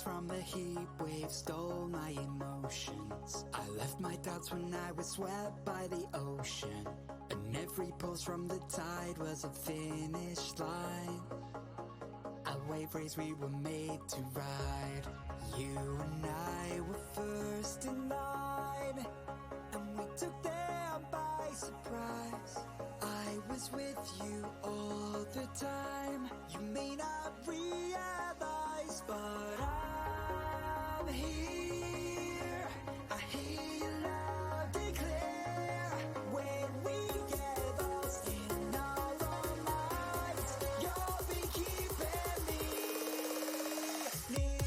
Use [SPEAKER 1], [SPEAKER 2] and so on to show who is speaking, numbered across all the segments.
[SPEAKER 1] breeze from the heat wave stole my emotions. I left my doubts when I was swept by the ocean, and every pulse from the tide was a finish line. A wave race we were made to ride. You and I were first in line, and we took them by surprise. I was with you all the time. You may not realize, but I'm here. I hear you loud and clear. When we get lost in our own minds, you'll be keeping me near.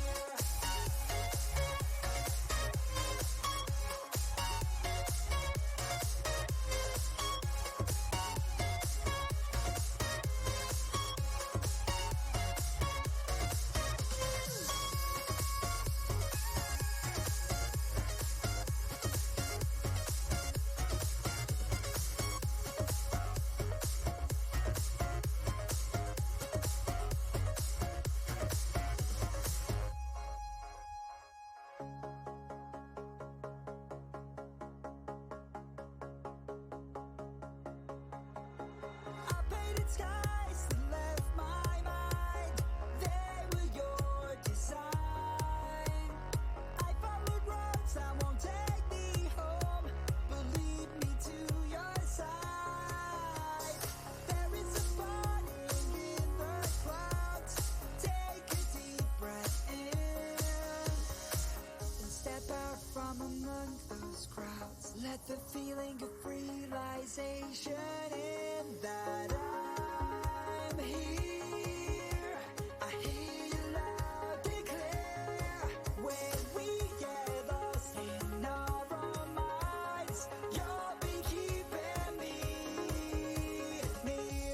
[SPEAKER 1] Let the feeling of realization in that I'm here. I hear you loud and clear. When we get lost in our own minds, you'll be keeping me near.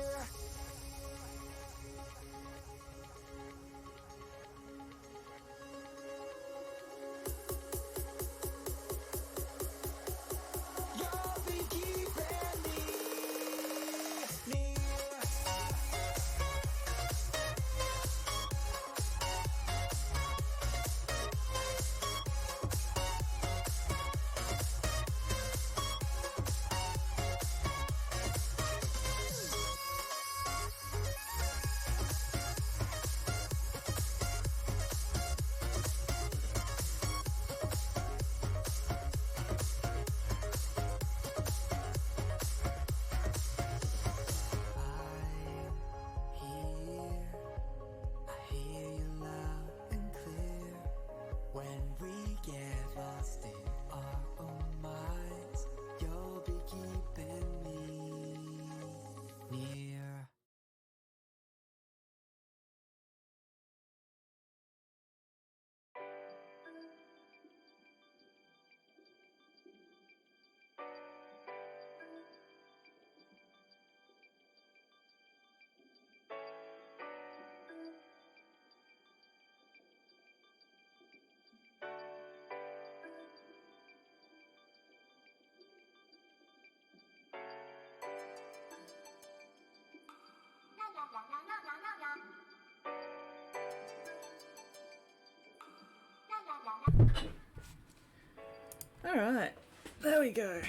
[SPEAKER 2] Alright, there we go.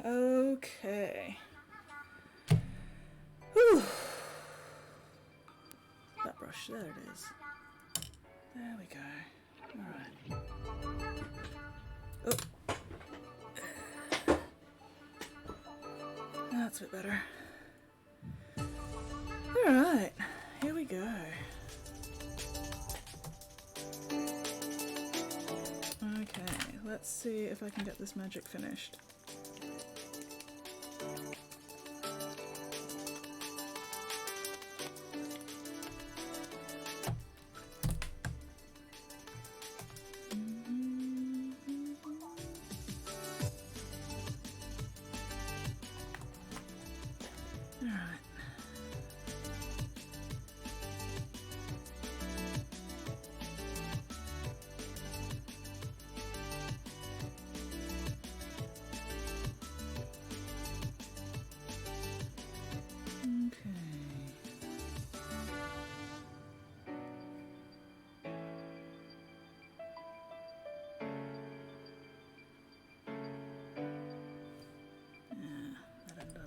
[SPEAKER 2] Okay. Whew. That brush, there it is. There we go. Alright. Oh. That's a bit better. Alright, here we go. Okay, let's see if I can get this magic finished. Alright.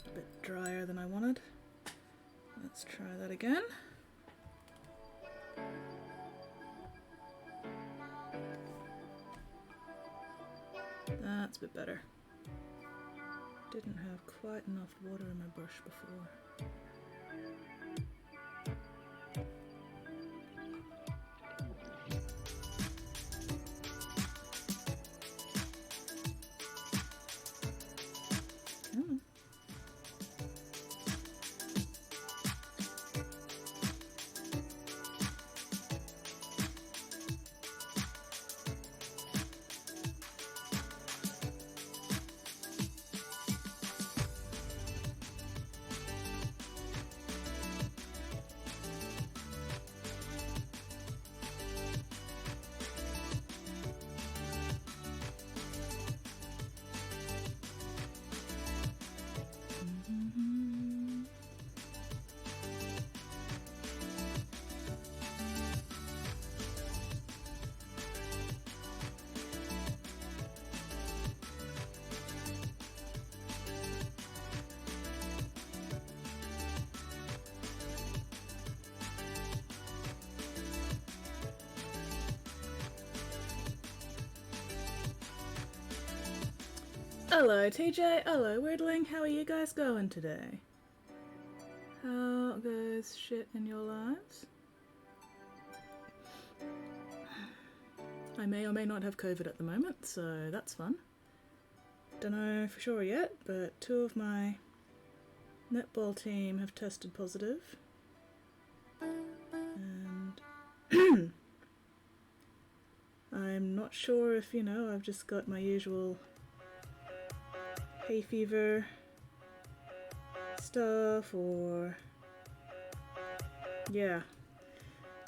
[SPEAKER 2] A bit drier than I wanted. Let's try that again. That's a bit better. Didn't have quite enough water in my brush before. Hello TJ, hello Weirdling, how are you guys going today? How goes shit in your lives? I may or may not have COVID at the moment, so that's fun. Don't know for sure yet, but 2 of my netball team have tested positive. And I'm not sure if, you know, I've just got my usual hay fever stuff, or yeah.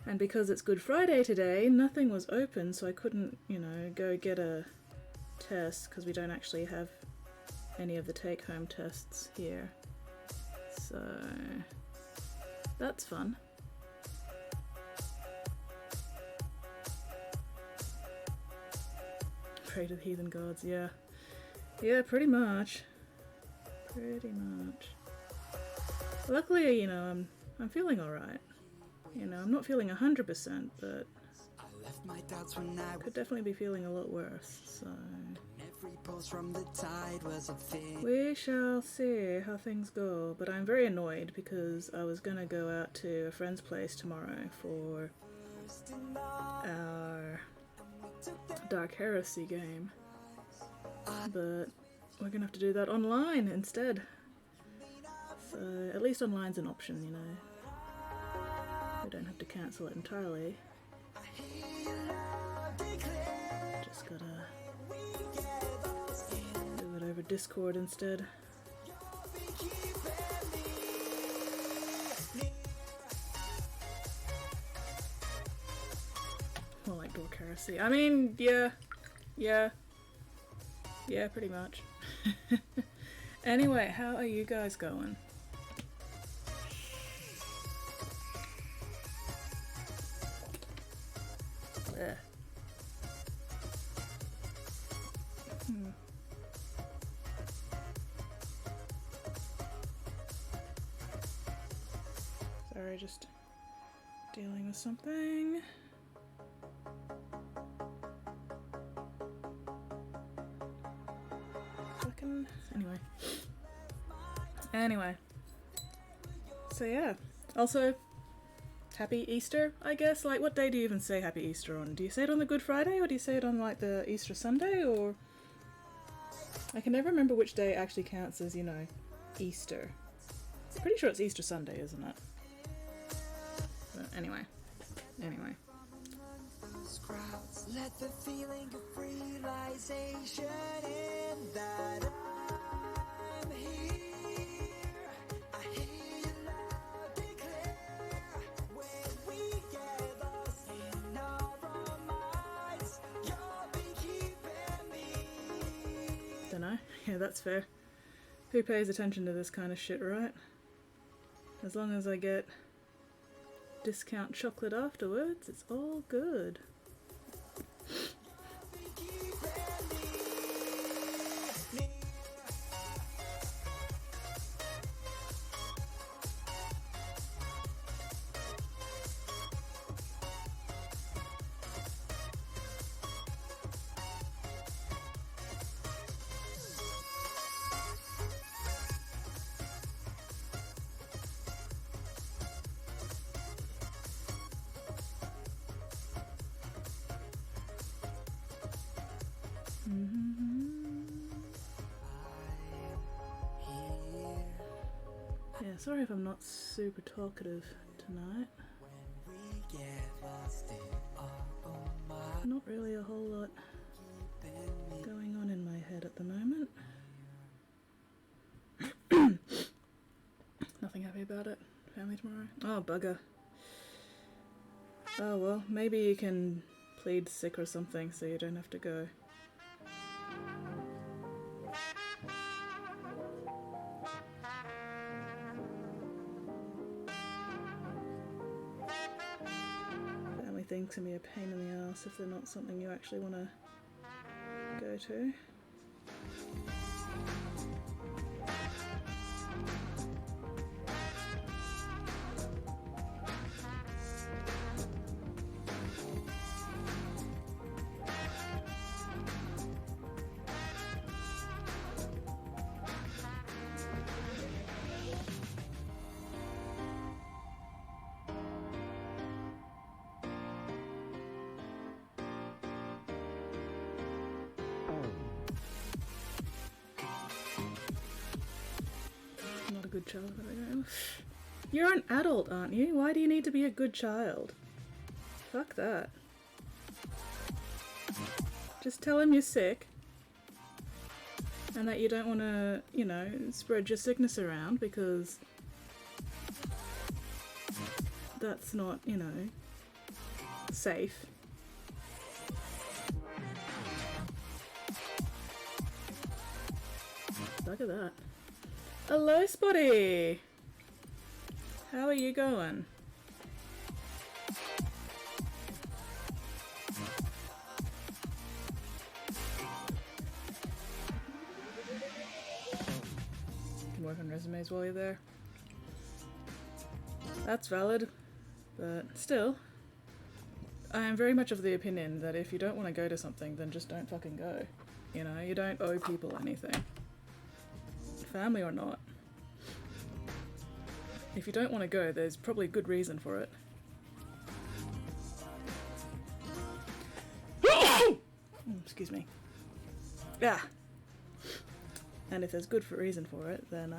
[SPEAKER 2] And because it's Good Friday today, nothing was open, so I couldn't, you know, go get a test because we don't actually have any of the take-home tests here. So that's fun. Pray to the heathen gods, yeah. Yeah, pretty much. Pretty much. Luckily, you know, I'm feeling alright. You know, I'm not feeling 100%, but I could definitely be feeling a lot worse, so we shall see how things go. But I'm very annoyed because I was gonna go out to a friend's place tomorrow for our Dark Heresy game. But we're gonna have to do that online instead. So at least online's an option, you know. We don't have to cancel it entirely. Just gotta do it over Discord instead. More like Dark Heresy. I mean, yeah, pretty much. Anyway, how are you guys going? Ugh. Sorry, just dealing with something. Anyway. So yeah. Also, Happy Easter, I guess. Like, what day do you even say Happy Easter on? Do you say it on the Good Friday, or do you say it on, like, the Easter Sunday, or... I can never remember which day actually counts as, you know, Easter. Pretty sure it's Easter Sunday, isn't it? But anyway. Let the feeling of realization in that I'm here. I hear you loud and clear. When we get lost in our own minds, you'll be keeping me. Dunno. Yeah, that's fair. Who pays attention to this kind of shit, right? As long as I get discount chocolate afterwards, it's all good.
[SPEAKER 3] sorry if I'm not super talkative tonight. Not really a whole lot going on in my head at the moment. Nothing happy about it. Family tomorrow. Oh, bugger. Oh well, maybe you can plead sick or something so you don't have to go. Family things can be a pain in the ass if they're not something you actually want to go to. Not a good child. You're an adult, aren't you? Why do you need to be a good child? Fuck that. Just tell him you're sick and that you don't want to, you know, spread your sickness around because that's not, you know, safe. Look at that. Hello, Spotty! How are you going? You can work on resumes while you're there. That's valid, but still, I am very much of the opinion that if you don't want to go to something, then just don't fucking go. You know, you don't owe people anything. Family or not. If you don't want to go, there's probably a good reason for it. Excuse me. Yeah. And if there's good reason for it, then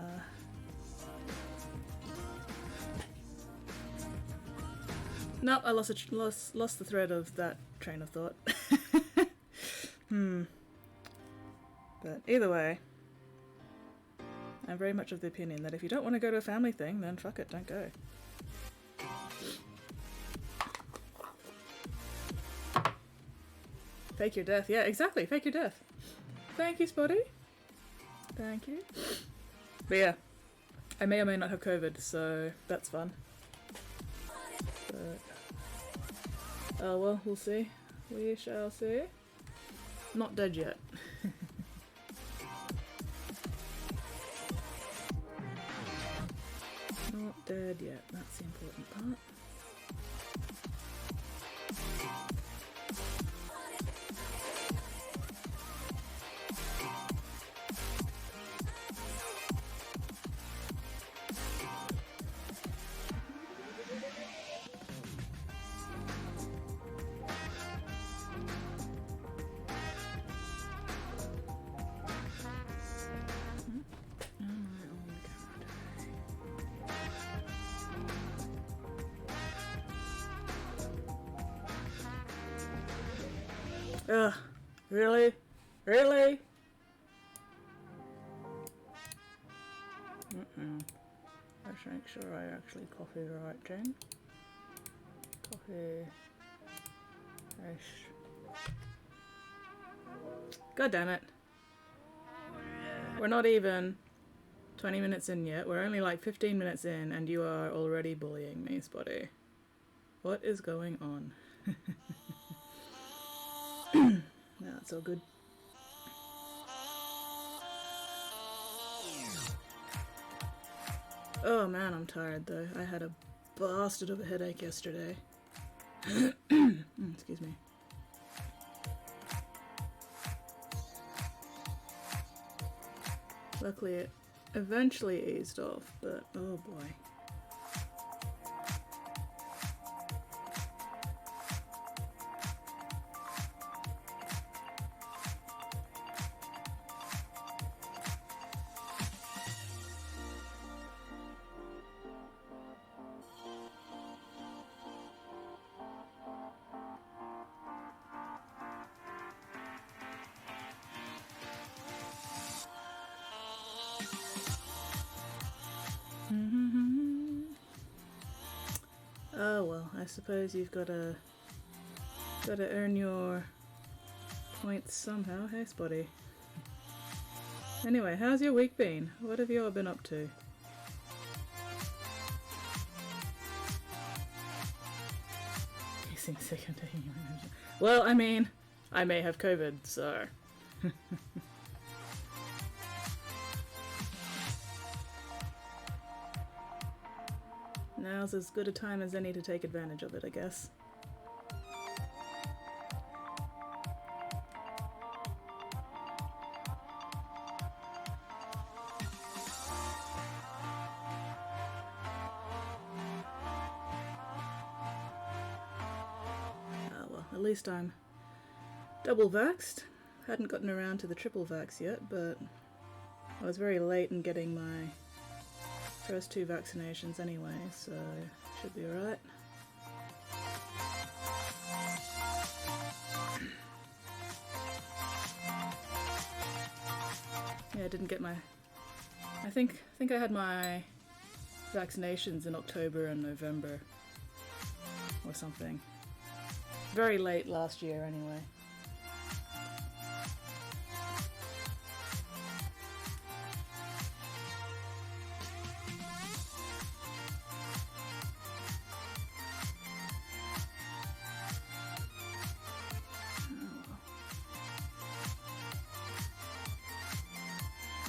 [SPEAKER 3] nope, I lost the thread of that train of thought. But either way, I'm very much of the opinion that if you don't want to go to a family thing, then fuck it, don't go. Fake your death. Yeah, exactly. Fake your death. Thank you, Spotty. Thank you. But yeah, I may or may not have COVID, so that's fun. But, oh well, we'll see. We shall see. Not dead yet. Not dead yet, that's the important part. Ugh, really? Really? Let's make sure I actually copy the right thing. Copy. Paste. God damn it. We're not even 20 minutes in yet. We're only like 15 minutes in and you are already bullying me, Spotty. What is going on? No, it's all good. Oh man, I'm tired though. I had a bastard of a headache yesterday. Excuse me. Luckily it eventually eased off, but oh boy. Oh well, I suppose you've gotta earn your points somehow, hey Spotty? Anyway, how's your week been? What have you all been up to? You seem sick of taking your medication. Well, I mean, I may have COVID, so... Now's as good a time as any to take advantage of it, I guess. At least I'm double vaxxed. Hadn't gotten around to the triple vax yet, but I was very late in getting my first 2 vaccinations anyway, so should be alright. Yeah, I didn't get my... I think I had my vaccinations in October and November or something. Very late last year, anyway.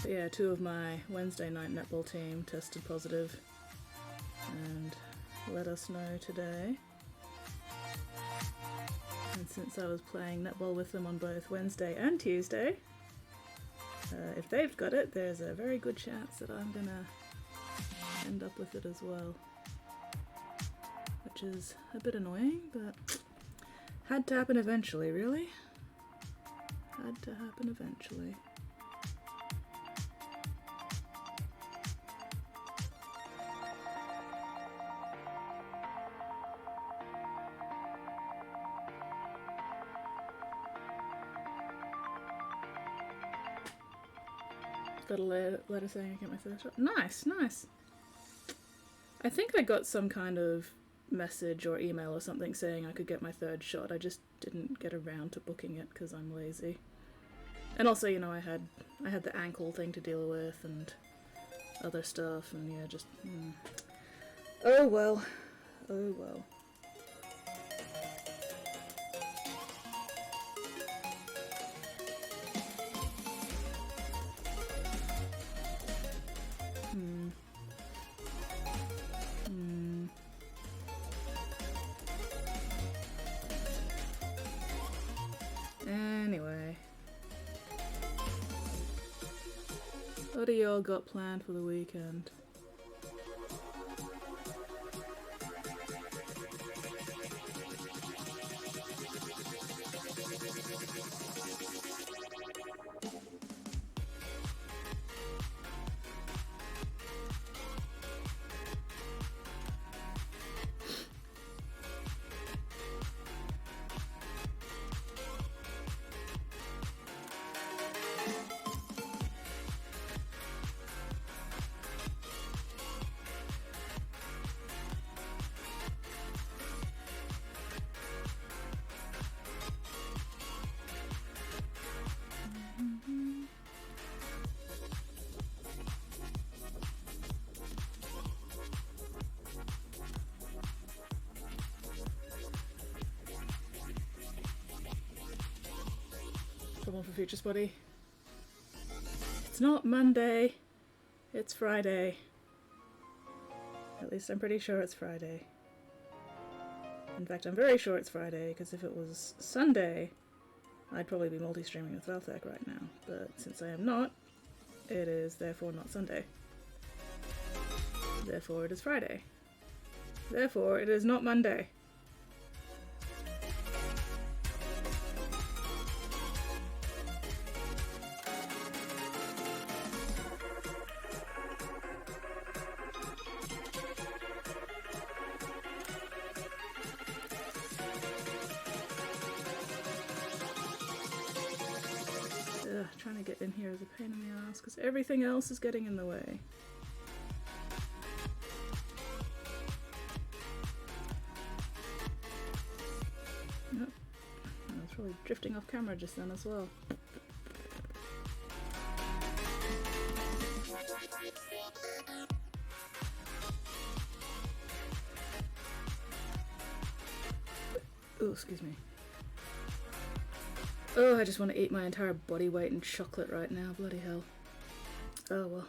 [SPEAKER 3] But yeah, 2 of my Wednesday night netball team tested positive and let us know today. And since I was playing netball with them on both Wednesday and Tuesday, if they've got it, there's a very good chance that I'm gonna end up with it as well. Which is a bit annoying, but had to happen eventually, really. Had to happen eventually. Got a letter saying I get my 3rd shot. Nice, nice. I think I got some kind of message or email or something saying I could get my 3rd shot. I just didn't get around to booking it because I'm lazy. And also, you know, I had the ankle thing to deal with and other stuff, and yeah, just... Oh well. Oh well. Anyway, what do y'all got planned for the weekend? Come on for Future Spotty. It's not Monday, it's Friday. At least I'm pretty sure it's Friday. In fact, I'm very sure it's Friday, because if it was Sunday, I'd probably be multi-streaming with Valtech right now. But since I am not, it is therefore not Sunday. Therefore it is Friday. Therefore it is not Monday. Trying to get in here is a pain in the ass because everything else is getting in the way. We're drifting off camera just then as well. Oh, excuse me. Oh, I just want to eat my entire body weight in chocolate right now. Bloody hell. Oh well.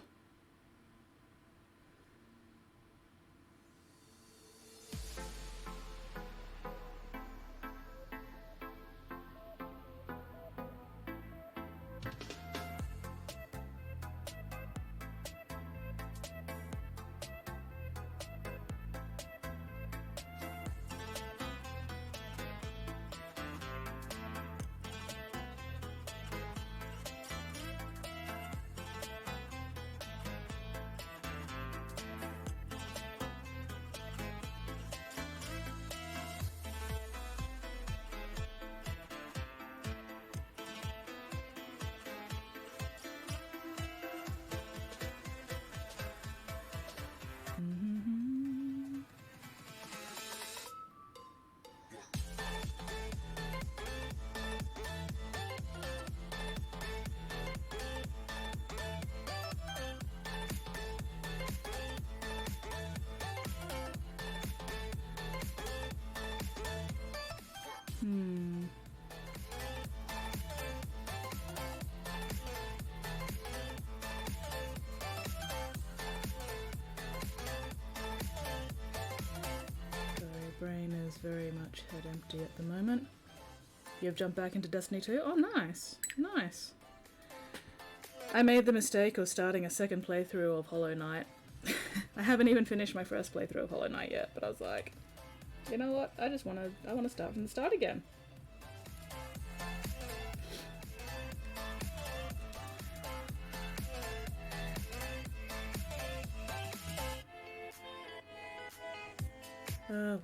[SPEAKER 3] Brain is very much head empty at the moment. You've jumped back into Destiny 2? Oh, nice. Nice. I made the mistake of starting a second playthrough of Hollow Knight. I haven't even finished my first playthrough of Hollow Knight yet, but I was like, you know what? I want to start from the start again. Oh well.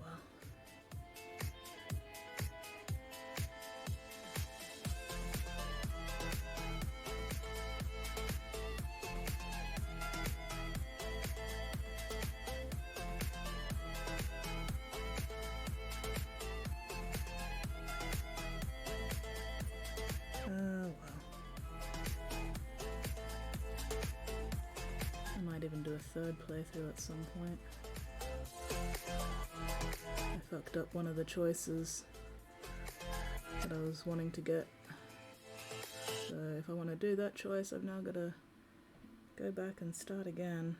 [SPEAKER 3] I might even do a third playthrough at some point. I fucked up one of the choices that I was wanting to get. So if I want to do that choice, I've now got to go back and start again.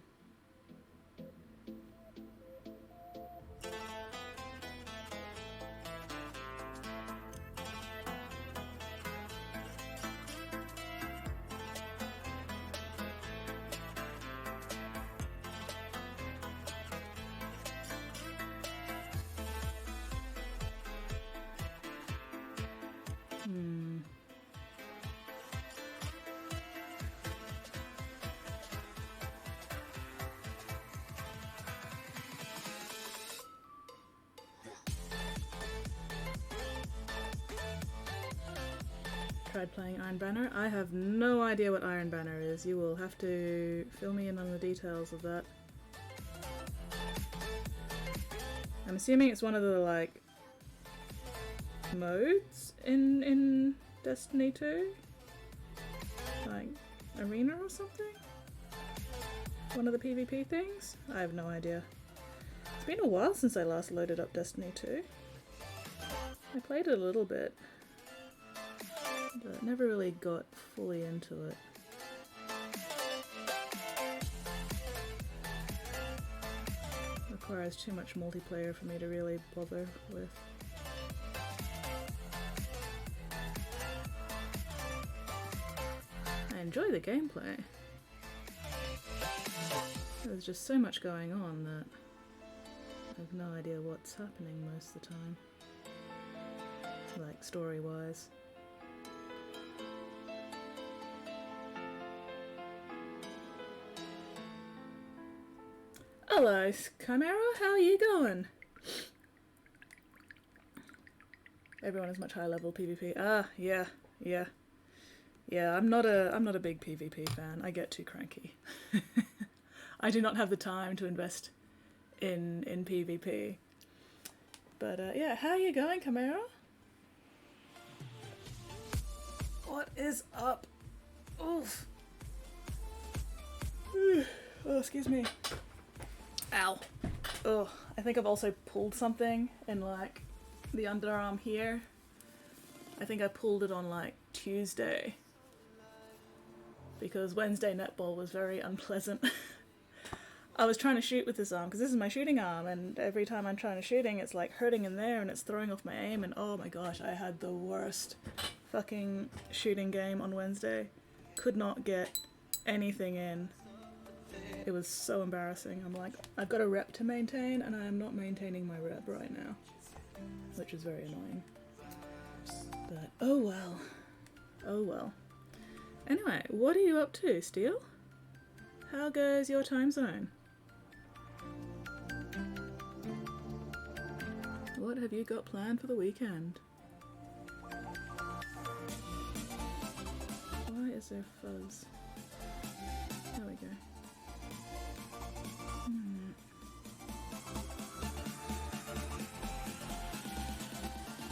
[SPEAKER 3] Tried playing Iron Banner. I have no idea what Iron Banner is. You will have to fill me in on the details of that. I'm assuming it's one of the like modes in Destiny 2? Like arena or something? One of the PvP things? I have no idea. It's been a while since I last loaded up Destiny 2. I played it a little bit, but never really got fully into it. Requires too much multiplayer for me to really bother with. I enjoy the gameplay. There's just so much going on that I have no idea what's happening most of the time. Like story-wise. Hello, Chimera, how are you going? Everyone is much higher level PvP. Ah, yeah. I'm not a big PvP fan. I get too cranky. I do not have the time to invest in PvP. But yeah, how are you going, Chimera? What is up? Oof. Oh, excuse me. Ow. Oh, I think I've also pulled something in like the underarm here. I think I pulled it on like Tuesday because Wednesday netball was very unpleasant. I was trying to shoot with this arm because this is my shooting arm, and every time I'm trying to shooting it's like hurting in there and it's throwing off my aim, and oh my gosh, I had the worst fucking shooting game on Wednesday. Could not get anything in. It was so embarrassing. I'm like, I've got a rep to maintain and I am not maintaining my rep right now, which is very annoying. But oh well. Oh well. Anyway, what are you up to, Steel? How goes your time zone? What have you got planned for the weekend? Why is there fuzz? There we go.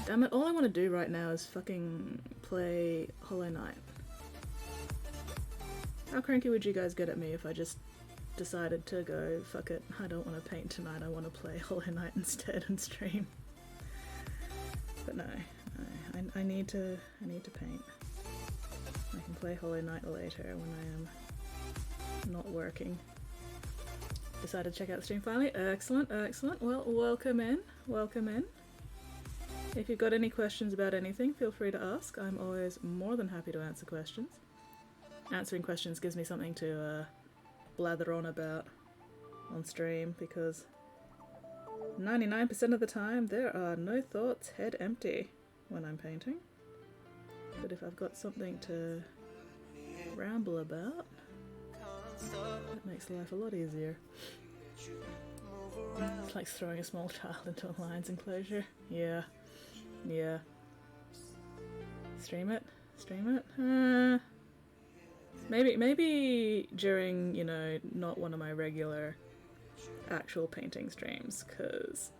[SPEAKER 3] Damn it, all I want to do right now is fucking play Hollow Knight. How cranky would you guys get at me if I just decided to go, fuck it, I don't want to paint tonight, I want to play Hollow Knight instead and stream? But no, I need to paint. I can play Hollow Knight later when I am not working. Decided to check out the stream finally. Excellent, excellent. Well, welcome in, welcome in. If you've got any questions about anything, feel free to ask. I'm always more than happy to answer questions. Answering questions gives me something to blather on about on stream, because 99% of the time there are no thoughts, head empty when I'm painting. But if I've got something to ramble about, that makes life a lot easier. It's like throwing a small child into a lion's enclosure. Yeah. Yeah. Stream it? Stream it? Maybe during, you know, not one of my regular actual painting streams, because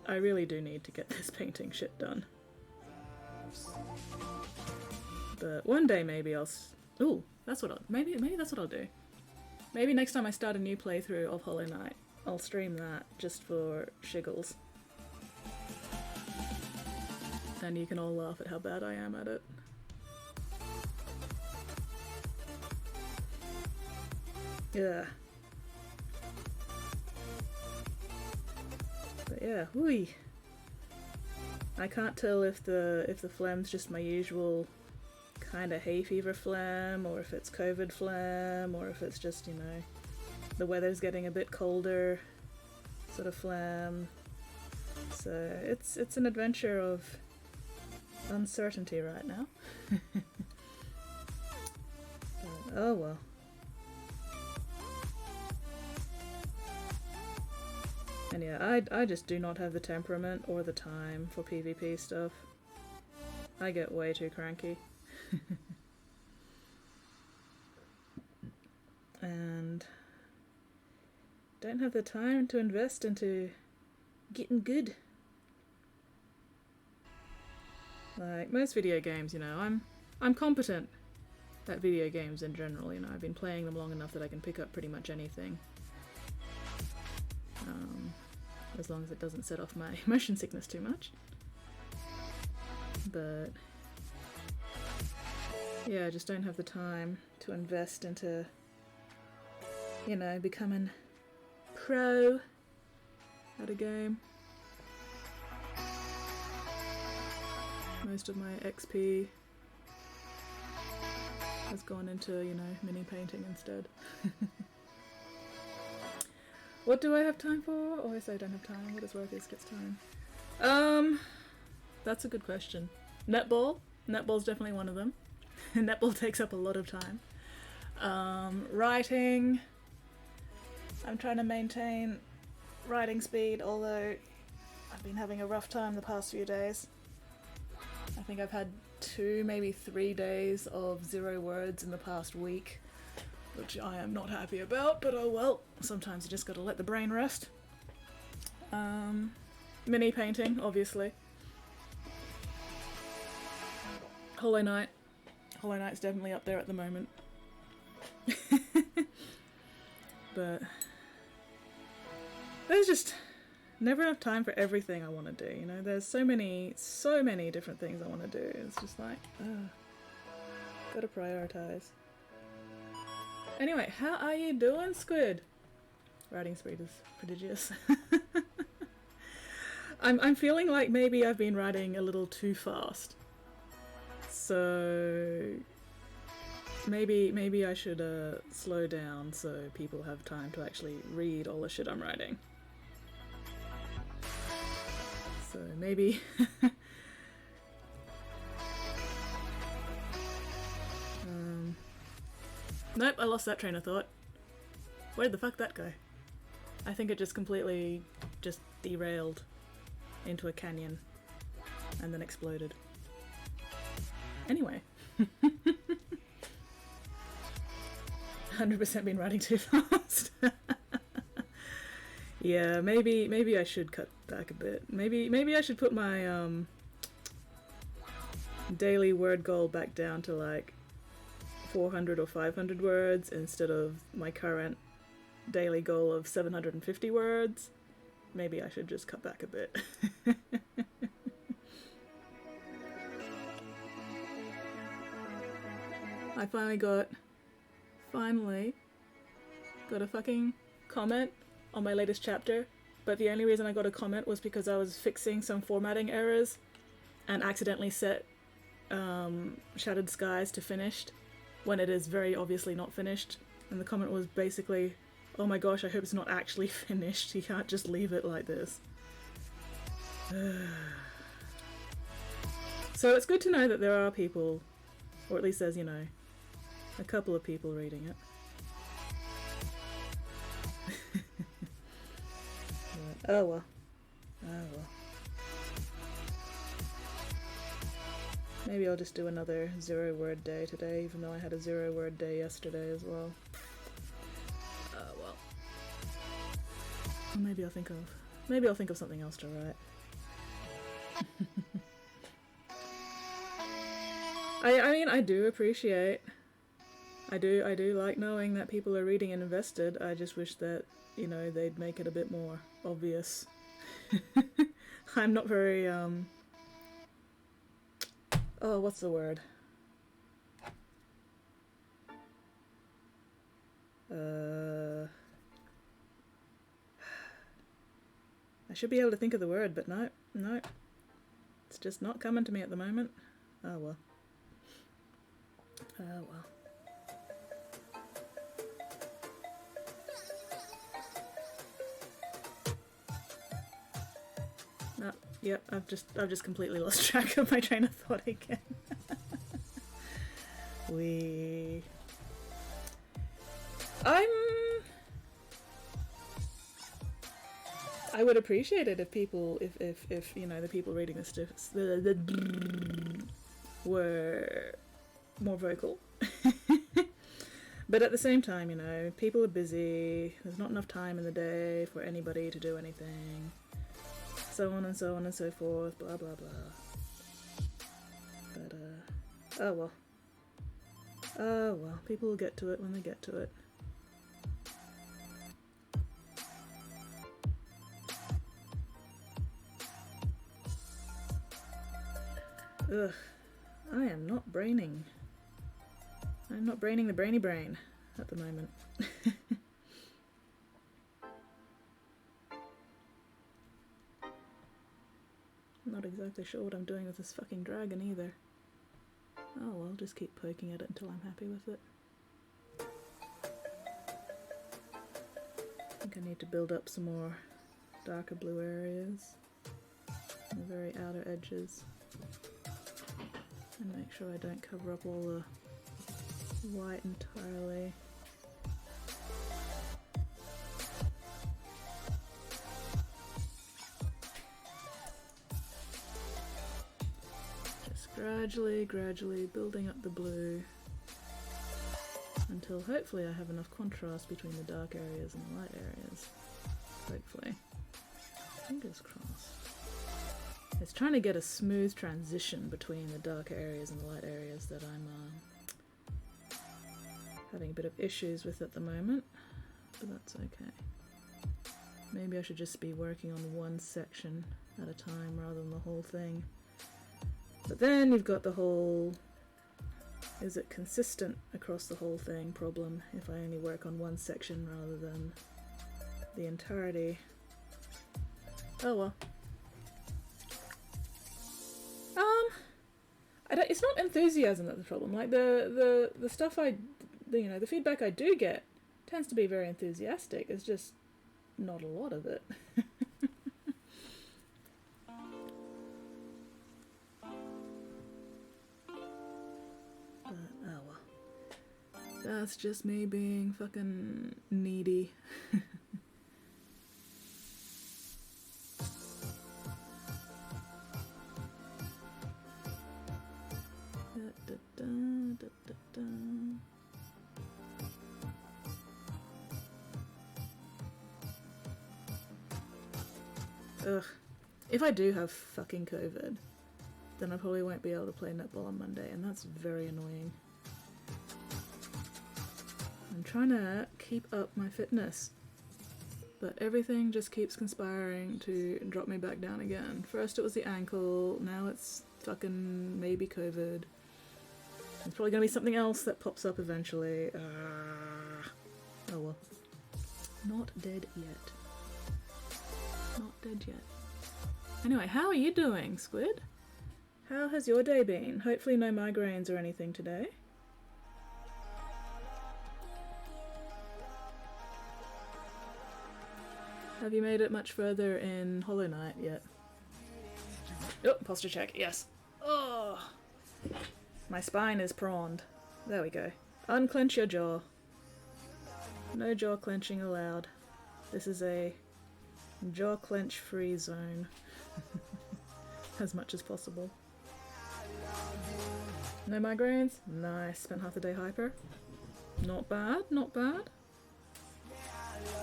[SPEAKER 3] I really do need to get this painting shit done. But one day maybe I'll... Ooh, that's what I'll... Maybe that's what I'll do. Maybe next time I start a new playthrough of Hollow Knight, I'll stream that just for shiggles. And you can all laugh at how bad I am at it. Yeah. But yeah, whee. I can't tell if the phlegm's just my usual kind of hay fever phlegm, or if it's COVID phlegm, or if it's just, you know, the weather's getting a bit colder sort of phlegm. So it's an adventure of uncertainty right now. But, oh well. And yeah, I just do not have the temperament or the time for PvP stuff. I get way too cranky. And don't have the time to invest into getting good. Like most video games, you know, I'm competent at video games in general, you know, I've been playing them long enough that I can pick up pretty much anything. As long as it doesn't set off my motion sickness too much. But yeah, I just don't have the time to invest into, you know, becoming pro at a game. Most of my XP has gone into, you know, mini painting instead. What do I have time for? Oh, I say I don't have time. What is worth is gets time. That's a good question. Netball. Netball's definitely one of them. Netball takes up a lot of time. Writing. I'm trying to maintain writing speed, although I've been having a rough time the past few days. I think I've had 2, maybe 3 days of 0 words in the past week, which I am not happy about, but oh well, sometimes you just gotta let the brain rest. Mini painting, obviously. Hollow Knight Hollow Knight's definitely up there at the moment. But there's just never enough time for everything I want to do, you know? There's so many different things I want to do. It's just like, gotta prioritize. Anyway, how are you doing, Squid? Writing speed is prodigious. I'm feeling like maybe I've been writing a little too fast. So maybe I should slow down so people have time to actually read all the shit I'm writing. So maybe nope, I lost that train of thought. Where'd the fuck that go? I think it just completely just derailed into a canyon and then exploded. Anyway. 100% been writing too fast. Yeah, maybe I should cut back a bit. Maybe I should put my daily word goal back down to like 400 or 500 words instead of my current daily goal of 750 words. Maybe I should just cut back a bit. I finally got a fucking comment on my latest chapter, but the only reason I got a comment was because I was fixing some formatting errors and accidentally set Shattered Skies to finished when it is very obviously not finished, and the comment was basically, oh my gosh, I hope it's not actually finished, you can't just leave it like this. So it's good to know that there are people, or at least there's, you know, a couple of people reading it. But, oh well. Maybe I'll just do another 0-word day today, even though I had a 0-word day yesterday as well. Oh well. Maybe I'll think of something else to write. I mean, I do appreciate. I do like knowing that people are reading and invested. I just wish that, you know, they'd make it a bit more obvious. I'm not very, oh, what's the word? I should be able to think of the word, but no. It's just not coming to me at the moment. Oh well. No, yep, I've just completely lost track of my train of thought again. I would appreciate it if people, if you know, the people reading this stuff were more vocal. But at the same time, you know, people are busy, there's not enough time in the day for anybody to do anything, so on and so on and so forth, blah blah blah. But oh well, people will get to it when they get to it. Ugh, I am not braining. I'm not braining the brainy brain at the moment. I'm not exactly sure what I'm doing with this fucking dragon either. Oh well, just keep poking at it until I'm happy with it. I think I need to build up some more darker blue areas on the very outer edges. And make sure I don't cover up all the white entirely. Just gradually building up the blue until hopefully I have enough contrast between the dark areas and the light areas. Hopefully. Fingers crossed. It's trying to get a smooth transition between the dark areas and the light areas that I'm having a bit of issues with at the moment, but that's okay. Maybe I should just be working on one section at a time rather than the whole thing. But then you've got the whole, is it consistent across the whole thing problem if I only work on one section rather than the entirety. Oh well. It's not enthusiasm that's the problem. Like the stuff the feedback I do get tends to be very enthusiastic. It's just not a lot of it. But oh well. That's just me being fucking needy. Ugh. If I do have fucking COVID, then I probably won't be able to play netball on Monday, and that's very annoying. I'm trying to keep up my fitness, but everything just keeps conspiring to drop me back down again. First it was the ankle, now it's fucking maybe COVID. It's probably gonna be something else that pops up eventually. Oh well. Not dead yet. Not dead yet. Anyway, how are you doing, Squid? How has your day been? Hopefully no migraines or anything today. Have you made it much further in Hollow Knight yet? Oh, posture check, yes. Oh, my spine is prawned. There we go. Unclench your jaw. No jaw clenching allowed. This is a jaw clench free zone. As much as possible. No migraines? Nice. Spent half the day hyper. Not bad, not bad.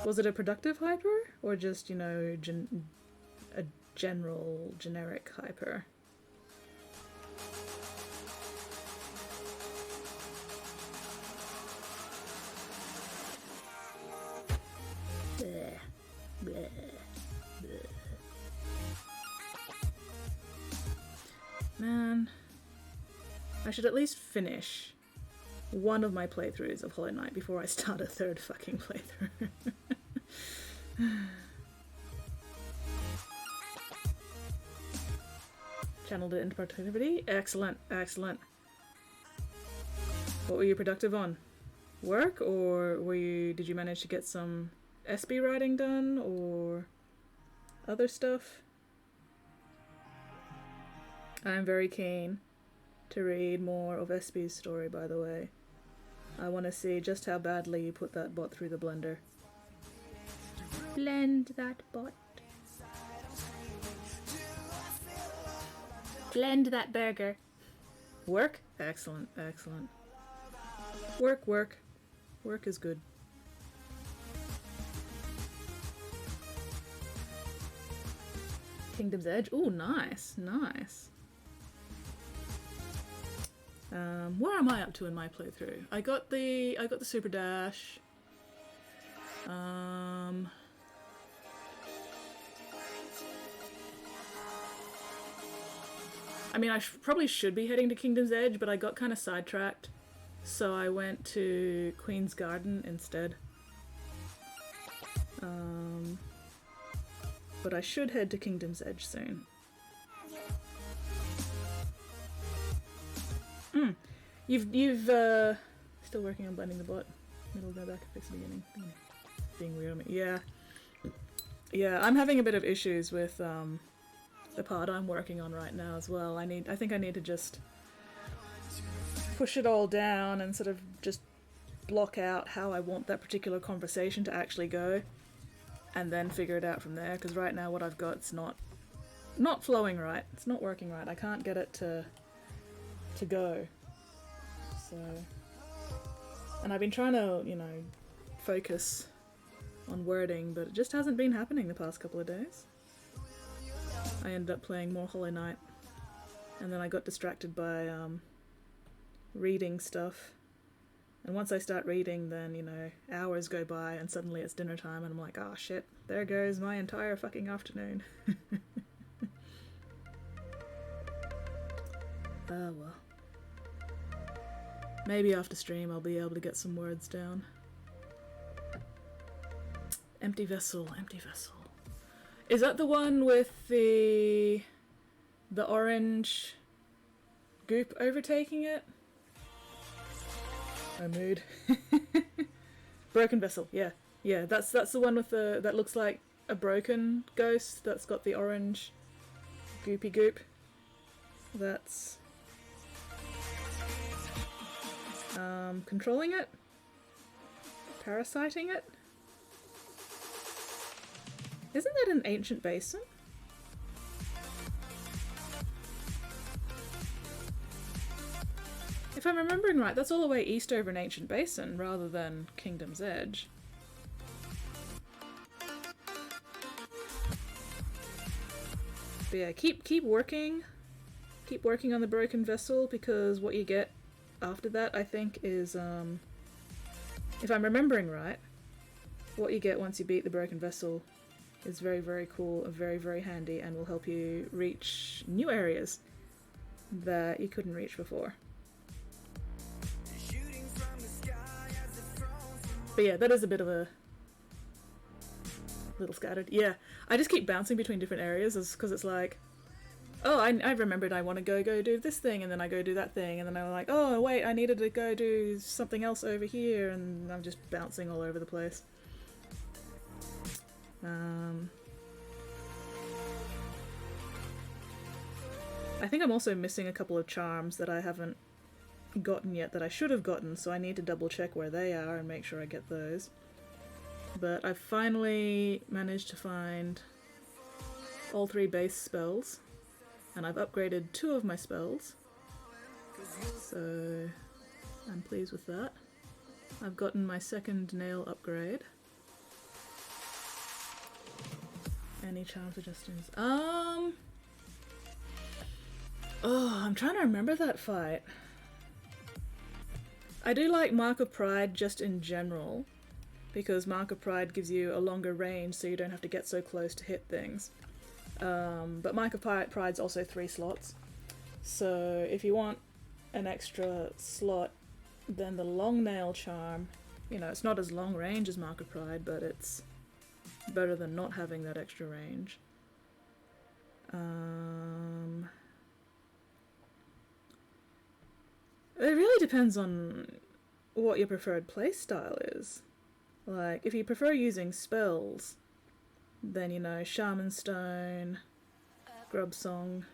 [SPEAKER 3] Was it a productive hyper? Or just, you know, a general, generic hyper? Bleh. Bleh. Bleh. Man, I should at least finish one of my playthroughs of Hollow Knight before I start a third fucking playthrough. Channeled it into productivity. Excellent, excellent. What were you productive on? Work, or did you manage to get some SB writing done, or other stuff? I'm very keen to read more of SB's story, by the way. I want to see just how badly you put that bot through the blender. Blend that bot. Blend that burger. Work? Excellent, excellent. Work, work. Work is good. Kingdom's Edge? Ooh, nice, nice. Where am I up to in my playthrough? I got the super dash. I mean, I probably should be heading to Kingdom's Edge, but I got kind of sidetracked, so I went to Queen's Garden instead. But I should head to Kingdom's Edge soon. You've still working on blending the bot. It'll go back and fix the beginning. Being weird on me. Yeah, I'm having a bit of issues with the part I'm working on right now as well. I think I need to just push it all down and sort of just block out how I want that particular conversation to actually go, and then figure it out from there, because right now what I've got's not flowing right. It's not working right. I can't get it to go. So, and I've been trying to, you know, focus on wording, but it just hasn't been happening the past couple of days. I ended up playing more Hollow Knight, and then I got distracted by reading stuff, And once I start reading, then, you know, hours go by and suddenly it's dinner time and I'm like, oh shit, there goes my entire fucking afternoon. Oh well. Maybe after stream I'll be able to get some words down. Empty vessel, empty vessel. Is that the one with the orange goop overtaking it? Oh, mood. Broken vessel, yeah. Yeah, that's the one with the that looks like a broken ghost that's got the orange goopy goop. That's controlling it? Parasiting it? Isn't that an ancient basin? If I'm remembering right, that's all the way east over an ancient basin rather than Kingdom's Edge. But yeah, keep working. Keep working on the broken vessel, because what you get after that, I think, is if I'm remembering right, what you get once you beat the broken vessel is very, very cool and very, very handy and will help you reach new areas that you couldn't reach before. But yeah, that is a bit of a little scattered. Yeah, I just keep bouncing between different areas because it's like, oh, I remembered I want to go do this thing, and then I go do that thing, and then I'm like, oh wait, I needed to go do something else over here, and I'm just bouncing all over the place. I think I'm also missing a couple of charms that I haven't gotten yet that I should have gotten, so I need to double check where they are and make sure I get those. But I've finally managed to find all 3 base spells, and I've upgraded 2 of my spells, so I'm pleased with that. I've gotten my 2nd nail upgrade. Any charm suggestions? Oh, I'm trying to remember that fight. I do like Mark of Pride just in general, because Mark of Pride gives you a longer range so you don't have to get so close to hit things. But Mark of Pride's also 3 slots, so if you want an extra slot, then the long nail charm, you know, it's not as long range as Mark of Pride, but it's better than not having that extra range. It really depends on what your preferred playstyle is. Like, if you prefer using spells, then, you know, Shaman Stone, Grub Song,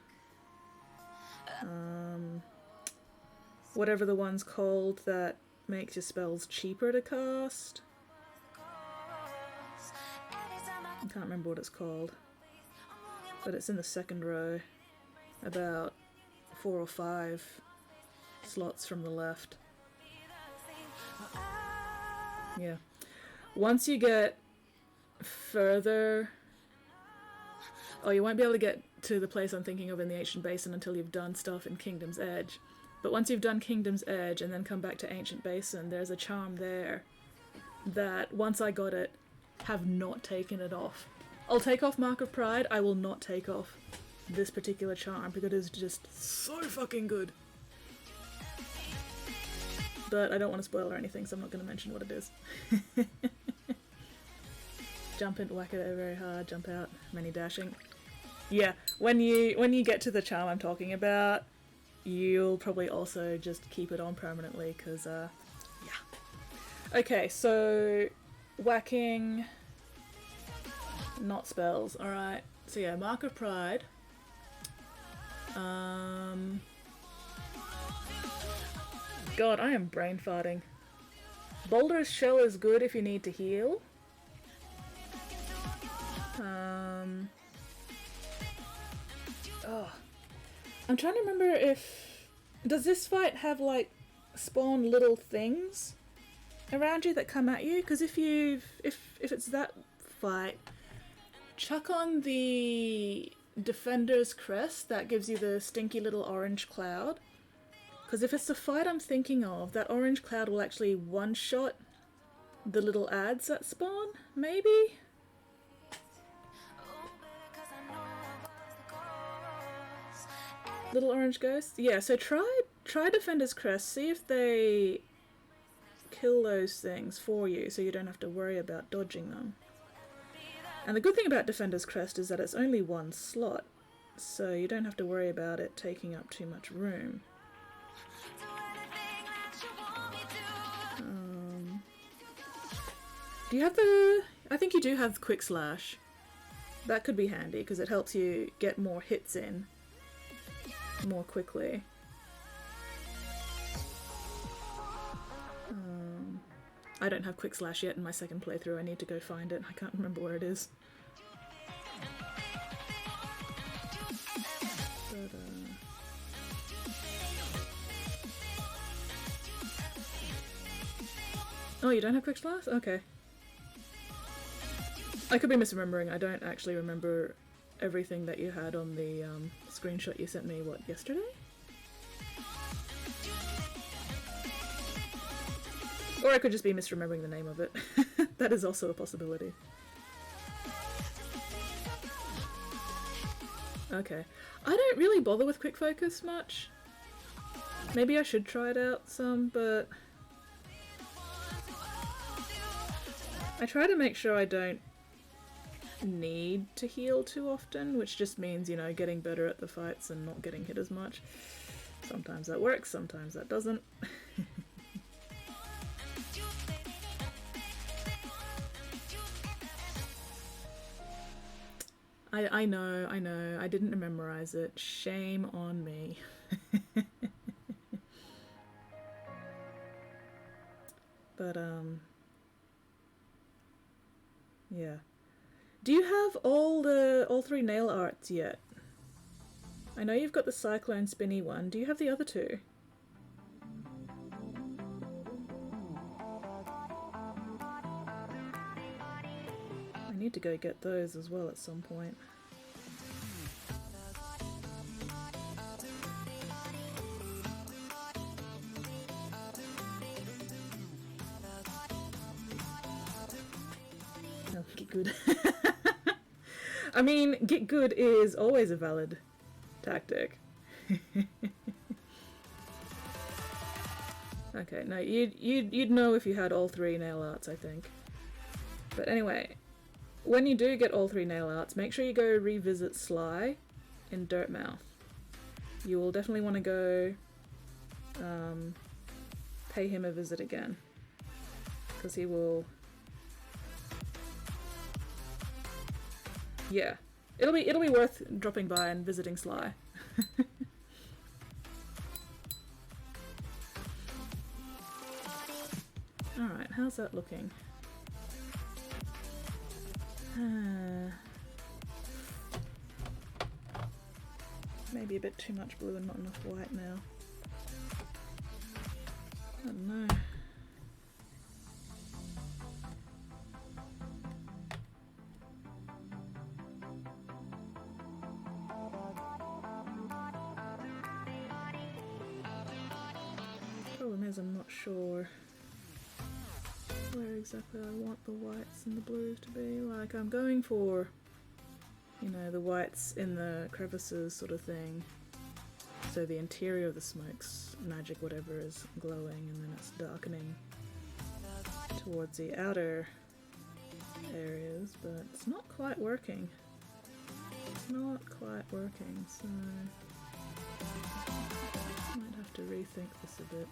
[SPEAKER 3] whatever the one's called that makes your spells cheaper to cast. I can't remember what it's called, but it's in the 2nd row, about 4 or 5 slots from the left. Yeah. Once you get further... Oh, you won't be able to get to the place I'm thinking of in the Ancient Basin until you've done stuff in Kingdom's Edge. But once you've done Kingdom's Edge and then come back to Ancient Basin, there's a charm there that, once I got it, have not taken it off. I'll take off Mark of Pride, I will not take off this particular charm because it is just so fucking good. But I don't want to spoil or anything, so I'm not going to mention what it is. Jump in, whack it very hard, jump out, many dashing. Yeah, when you get to the charm I'm talking about, you'll probably also just keep it on permanently, because, yeah. Okay, so whacking, not spells, alright. So yeah, Mark of Pride. God, I am brain farting. Boulder's Shell is good if you need to heal. Oh. I'm trying to remember if... Does this fight have, like, spawn little things around you that come at you? Because if it's that fight, chuck on the Defender's Crest, that gives you the stinky little orange cloud. Because if it's the fight I'm thinking of, that orange cloud will actually one-shot the little ads that spawn, maybe? Little orange ghosts? Yeah, so try Defender's Crest, see if they kill those things for you so you don't have to worry about dodging them. And the good thing about Defender's Crest is that it's only one slot, so you don't have to worry about it taking up too much room. Do you have the... I think you do have Quick Slash. That could be handy because it helps you get more hits in more quickly. I don't have Quick Slash yet in my second playthrough. I need to go find it. I can't remember where it is. But, oh, you don't have Quick Slash? Okay. I could be misremembering. I don't actually remember everything that you had on the screenshot you sent me, what, yesterday? Or I could just be misremembering the name of it. That is also a possibility. Okay. I don't really bother with quick focus much. Maybe I should try it out some, but I try to make sure I don't need to heal too often, which just means, you know, getting better at the fights and not getting hit as much. Sometimes that works, sometimes that doesn't. I know, I didn't memorize it. Shame on me. But, yeah. Do you have all three nail arts yet? I know you've got the Cyclone Spinny one. Do you have the other two? I need to go get those as well at some point. Oh, get good. I mean, get good is always a valid tactic. Okay, no, you'd know if you had all three nail arts, I think. But anyway, when you do get all three nail arts, make sure you go revisit Sly in Dirtmouth. You will definitely want to go pay him a visit again, because he will... Yeah, it'll be worth dropping by and visiting Sly. Alright, how's that looking? Maybe a bit too much blue and not enough white now. I don't know. Problem is, I'm not sure where exactly I want the whites and the blues to be. Like, I'm going for, you know, the whites in the crevices sort of thing. So the interior of the smoke's magic, whatever, is glowing, and then it's darkening towards the outer areas, but it's not quite working. It's not quite working, so I might have to rethink this a bit.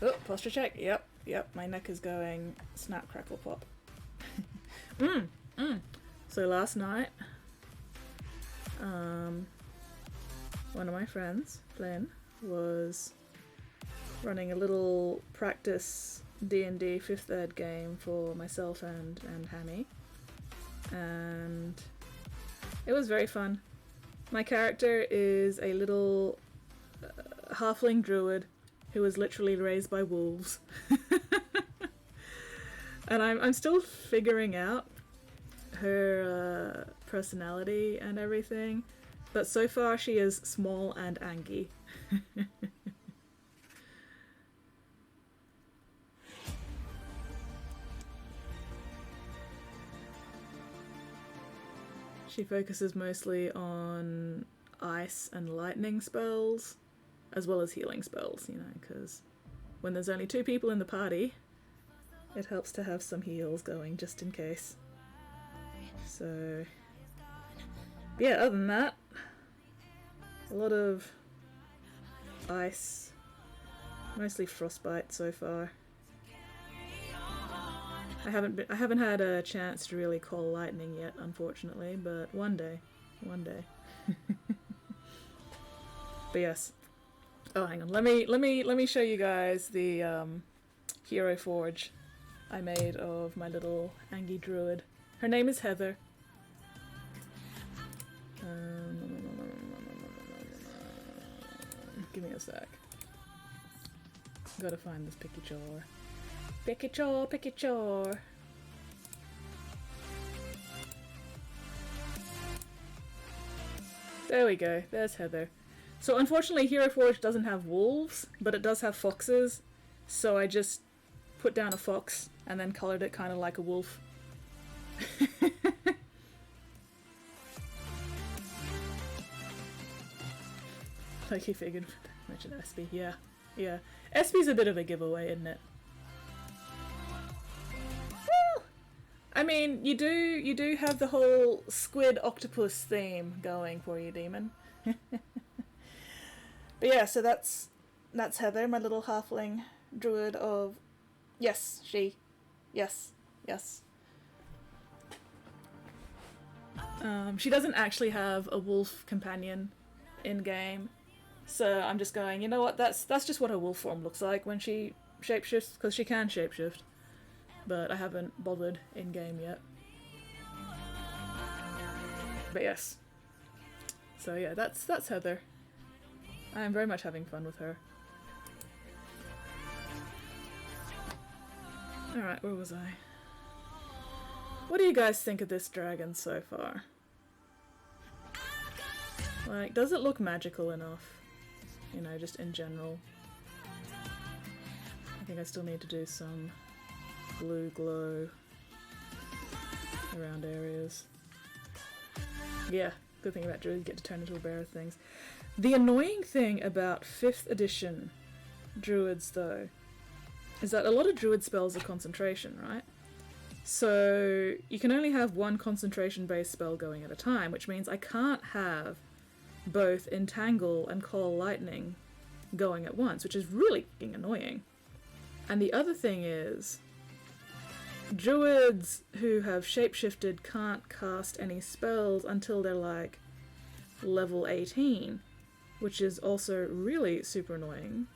[SPEAKER 3] Oh, posture check. Yep, my neck is going snap, crackle, pop. So last night, one of my friends, Flynn, was running a little practice D&D 5th ed game for myself and Hammy, and it was very fun. My character is a little halfling druid who was literally raised by wolves. And I'm still figuring out her personality and everything. But so far she is small and angy. She focuses mostly on ice and lightning spells, as well as healing spells, you know, because when there's only 2 people in the party, it helps to have some heals going just in case. So, yeah, other than that, a lot of ice, mostly frostbite so far. I haven't had a chance to really call lightning yet, unfortunately, but one day. But yes. Oh, hang on. Let me show you guys the hero forge I made of my little Angie druid. Her name is Heather. Give me a sec. Gotta find this picky chore. Picky chore, picky chore. There we go, there's Heather. So unfortunately Hero Forge doesn't have wolves, but it does have foxes. So I just put down a fox and then coloured it kind of like a wolf. Like you figured, mention Espy, yeah. Yeah. Espy's a bit of a giveaway, isn't it? I mean, you do have the whole squid octopus theme going for you, demon. But yeah, so that's Heather, my little halfling druid of yes, she. Yes. She doesn't actually have a wolf companion in game. So I'm just going, you know what, that's just what her wolf form looks like when she shapeshifts, because she can shapeshift. But I haven't bothered in game yet. But yes. So yeah, that's Heather. I am very much having fun with her. Alright, where was I? What do you guys think of this dragon so far? Like, does it look magical enough? You know, just in general. I think I still need to do some blue glow around areas. Yeah, good thing about druids, you get to turn into a bear of things. The annoying thing about 5th edition druids, though, is that a lot of druid spells are concentration, right? So you can only have one concentration-based spell going at a time, which means I can't have both Entangle and Call Lightning going at once, which is really fucking annoying. And the other thing is, druids who have shapeshifted can't cast any spells until they're like level 18, which is also really super annoying.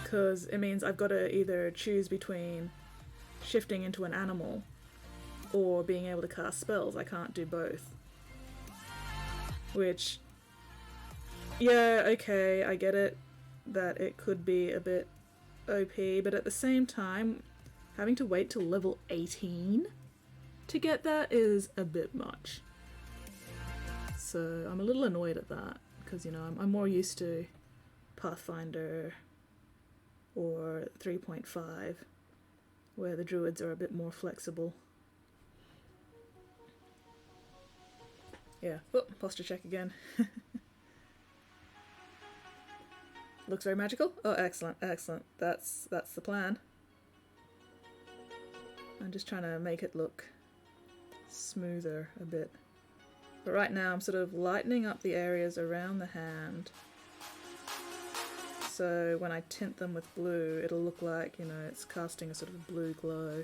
[SPEAKER 3] Because it means I've got to either choose between shifting into an animal or being able to cast spells. I can't do both. Which, yeah, okay, I get it that it could be a bit OP, but at the same time, having to wait till level 18 to get that is a bit much. So I'm a little annoyed at that, because, you know, I'm more used to Pathfinder or 3.5, where the druids are a bit more flexible. Yeah, oh, posture check again. Looks very magical? Oh, excellent, excellent. That's the plan. I'm just trying to make it look smoother a bit. But right now I'm sort of lightening up the areas around the hand. So when I tint them with blue, it'll look like, you know, it's casting a sort of blue glow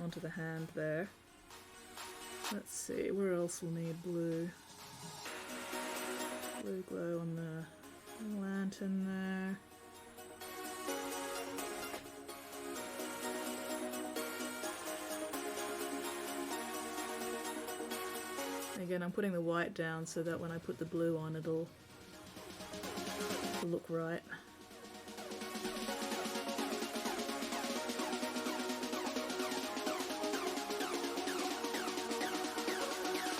[SPEAKER 3] onto the hand there. Let's see, where else we'll need blue? Blue glow on the lantern there. Again, I'm putting the white down so that when I put the blue on, it'll look right.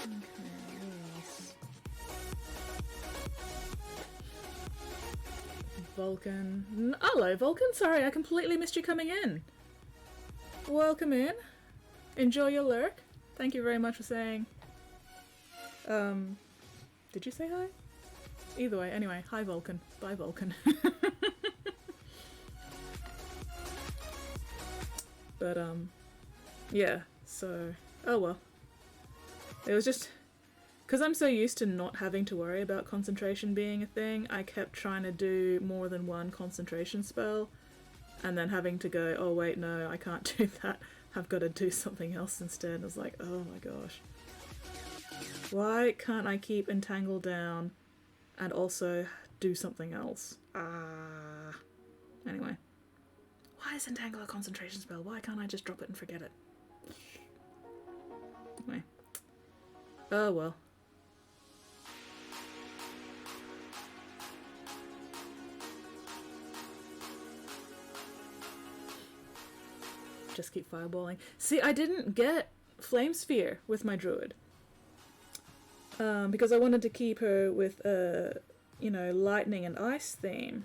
[SPEAKER 3] Okay, yes. Vulcan. Hello, Vulcan. Sorry, I completely missed you coming in. Welcome in. Enjoy your lurk. Thank you very much for saying. Did you say hi? Either way, anyway, hi Vulcan. Bye Vulcan. But yeah, so oh well. It was just because I'm so used to not having to worry about concentration being a thing, I kept trying to do more than one concentration spell and then having to go, oh wait, no, I can't do that. I've got to do something else instead. I was like, oh my gosh. Why can't I keep Entangle down and also do something else? Anyway. Why is Entangle a concentration spell? Why can't I just drop it and forget it? Anyway. Oh well. Just keep fireballing. See, I didn't get Flame Sphere with my druid. Because I wanted to keep her with a, you know, lightning and ice theme.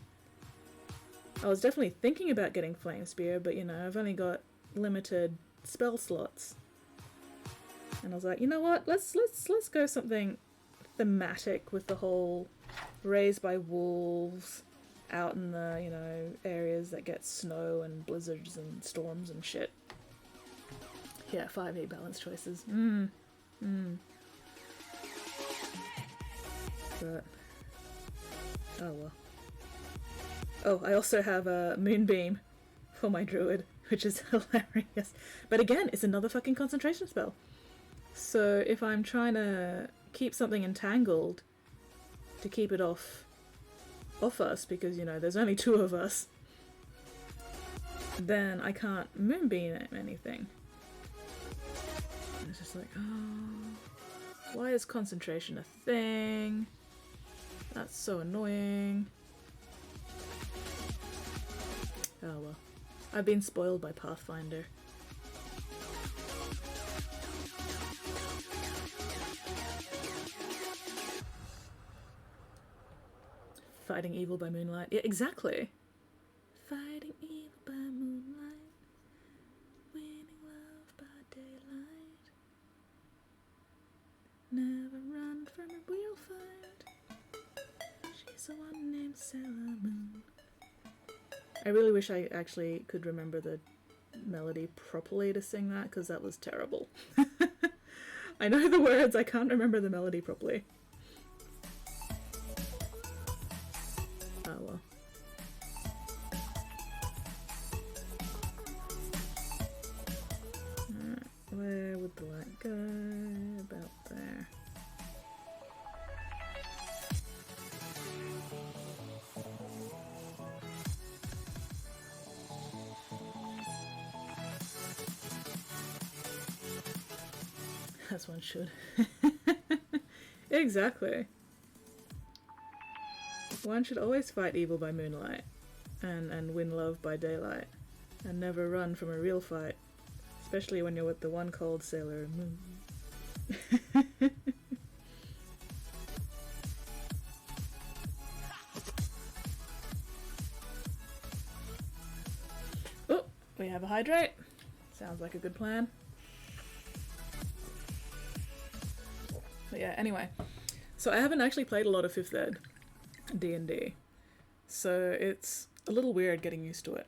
[SPEAKER 3] I was definitely thinking about getting Flame Spear, but you know, I've only got limited spell slots. And I was like, you know what? Let's go something thematic with the whole raised by wolves out in the, you know, areas that get snow and blizzards and storms and shit. Yeah, 5e balance choices. But oh well. Oh, I also have a Moonbeam for my druid, which is hilarious. But again, it's another fucking concentration spell. So if I'm trying to keep something entangled to keep it off us, because, you know, there's only 2 of us, then I can't Moonbeam anything. And it's just like, oh, why is concentration a thing? That's so annoying. Oh well. I've been spoiled by Pathfinder. Fighting evil by moonlight. Yeah, exactly. Fighting evil by moonlight. Winning love by daylight. Never run from a real fight. She's the one named Sailor Moon. I really wish I actually could remember the melody properly to sing that, because that was terrible. I know the words, I can't remember the melody properly. Oh well. Alright, where would the light go? About there. As one should. Exactly. One should always fight evil by moonlight and win love by daylight and never run from a real fight, especially when you're with the one called Sailor Moon. Oh, we have a hydrate. Sounds like a good plan. But yeah, anyway. So I haven't actually played a lot of 5th Ed D&D. So it's a little weird getting used to it.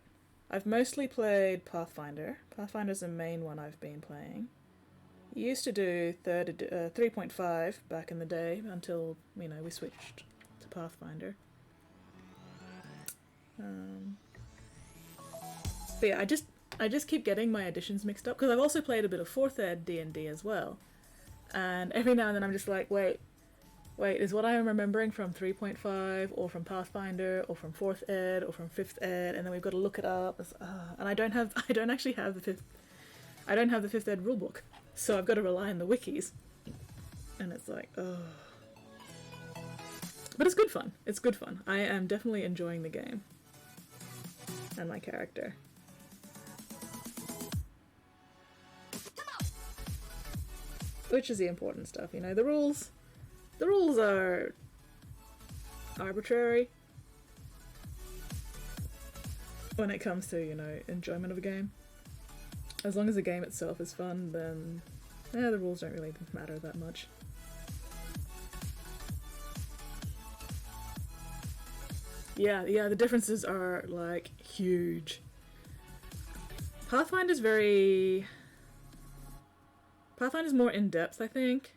[SPEAKER 3] I've mostly played Pathfinder. Pathfinder's the main one I've been playing. Used to do 3.5 back in the day until, you know, we switched to Pathfinder. But yeah, I just keep getting my editions mixed up because I've also played a bit of 4th Ed D&D as well. And every now and then I'm just like, wait, is what I'm remembering from 3.5 or from Pathfinder or from 4th Ed or from 5th Ed, and then we've got to look it up. And I don't actually have the 5th Ed rulebook, so I've got to rely on the wikis. And it's like, oh. But it's good fun. It's good fun. I am definitely enjoying the game. And my character. Which is the important stuff, you know. The rules are arbitrary. when it comes to, you know, enjoyment of a game. As long as the game itself is fun, then the rules don't really matter that much. Yeah, the differences are like huge. Pathfinder's more in-depth, I think,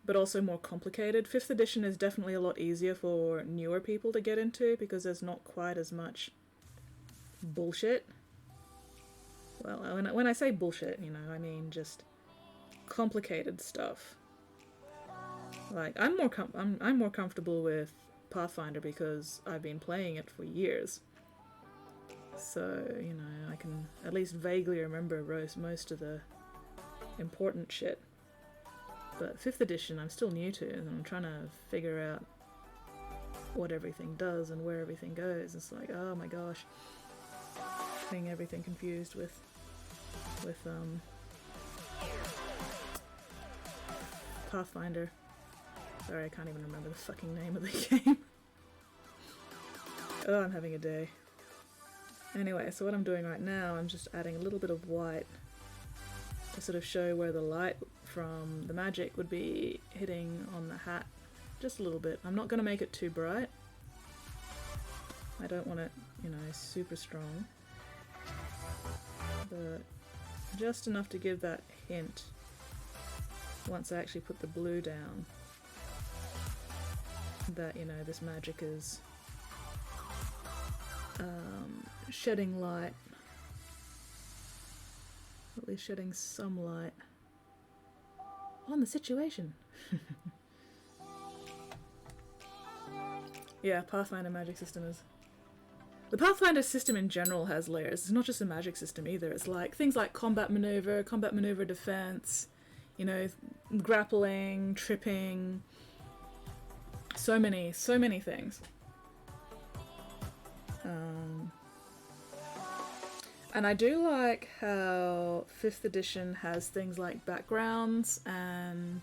[SPEAKER 3] but also more complicated. 5th edition is definitely a lot easier for newer people to get into because there's not quite as much bullshit. Well, when I say bullshit, you know, I mean just complicated stuff. Like, I'm more comfortable with Pathfinder because I've been playing it for years. So, you know, I can at least vaguely remember most of the important shit. But 5th edition I'm still new to, and I'm trying to figure out what everything does and where everything goes. It's like, oh my gosh. Getting everything confused with Pathfinder. Sorry, I can't even remember the fucking name of the game. Oh, I'm having a day. Anyway, so what I'm doing right now, I'm just adding a little bit of white to sort of show where the light from the magic would be hitting on the hat. Just a little bit. I'm not going to make it too bright. I don't want it, you know, super strong. But just enough to give that hint once I actually put the blue down that, you know, this magic is shedding light, at least shedding some light on the situation. Yeah, Pathfinder magic system is... The Pathfinder system in general has layers. It's not just a magic system either. It's like things like combat maneuver defense, you know, grappling, tripping, so many things. And I do like how 5th edition has things like backgrounds and,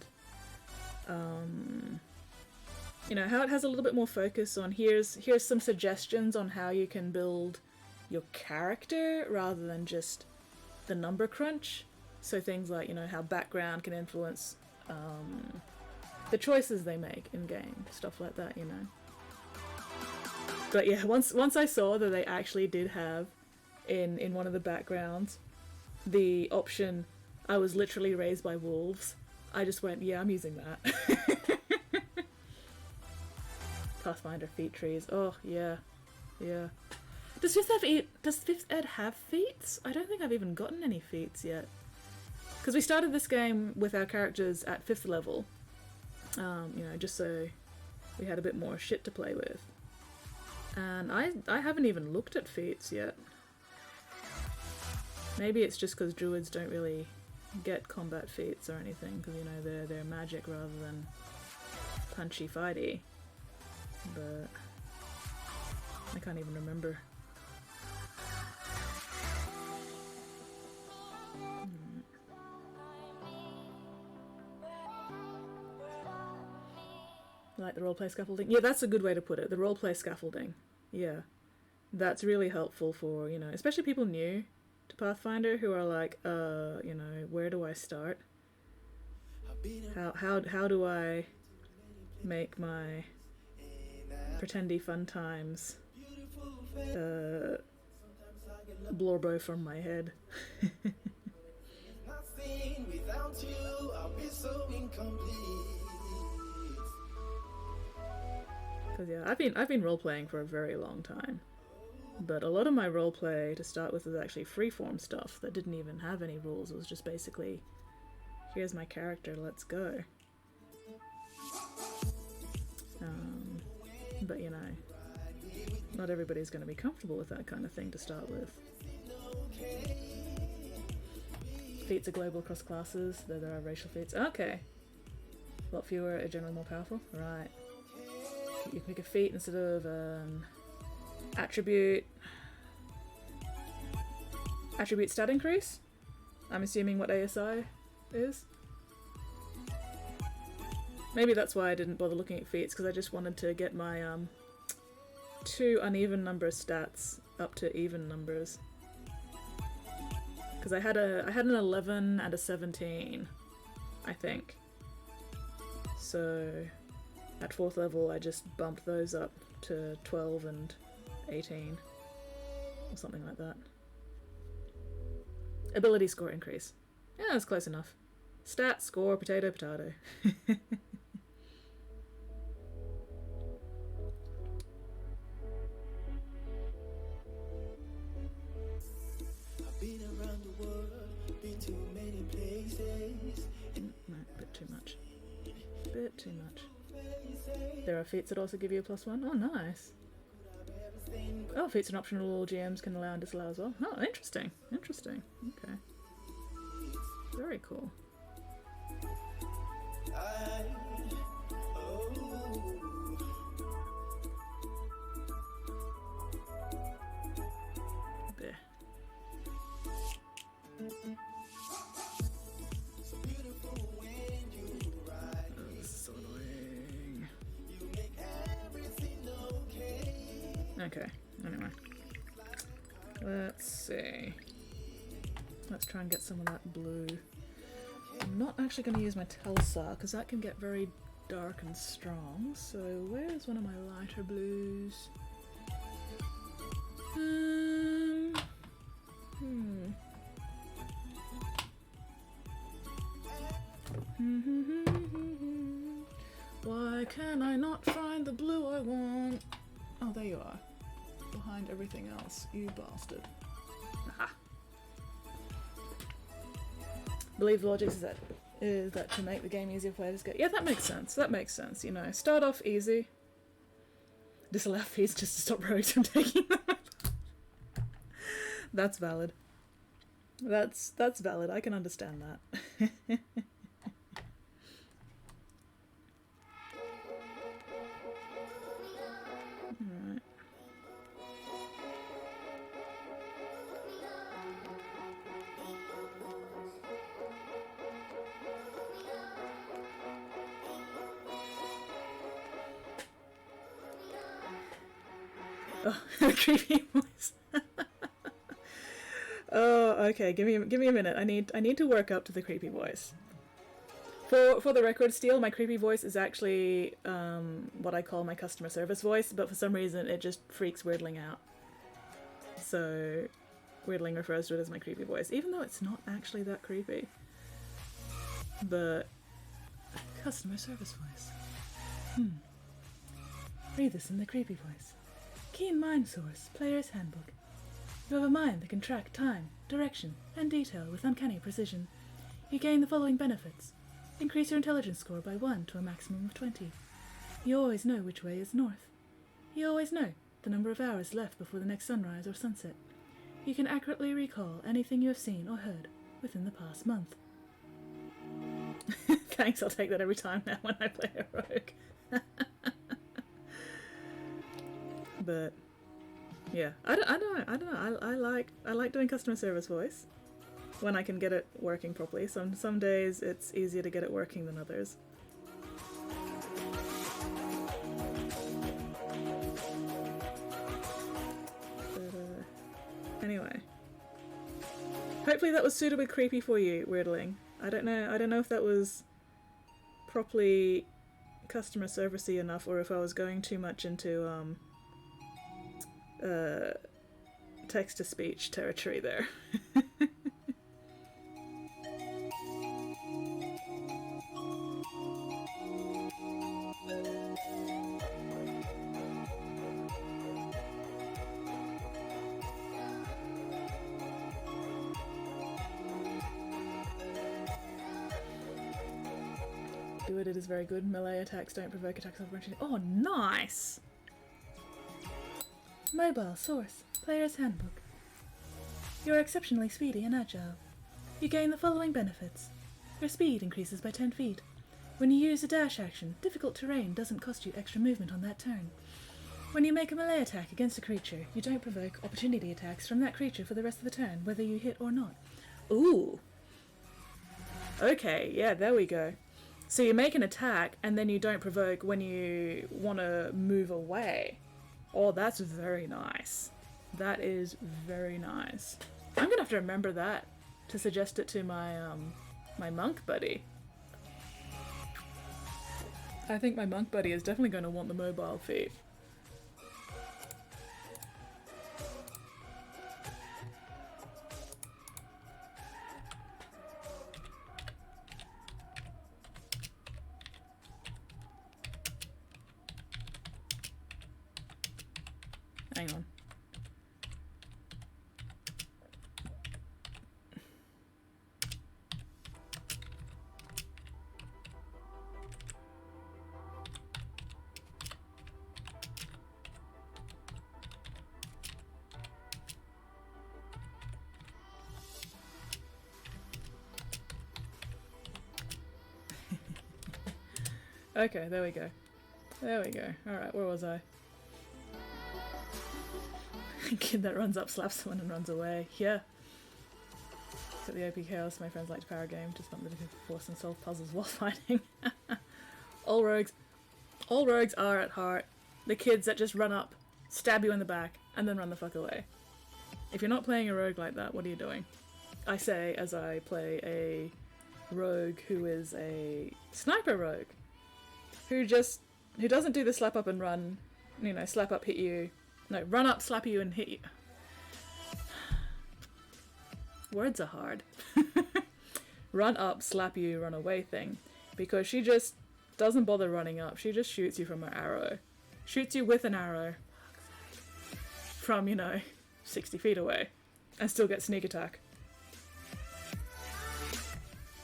[SPEAKER 3] you know, how it has a little bit more focus on here's some suggestions on how you can build your character rather than just the number crunch. So things like, you know, how background can influence the choices they make in game, stuff like that, you know. But yeah, once I saw that they actually did have in one of the backgrounds the option, I was literally raised by wolves, I just went, yeah, I'm using that. Pathfinder feat trees. Oh yeah. Does 5th ed have feats? I don't think I've even gotten any feats yet. Because we started this game with our characters at 5th level, you know, just so we had a bit more shit to play with. And I haven't even looked at feats yet. Maybe it's just because druids don't really get combat feats or anything, because, you know, they're magic rather than punchy fighty. But I can't even remember. Like the roleplay scaffolding? Yeah, that's a good way to put it. The roleplay scaffolding. Yeah. That's really helpful for, you know, especially people new to Pathfinder who are like, you know, where do I start? How do I make my pretendy fun times blorbo from my head?
[SPEAKER 2] Without you, I'll be so incomplete.
[SPEAKER 3] Because yeah, I've been role playing for a very long time, but a lot of my role play to start with was actually freeform stuff that didn't even have any rules. It was just basically, here's my character, let's go. But you know, not everybody's going to be comfortable with that kind of thing to start with. Feats are global across classes, though there are racial feats. Okay. A lot fewer are generally more powerful. Right. You can pick a feat instead of attribute. Attribute stat increase? I'm assuming what ASI is. Maybe that's why I didn't bother looking at feats, because I just wanted to get my 2 uneven number stats up to even numbers. Because I had an 11 and a 17, I think. So at 4th level I just bumped those up to 12 and 18. Or something like that. Ability score increase. Yeah, that's close enough. Stat, score, potato, potato.
[SPEAKER 2] Been around the world, been to many places.
[SPEAKER 3] No, bit too much. Bit too much. There are feats that also give you a +1. Oh, nice. Oh, feats and optional all GMs can allow and disallow as well. Oh, interesting. Interesting. Okay. Very cool. There. That's so annoying. Okay, anyway. Let's see. Let's try and get some of that blue. I'm not actually going to use my Telsar because that can get very dark and strong. So where's one of my lighter blues? Why can I not find the blue I want? Oh, there you are. Behind everything else, you bastard. Aha. Believe the logic is that to make the game easier for players to get. Yeah, that makes sense. That makes sense. You know, start off easy. Disallow fees just to stop rogues from taking them. That's valid. That's valid. I can understand that. Alright. Oh, creepy voice. Oh, okay. Give me a minute. I need to work up to the creepy voice. For the record, Steel, my creepy voice is actually what I call my customer service voice, but for some reason it just freaks Weirdling out. So Weirdling refers to it as my creepy voice, even though it's not actually that creepy. But customer service voice. Read this in the creepy voice. Keen mind source, player's handbook. You have a mind that can track time, direction, and detail with uncanny precision. You gain the following benefits. Increase your intelligence score by 1 to a maximum of 20. You always know which way is north. You always know the number of hours left before the next sunrise or sunset. You can accurately recall anything you have seen or heard within the past month. Thanks, I'll take that every time now when I play a rogue. But yeah, I don't know. I like doing customer service voice when I can get it working properly. Some days it's easier to get it working than others. But anyway, hopefully that was suitably creepy for you, Weirdling. I don't know if that was properly customer servicey enough, or if I was going too much into text-to-speech territory there. Do it is very good. Melee attacks don't provoke attacks of opportunity. Oh, nice! Mobile source, player's handbook. You are exceptionally speedy and agile. You gain the following benefits. Your speed increases by 10 feet. When you use a dash action, difficult terrain doesn't cost you extra movement on that turn. When you make a melee attack against a creature, you don't provoke opportunity attacks from that creature for the rest of the turn, whether you hit or not. Ooh! Okay, yeah, there we go. So you make an attack, and then you don't provoke when you want to move away. Oh, that's very nice. That is very nice. I'm gonna have to remember that to suggest it to my my monk buddy. I think my monk buddy is definitely going to want the mobile feat. Hang on. Okay, there we go. There we go. Alright, where was I? Kid that runs up, slaps someone and runs away. Yeah. At the OP Chaos, my friends like to power game, just want them to force and solve puzzles while fighting. All rogues are at heart the kids that just run up, stab you in the back, and then run the fuck away. If you're not playing a rogue like that, what are you doing? I say as I play a rogue who is a sniper rogue. Who doesn't do the slap up and run, you know, slap up, hit you. No, run up, slap you, and hit you. Words are hard. Run up, slap you, run away thing. Because she just doesn't bother running up. She just shoots you from her arrow. Shoots you with an arrow. From, you know, 60 feet away. And still gets sneak attack.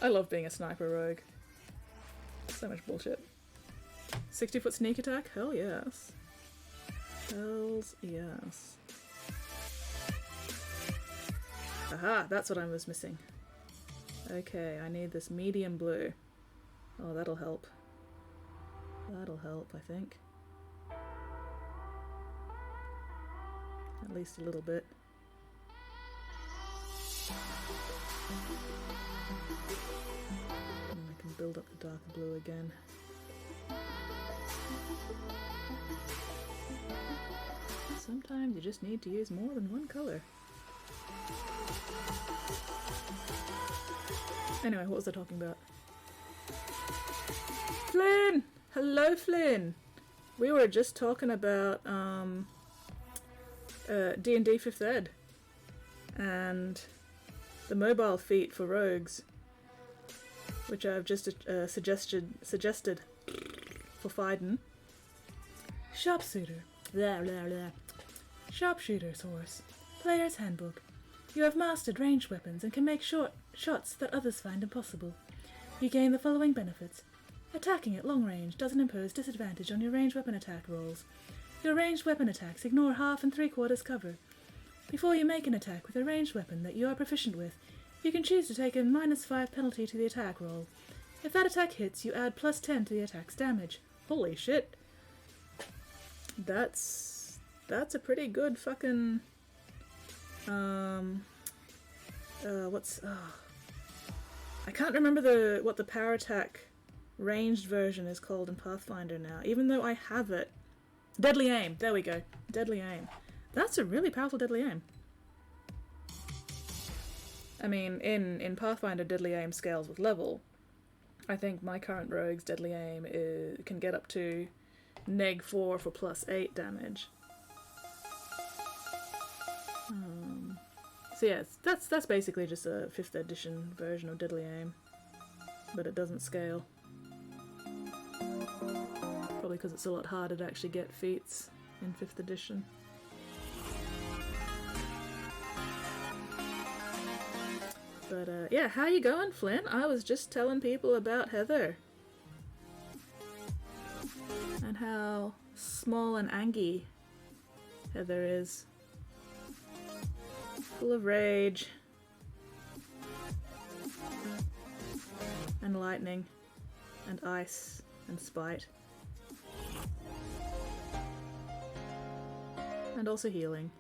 [SPEAKER 3] I love being a sniper rogue. So much bullshit. 60-foot sneak attack? Hell yes. Hells yes. Aha, that's what I was missing. Okay, I need this medium blue. Oh, that'll help. That'll help, I think. At least a little bit. And I can build up the dark blue again. Sometimes you just need to use more than one color. Anyway, what was I talking about? Flynn! Hello, Flynn! We were just talking about D&D 5th Ed and the mobile feat for rogues, which I've just suggested for Fiden. Sharpshooter. Blah, blah, blah. Sharpshooter's horse. Player's handbook. You have mastered ranged weapons and can make shots that others find impossible. You gain the following benefits. Attacking at long range doesn't impose disadvantage on your ranged weapon attack rolls. Your ranged weapon attacks ignore half and 3/4 cover. Before you make an attack with a ranged weapon that you are proficient with, you can choose to take a -5 penalty to the attack roll. If that attack hits, you add +10 to the attack's damage. Holy shit. That's a pretty good fucking I can't remember what the power attack ranged version is called in Pathfinder now, even though I have it. Deadly aim. There we go. Deadly aim. That's a really powerful deadly aim. I mean, in Pathfinder, deadly aim scales with level. I think my current rogue's deadly aim can get up to -4 for +8 damage. So yeah, that's basically just a 5th edition version of deadly aim, but it doesn't scale. Probably because it's a lot harder to actually get feats in 5th edition. But yeah, how you going, Flynn? I was just telling people about Heather. And how small and angy Heather is. Full of rage. And lightning. And ice. And spite. And also healing.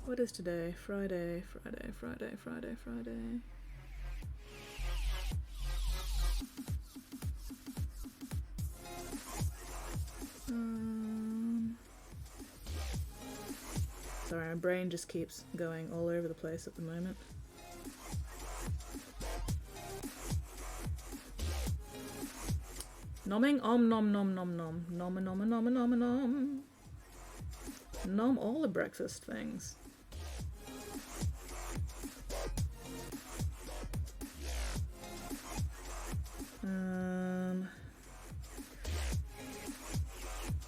[SPEAKER 3] What is today? Friday, Friday, Friday, Friday, Friday. Sorry, my brain just keeps going all over the place at the moment. Nomming om nom nom nom nom. Nom nom nom nom nom. Nom all the breakfast things.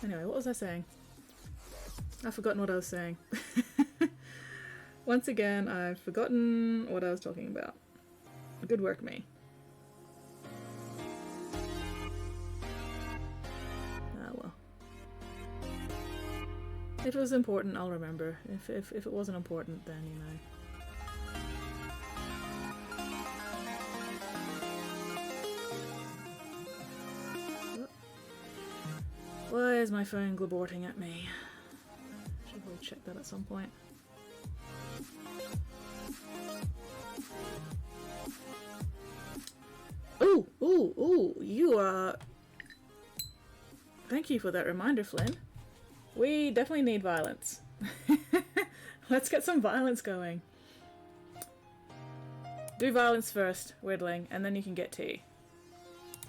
[SPEAKER 3] Anyway, what was I saying? I've forgotten what I was saying. Once again, I've forgotten what I was talking about. Good work, me. Ah, well. If it was important, I'll remember. If it wasn't important, then, you know. Why is my phone glaborting at me? Should probably check that at some point. Ooh, ooh, ooh, you are... Thank you for that reminder, Flynn. We definitely need violence. Let's get some violence going. Do violence first, Whittling, and then you can get tea.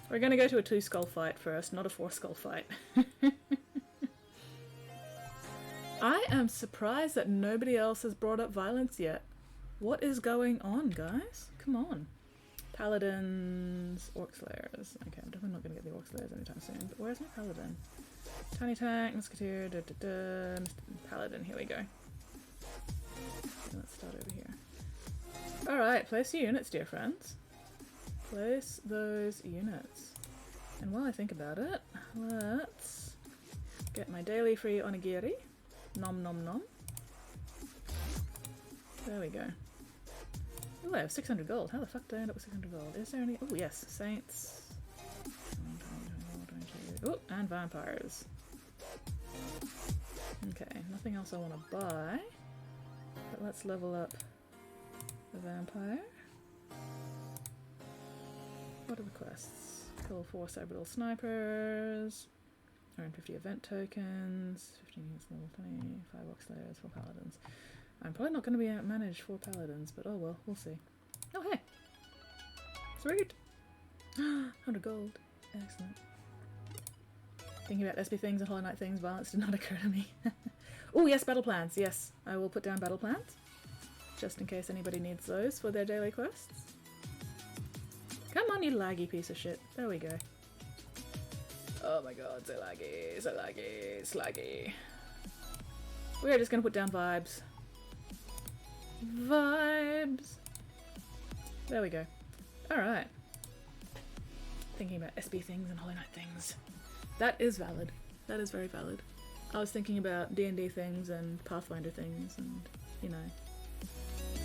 [SPEAKER 3] We're gonna go to a 2-skull fight first, not a 4-skull fight. I am surprised that nobody else has brought up violence yet. What is going on, guys? Come on. Paladins, Orc Slayers. Okay, I'm definitely not gonna get the Orc Slayers anytime soon, but where's my Paladin? Tiny Tank, Musketeer, Paladin, here we go. Okay, let's start over here. Alright, place your units, dear friends. Place those units. And while I think about it, let's get my daily free onigiri. Nom nom nom. There we go. Oh, I have 600 gold. How the fuck did I end up with 600 gold? Is there any... Oh, yes. Saints. Oh, and vampires. Okay, nothing else I want to buy. But let's level up the vampire. What are the quests? Kill 4 Cyberdoll snipers. Earn 50 event tokens. 15 units level 20. 5 Orc Slayers, 4 paladins. I'm probably not going to be able to manage 4 paladins, but oh well, we'll see. Oh hey! Sweet! 100 gold. Excellent. Thinking about SP things and Hollow Knight things, violence did not occur to me. Oh yes, battle plans. Yes, I will put down battle plans. Just in case anybody needs those for their daily quests. Come on, you laggy piece of shit. There we go. Oh my god, so laggy, so laggy, slaggy. We're just gonna put down vibes. Vibes! There we go. Alright. Thinking about SB things and Hollow Knight things. That is valid. That is very valid. I was thinking about D&D things and Pathfinder things and, you know,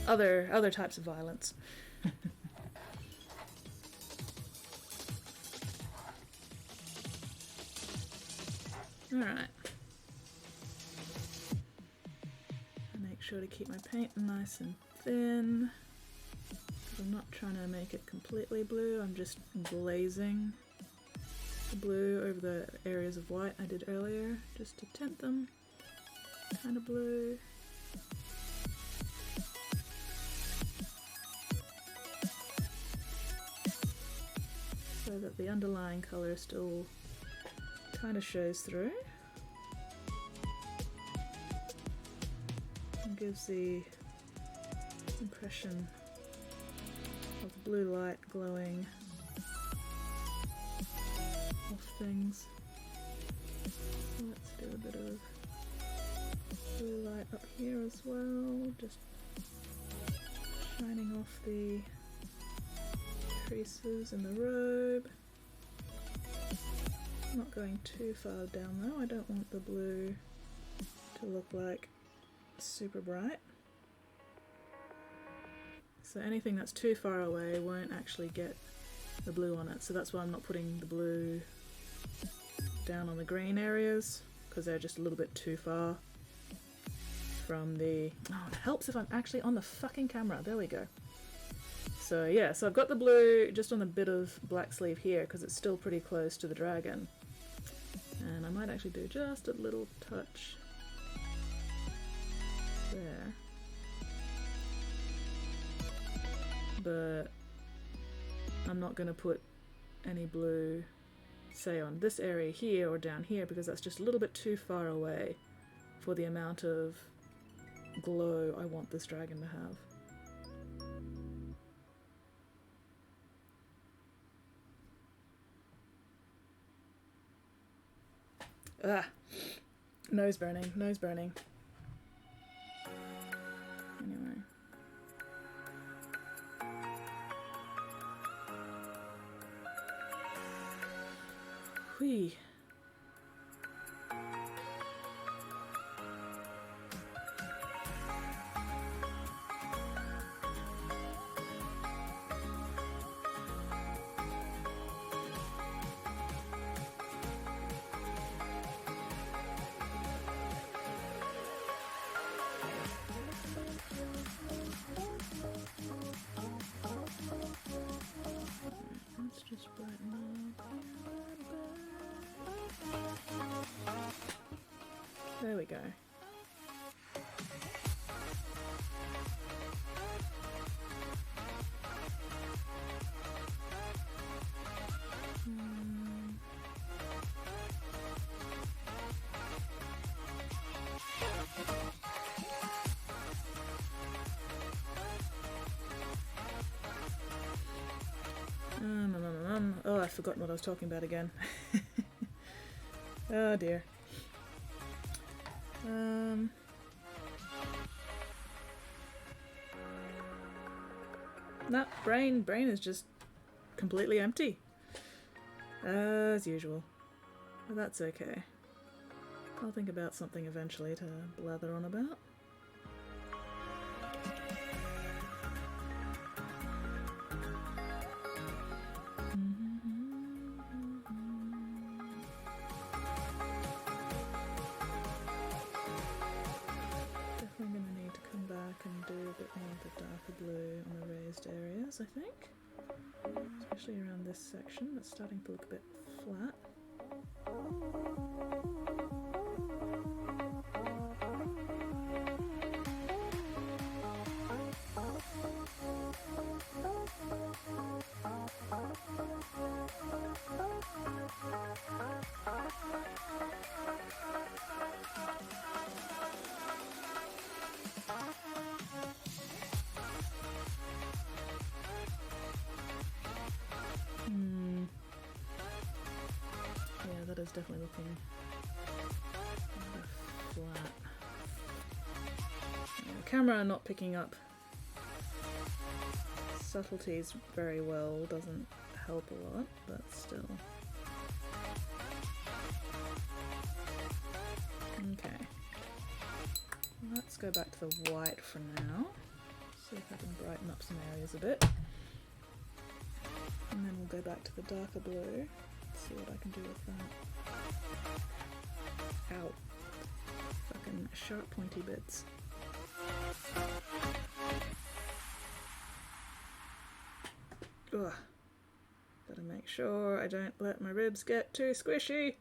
[SPEAKER 3] other types of violence. Alright. Make sure to keep my paint nice and thin. I'm not trying to make it completely blue, I'm just glazing the blue over the areas of white I did earlier, just to tint them kind of blue. So that the underlying colour still kind of shows through. And gives the impression of blue light glowing off things. So let's do a bit of blue light up here as well, just shining off the creases in the robe. Not going too far down though, I don't want the blue to look like super bright. So anything that's too far away won't actually get the blue on it, so that's why I'm not putting the blue down on the green areas, because they're just a little bit too far from the... Oh, it helps if I'm actually on the fucking camera. There we go. So yeah, so I've got the blue just on the bit of black sleeve here because it's still pretty close to the dragon. And I might actually do just a little touch there. But I'm not going to put any blue, say, on this area here or down here because that's just a little bit too far away for the amount of glow I want this dragon to have. Ah! Nose burning, nose burning. Anyway. Whee! Let's just brighten up a little bit. There we go. Oh, I've forgotten what I was talking about again. Oh dear. Nah, brain is just completely empty. As usual. But that's okay. I'll think about something eventually to blather on about. I think, especially around this section that's starting to look a bit flat. Yeah, that is definitely looking flat. Yeah, camera not picking up subtleties very well doesn't help a lot, but still. Okay. Let's go back to the white for now. See if I can brighten up some areas a bit. And then we'll go back to the darker blue. See what I can do with that. Ow. Fucking sharp pointy bits. Ugh. Gotta make sure I don't let my ribs get too squishy.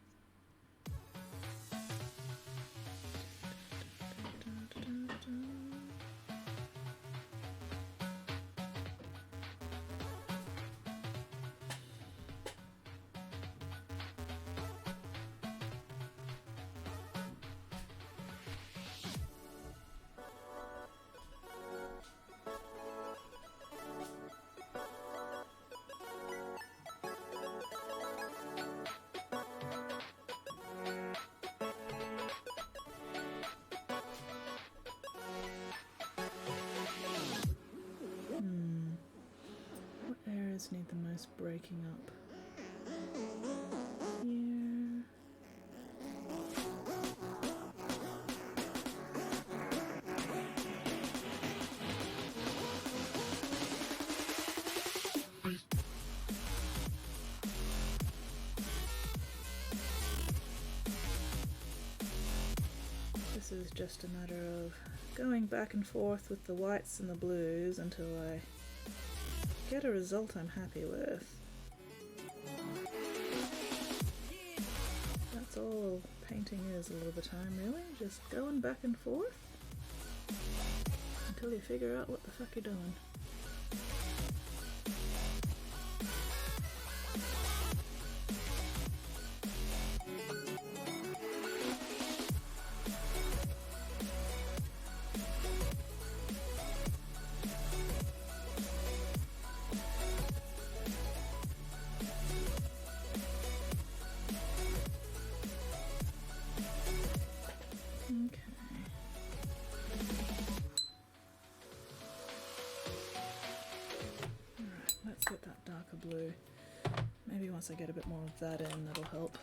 [SPEAKER 3] Need the most breaking up here. This This is just a matter of going back and forth with the whites and the blues until I get a result I'm happy with. That's all painting is a lot of the time, really. Just going back and forth until you figure out what the fuck you're doing. Get that darker blue. Maybe once I get a bit more of that in, that'll help.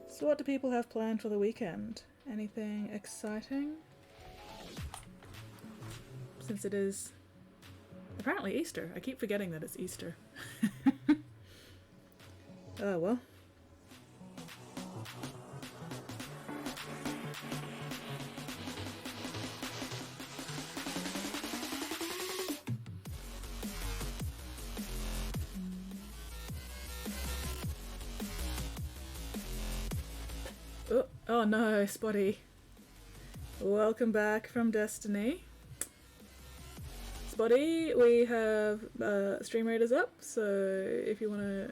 [SPEAKER 3] So what do people have planned for the weekend? Anything exciting? Since it is apparently Easter. I keep forgetting that it's Easter. Oh well. Oh no, Spotty. Welcome back from Destiny. Spotty, we have Stream Raiders up, so if you want to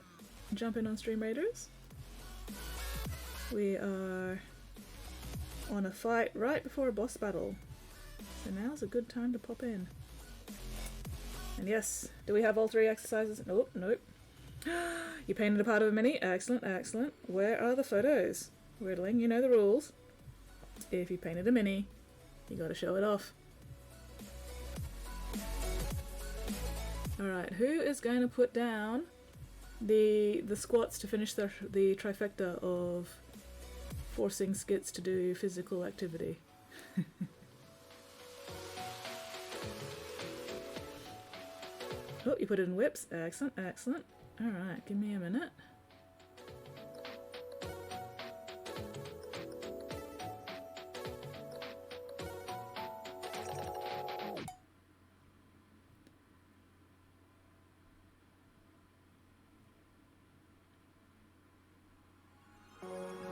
[SPEAKER 3] jump in on Stream Raiders. We are on a fight right before a boss battle, so now's a good time to pop in. And yes, do we have all 3 exercises? Nope, nope. You painted a part of a mini? Excellent, excellent. Where are the photos? Riddling, you know the rules. If you painted a mini, you gotta show it off. Alright, who is going to put down the squats to finish the trifecta of forcing skits to do physical activity? Oh, you put it in whips. Excellent, excellent. Alright, give me a minute.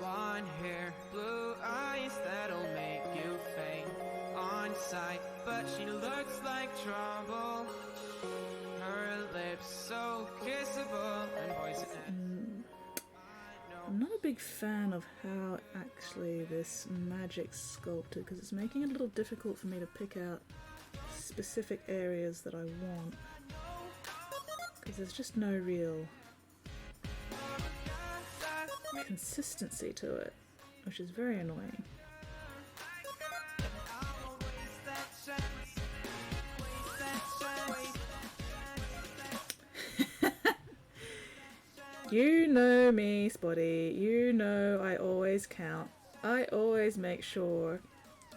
[SPEAKER 2] Blonde hair, blue eyes that'll make you faint on sight, but she looks like trouble. Her lips so kissable and voice.
[SPEAKER 3] I'm not a big fan of how actually this magic's sculpted, because it's making it a little difficult for me to pick out specific areas that I want, because there's just no real consistency to it, which is very annoying. You know me, Spotty. You know I always count. I always make sure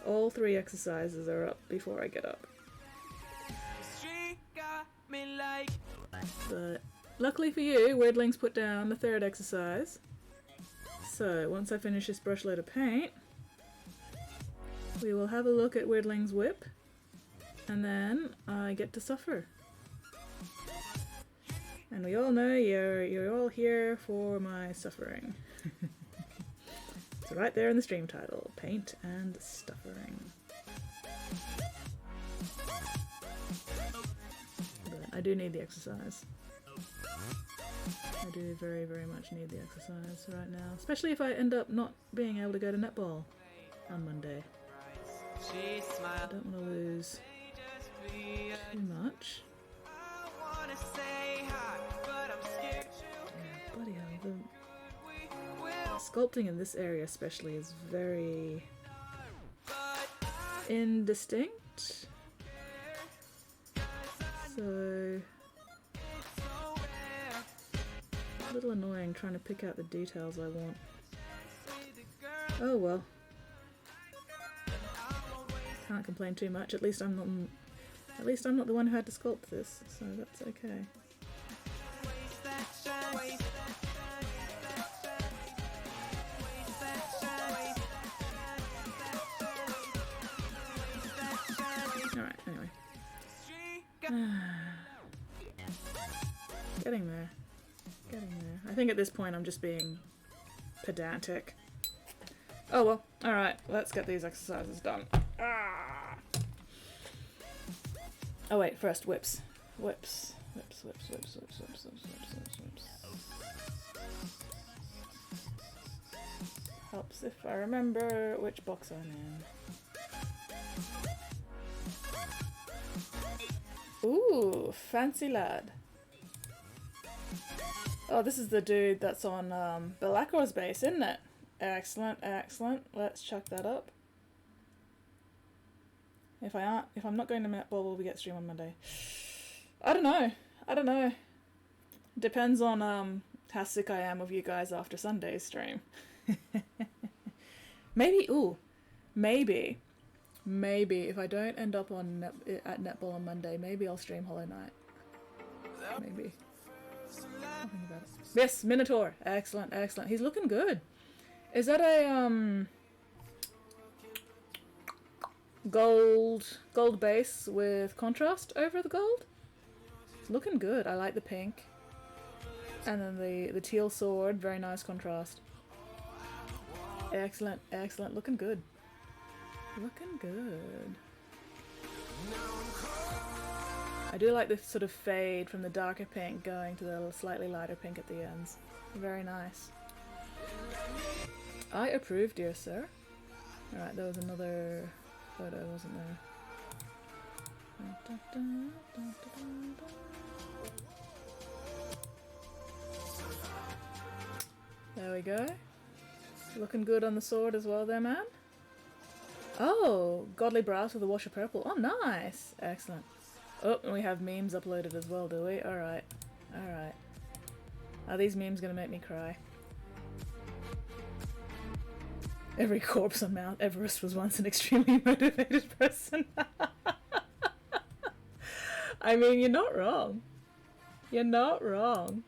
[SPEAKER 3] all 3 exercises are up before I get up. But luckily for you, Weirdling's put down the 3rd exercise. So once I finish this brush load of paint, we will have a look at Weirdling's whip, and then I get to suffer. And we all know you're all here for my suffering. It's right there in the stream title, Paint and Stuffering. But I do need the exercise. I do very, very much need the exercise right now, especially if I end up not being able to go to netball on Monday. I don't want to lose too much. Yeah, bloody hell, the sculpting in this area especially is very indistinct. So a little annoying trying to pick out the details I want. Oh well. Can't complain too much. At least I'm not the one who had to sculpt this, so that's okay. Getting there. Getting there. I think at this point I'm just being pedantic. Oh well, alright, let's get these exercises done. Ah. Oh wait, first whips. Whips. Whips, whips, whips, whips, whips, whips, whips, whips, whips. Helps if I remember which box I'm in. Ooh, fancy lad. Oh, this is the dude that's on Belacor's base, isn't it? Excellent, excellent. Let's chuck that up. If I'm not going to netball, will we get stream on Monday? I don't know. I don't know. Depends on how sick I am of you guys after Sunday's stream. Maybe. Ooh, maybe if I don't end up on at netball on Monday, maybe I'll stream Hollow Knight. Maybe. I'll think about it. Yes, Minotaur. Excellent, excellent. He's looking good. Is that a gold base with contrast over the gold? It's looking good. I like the pink. And then the teal sword, very nice contrast. Excellent, excellent. Looking good. Looking good. I do like this sort of fade from the darker pink going to the slightly lighter pink at the ends. Very nice. I approve, dear sir. Alright, there was another photo, wasn't there? There we go. Looking good on the sword as well there, man. Oh, Godly Brass with a wash of purple. Oh, nice. Excellent. Oh, and we have memes uploaded as well, do we? Alright. Alright. Are these memes gonna make me cry? Every corpse on Mount Everest was once an extremely motivated person. I mean, you're not wrong. You're not wrong.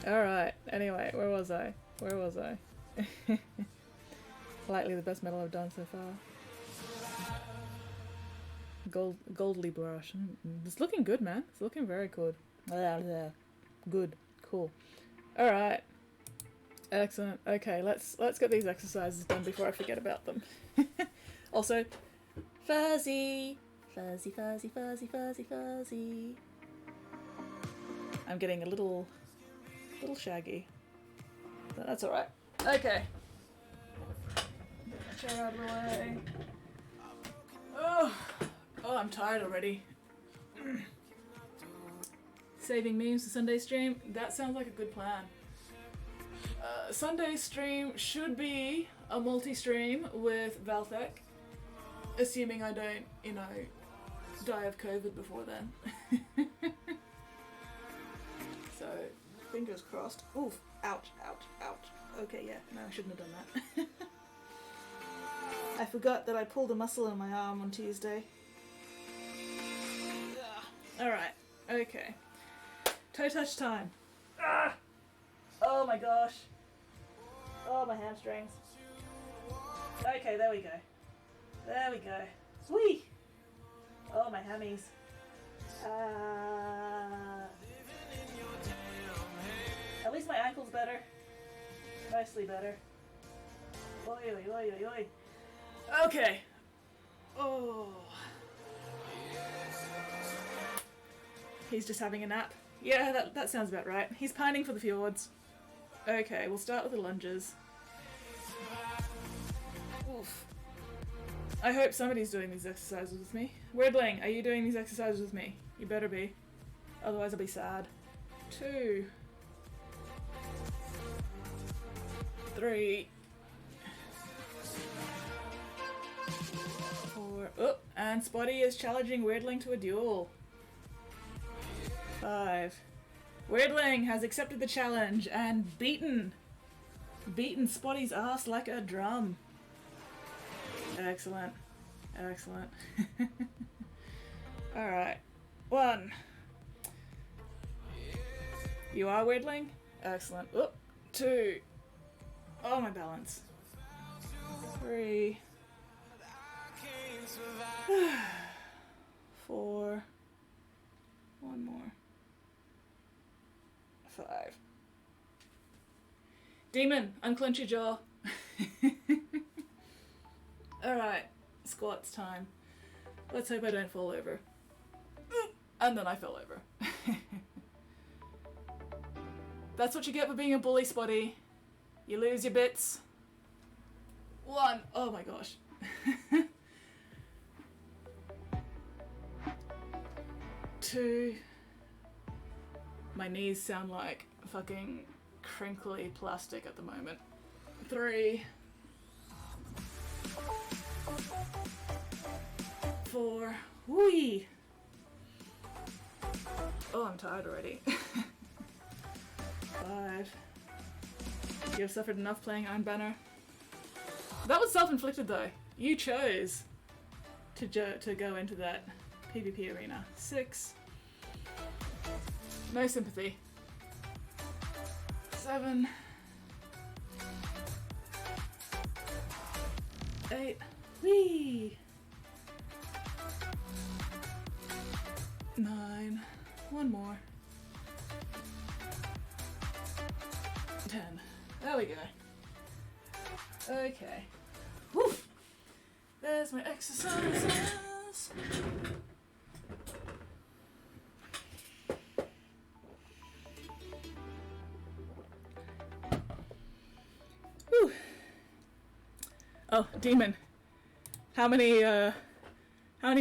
[SPEAKER 3] Alright, anyway, where was I? Where was I? Likely the best medal I've done so far. Goldly brush. It's looking good, man. It's looking very good. Good. Cool. Alright. Excellent. Okay, let's get these exercises done before I forget about them. Also, fuzzy. Fuzzy, fuzzy, fuzzy, fuzzy, fuzzy. I'm getting a little shaggy. But that's alright. Okay. Get my chair out of the way. Oh, I'm tired already. Saving memes for Sunday stream? That sounds like a good plan. Sunday stream should be a multi-stream with Valthek. Assuming I don't, die of COVID before then. So, fingers crossed. Oof. Ouch, ouch, ouch. Okay, yeah, no, I shouldn't have done that. I forgot that I pulled a muscle in my arm on Tuesday. Alright, okay. Toe touch time. Ah! Oh my gosh. Oh, my hamstrings. Okay, there we go. There we go. Sweet! Oh, my hammies. At least my ankle's better. Mostly better. Oi, oi, oi, oi, oi. Okay. Oh. He's just having a nap. Yeah, that sounds about right. He's pining for the fjords. Okay, we'll start with the lunges. Oof. I hope somebody's doing these exercises with me. Weirdling, are you doing these exercises with me? You better be. Otherwise I'll be sad. 2. 3. 4. Oh, and Spotty is challenging Weirdling to a duel. 5. Weirdling has accepted the challenge and beaten Spotty's ass like a drum. Excellent. Excellent. Alright. 1. You are Weirdling? Excellent. Oh, 2. Oh, my balance. 3. 4. 1 more. 5. Demon, unclench your jaw. Alright, squats time. Let's hope I don't fall over. And then I fell over. That's what you get for being a bully, Spotty. You lose your bits. 1. Oh my gosh. 2. My knees sound like fucking crinkly plastic at the moment. 3. 4. Whee! Oh, I'm tired already. 5. You have suffered enough playing Iron Banner. That was self-inflicted though. You chose to go into that PvP arena. 6. No sympathy. 7. 8. Whee! 9. 1 more. 10. There we go. Okay. Whew. There's my exercises. Whew. Oh, Demon. How many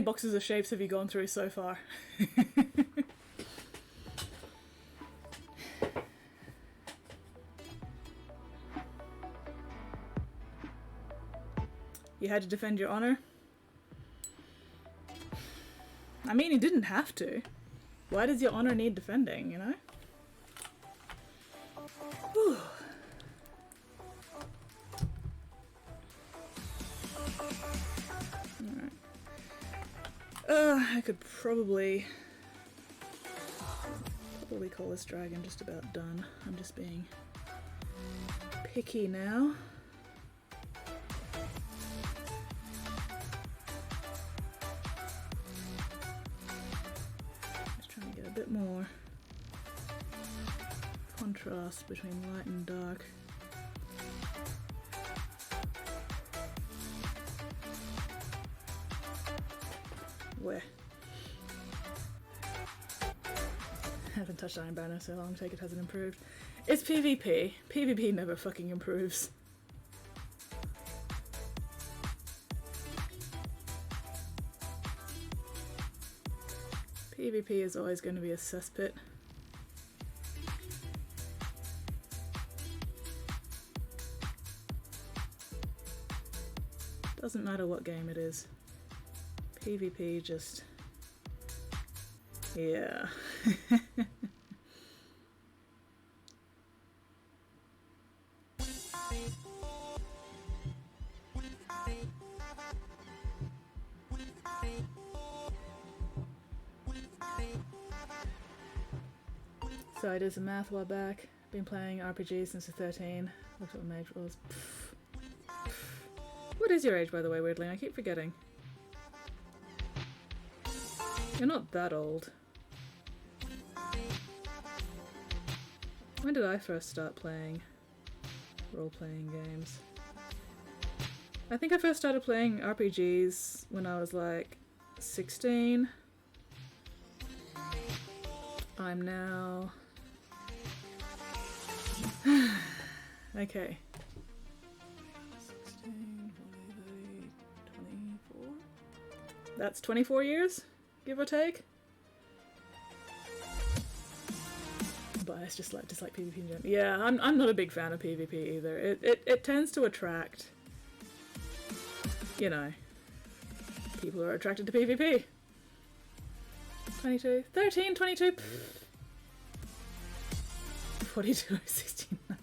[SPEAKER 3] boxes of shapes have you gone through so far? You had to defend your honor? I mean, you didn't have to. Why does your honor need defending, you know? Whew. Alright. I could probably call this dragon just about done. I'm just being picky now. Just trying to get a bit more contrast between light and dark. Where? I haven't touched Iron Banner so long, take it hasn't improved. It's PvP. PvP never fucking improves. PvP is always going to be a cesspit. Doesn't matter what game it is. PvP just... yeah. So I did some math a while back. Been playing RPGs since I was 13. Looked at what my age was. What is your age, by the way, weirdly? I keep forgetting. You're not that old. When did I first start playing role-playing games? I think I first started playing RPGs when I was like 16. I'm now... okay. 16, 20, 24? That's 24 years? Give or take. But it's just like PvP in general. Yeah, I'm not a big fan of PvP either. It tends to attract, you know, people who are attracted to PvP. 22, 13, 22, 42, 69.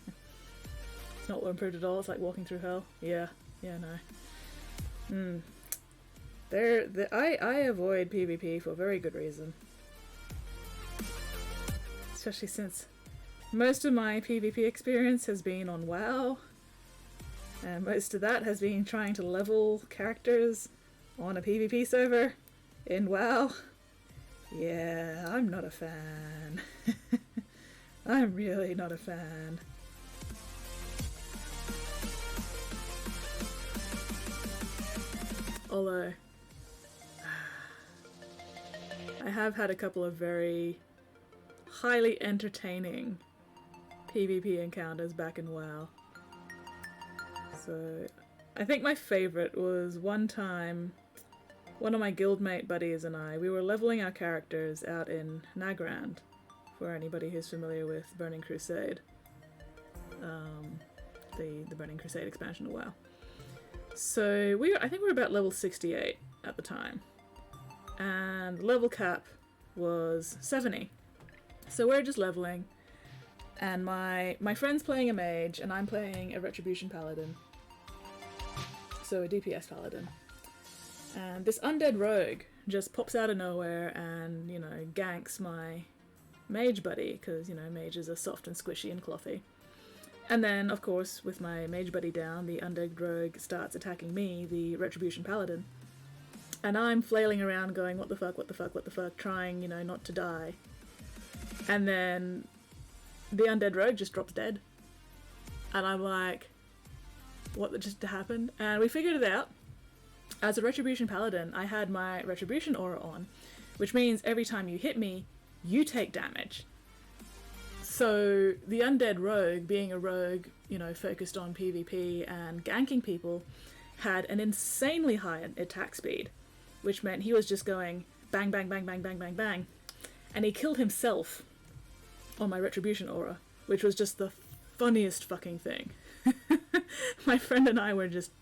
[SPEAKER 3] It's not improved at all. It's like walking through hell. Yeah, no. I avoid PvP for a very good reason. Especially since most of my PvP experience has been on WoW, And most of that has been trying to level characters on a PvP server in WoW. Yeah, I'm not a fan. I'm really not a fan. Although, I have had a couple of very highly entertaining PvP encounters back in WoW. So, I think my favourite was one time, one of my guildmate buddies and I, we were leveling our characters out in Nagrand, for anybody who's familiar with Burning Crusade. The Burning Crusade expansion of WoW. So I think we were about level 68 at the time, and the level cap was 70. So we're just leveling, and my friend's playing a mage, and I'm playing a Retribution Paladin, so a DPS Paladin. And this undead rogue just pops out of nowhere and, you know, ganks my mage buddy, because, you know, mages are soft and squishy and clothy. And then, of course, with my mage buddy down, the undead rogue starts attacking me, the Retribution Paladin. And I'm flailing around going, what the fuck, what the fuck, what the fuck, trying, you know, not to die. And then the undead rogue just drops dead. And I'm like, what just happened? And we figured it out. As a Retribution Paladin, I had my Retribution aura on, which means every time you hit me, you take damage. So the undead rogue, being a rogue, you know, focused on PvP and ganking people, had an insanely high attack speed, which meant he was just going bang, bang, bang, bang, bang, bang, bang. And he killed himself on my Retribution aura, which was just the funniest fucking thing. My friend and I were just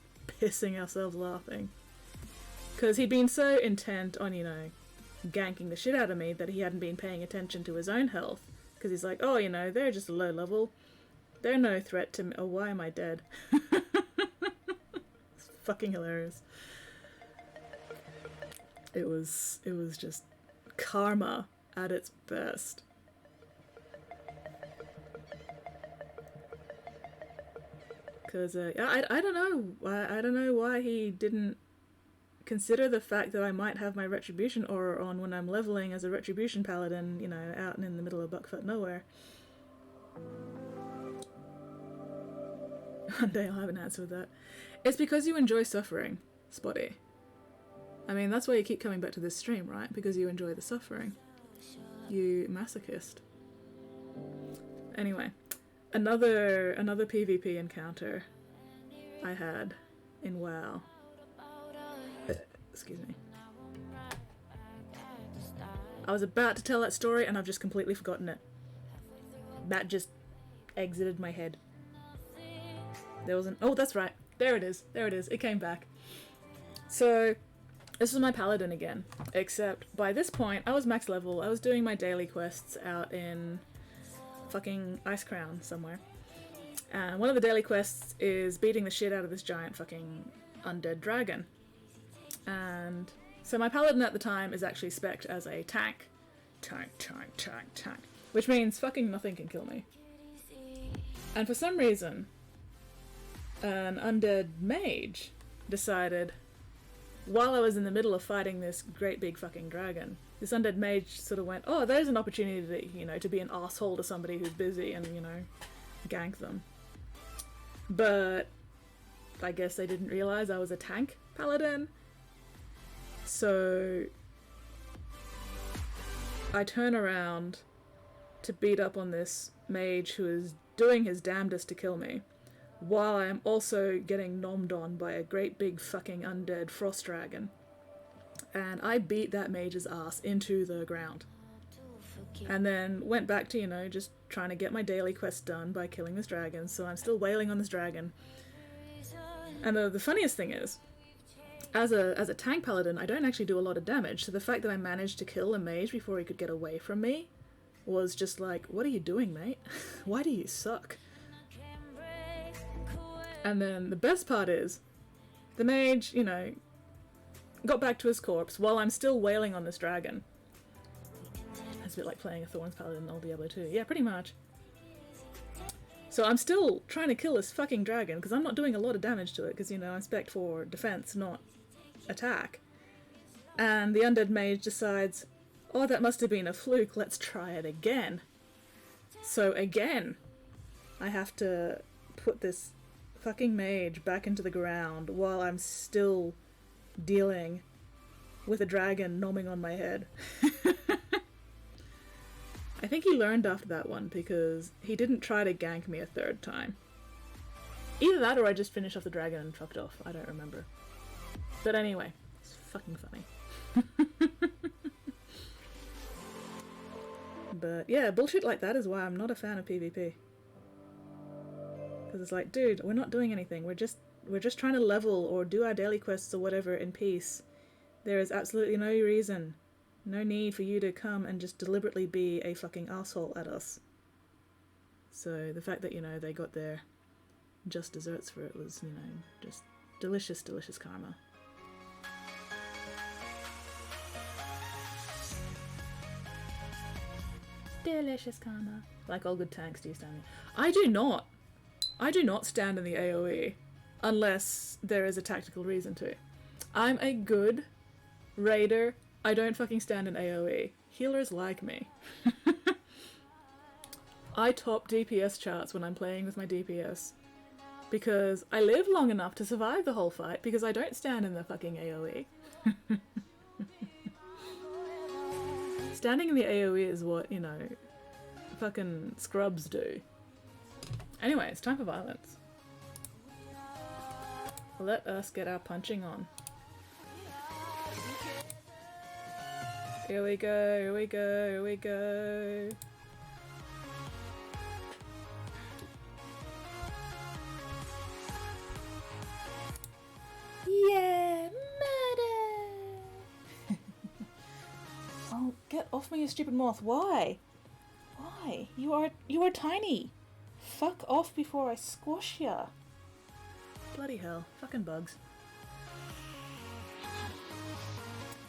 [SPEAKER 3] pissing ourselves laughing. Because he'd been so intent on, you know, ganking the shit out of me that he hadn't been paying attention to his own health. Because he's like, oh, you know, they're just low level. They're no threat to me. Oh, why am I dead? It's fucking hilarious. It was just karma at its best. Because I don't know. I don't know why he didn't consider the fact that I might have my Retribution aura on when I'm leveling as a Retribution Paladin, you know, out in the middle of buckfuck nowhere. One day I'll have an answer with that. It's because you enjoy suffering, Spotty. I mean, that's why you keep coming back to this stream, right? Because you enjoy the suffering. You masochist. Anyway, another PvP encounter I had in WoW. Excuse me. I was about to tell that story and I've just completely forgotten it. That just exited my head. There was an... Oh, that's right. There it is. There it is. It came back. So, this was my paladin again. Except, by this point, I was max level. I was doing my daily quests out in fucking Ice Crown somewhere. And one of the daily quests is beating the shit out of this giant fucking undead dragon. And so my paladin at the time is actually spec'd as a tank. Tank. Which means fucking nothing can kill me. And for some reason, an undead mage decided, while I was in the middle of fighting this great big fucking dragon, this undead mage sort of went, oh, there's an opportunity, you know, to be an asshole to somebody who's busy and, you know, gank them. But I guess they didn't realize I was a tank paladin. So I turn around to beat up on this mage who is doing his damnedest to kill me, while I am also getting nommed on by a great big fucking undead frost dragon. And I beat that mage's ass into the ground. And then went back to, you know, just trying to get my daily quest done by killing this dragon, so I'm still wailing on this dragon. And the funniest thing is, as a tank paladin, I don't actually do a lot of damage, so the fact that I managed to kill a mage before he could get away from me was just like, what are you doing, mate? Why do you suck? And then the best part is, the mage, you know, got back to his corpse while I'm still wailing on this dragon. It's a bit like playing a Thorns paladin in old Diablo 2. Yeah, pretty much. So I'm still trying to kill this fucking dragon, because I'm not doing a lot of damage to it, because, you know, I'm spec'd for defense, not attack. And the undead mage decides, oh, that must have been a fluke, let's try it again. So again, I have to put this fucking mage back into the ground while I'm still dealing with a dragon nomming on my head. I think he learned after that one because he didn't try to gank me a third time. Either that or I just finished off the dragon and fucked off. I don't remember. But anyway, it's fucking funny. But yeah, bullshit like that is why I'm not a fan of PvP. Because it's like, dude, we're not doing anything. We're just trying to level or do our daily quests or whatever in peace. There is absolutely no reason, no need for you to come and just deliberately be a fucking asshole at us. So the fact that, you know, they got their just desserts for it was, you know, just delicious, delicious karma. Delicious karma. Like all good tanks, do you stand me? I do not. I do not stand in the AoE unless there is a tactical reason to. I'm a good raider. I don't fucking stand in AoE. Healers like me. I top DPS charts when I'm playing with my DPS because I live long enough to survive the whole fight because I don't stand in the fucking AoE. Standing in the AoE is what, you know, fucking scrubs do. Anyway, it's time for violence. Let us get our punching on. Here we go, here we go, here we go. Yeah, murder! Oh, get off me, you stupid moth. Why? Why? You are tiny. Fuck off before I squash ya. Bloody hell. Fucking bugs.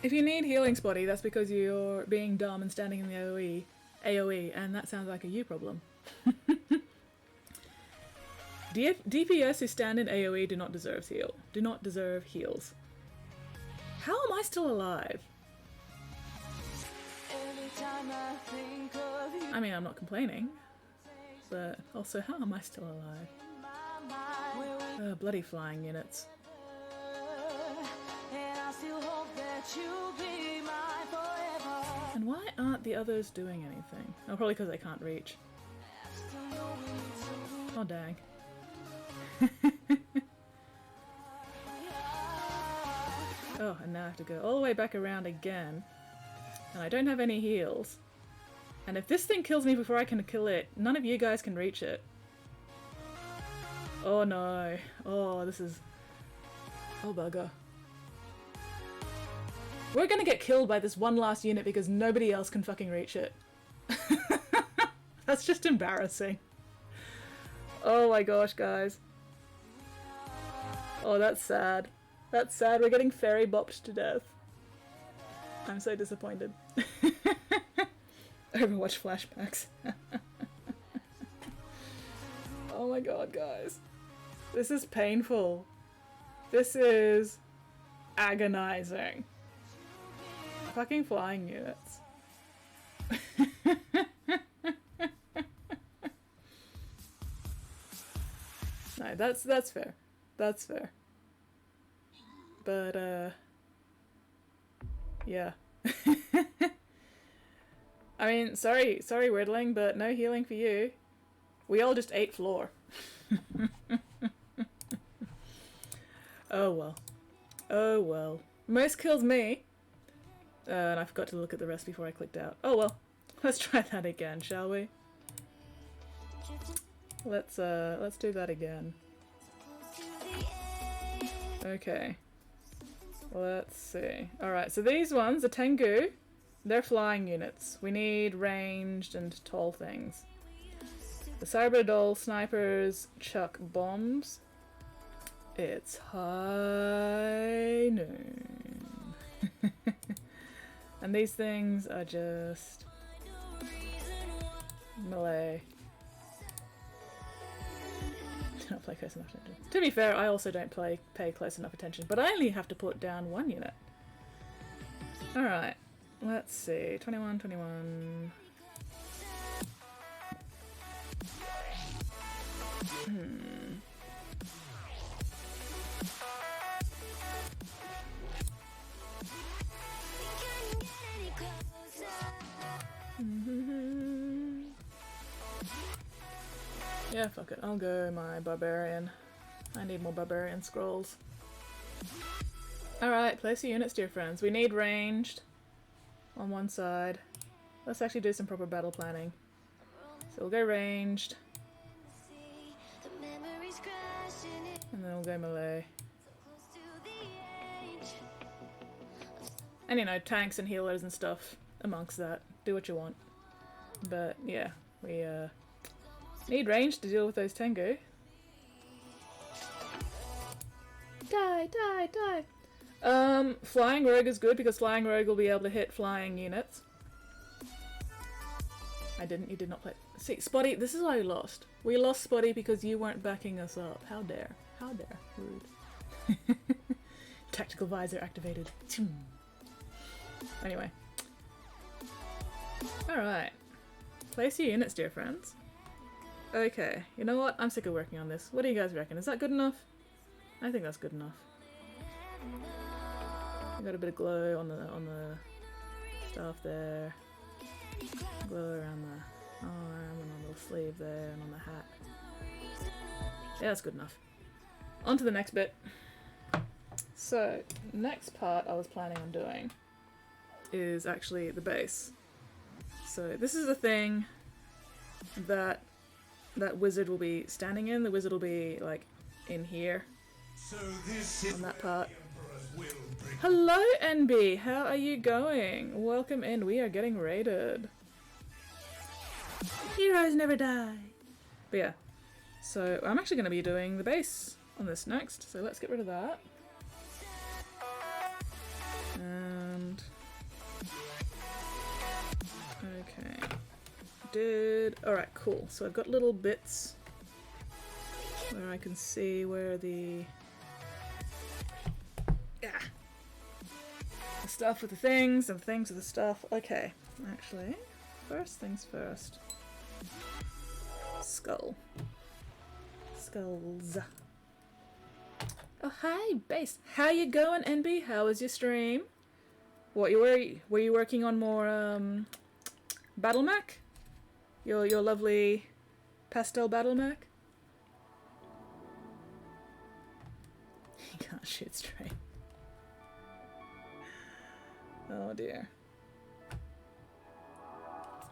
[SPEAKER 3] If you need healing, Spotty, that's because you're being dumb and standing in the AoE, and that sounds like a you problem. DPS who stand in AoE do not deserve heals. How am I still alive? I mean, I'm not complaining, but also, how am I still alive? Bloody flying units. And why aren't the others doing anything? Oh, probably because they can't reach. Oh, dang. Oh, and now I have to go all the way back around again. And I don't have any heals. And if this thing kills me before I can kill it, none of you guys can reach it. Oh no. Oh, this is... Oh, bugger. We're gonna get killed by this one last unit because nobody else can fucking reach it. That's just embarrassing. Oh my gosh, guys. Oh, that's sad. That's sad. We're getting fairy bopped to death. I'm so disappointed. Overwatch flashbacks. Oh my god, guys. This is painful. This is agonizing. Fucking flying units. No, that's fair. That's fair. But yeah. I mean, sorry Weirdling, but no healing for you. We all just ate floor. Oh well. Oh well. Most kills me. And I forgot to look at the rest before I clicked out. Oh well. Let's try that again, shall we? Let's do that again. Okay. Let's see. Alright, so these ones, the Tengu, they're flying units. We need ranged and tall things. The Cyber snipers chuck bombs. It's high noon. And these things are just melee. Not pay close enough attention. To be fair, I also don't pay close enough attention, but I only have to put down 1 unit. Alright, let's see. 21, 21. Yeah, fuck it. I'll go my barbarian. I need more barbarian scrolls. Alright, place your units, dear friends. We need ranged on one side. Let's actually do some proper battle planning. So we'll go ranged. And then we'll go melee. And you know, tanks and healers and stuff amongst that. Do what you want. But yeah, we need range to deal with those Tengu. Die, die, die! Flying Rogue is good because Flying Rogue will be able to hit flying units. You did not play. See, Spotty, this is why we lost. We lost Spotty because you weren't backing us up. How dare. How dare. Rude. Tactical visor activated. Anyway. Alright. Place your units, dear friends. Okay, you know what? I'm sick of working on this. What do you guys reckon? Is that good enough? I think that's good enough. I got a bit of glow on the stuff there. Glow around the arm and on the sleeve there and on the hat. Yeah, that's good enough. On to the next bit. So, next part I was planning on doing is actually the base. So this is the thing that wizard will be standing in. The wizard will be like in here on that part. Hello NB, how are you going? Welcome in, we are getting raided. Heroes never die. But yeah, so I'm actually going to be doing the base on this next, so let's get rid of that. And okay, alright, cool. So I've got little bits where I can see where the stuff with the things and things with the stuff. Okay, actually, first things first. Skull. Skulls. Oh hi, base. How you going, NB? How was your stream? What were you working on more Battle Mac? Your lovely pastel Battle Mac? You can't shoot straight. Oh dear.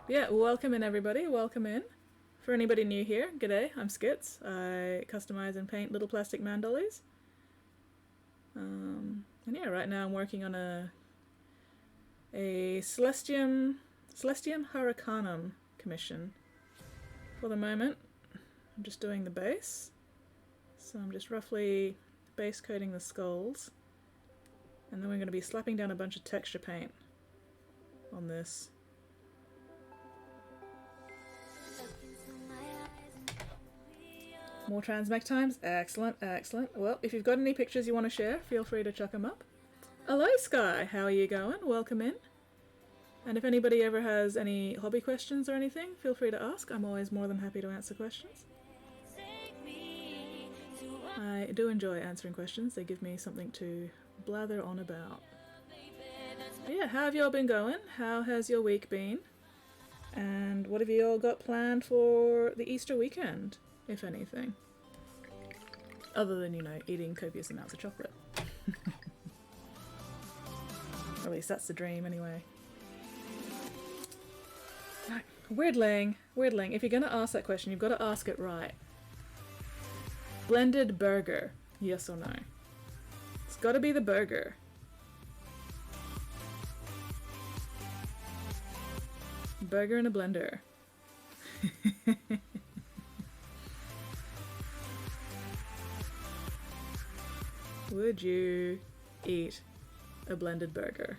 [SPEAKER 3] Yeah, welcome in everybody, welcome in. For anybody new here, g'day, I'm Skits. I customize and paint little plastic man dollies. And yeah, right now I'm working on a Celestium Hurricanum commission. For the moment, I'm just doing the base. So I'm just roughly base coating the skulls. And then we're going to be slapping down a bunch of texture paint on this. More transmech times? Excellent, excellent. Well, if you've got any pictures you want to share, feel free to chuck them up. Hello Sky, how are you going? Welcome in. And if anybody ever has any hobby questions or anything, feel free to ask. I'm always more than happy to answer questions. I do enjoy answering questions. They give me something to blather on about. But yeah, how have you all been going? How has your week been? And what have you all got planned for the Easter weekend, if anything? Other than, you know, eating copious amounts of chocolate. At least that's the dream, anyway. Right. Weirdling, if you're going to ask that question, you've got to ask it right. Blended burger, yes or no? It's got to be the burger. Burger in a blender. Would you eat a blended burger?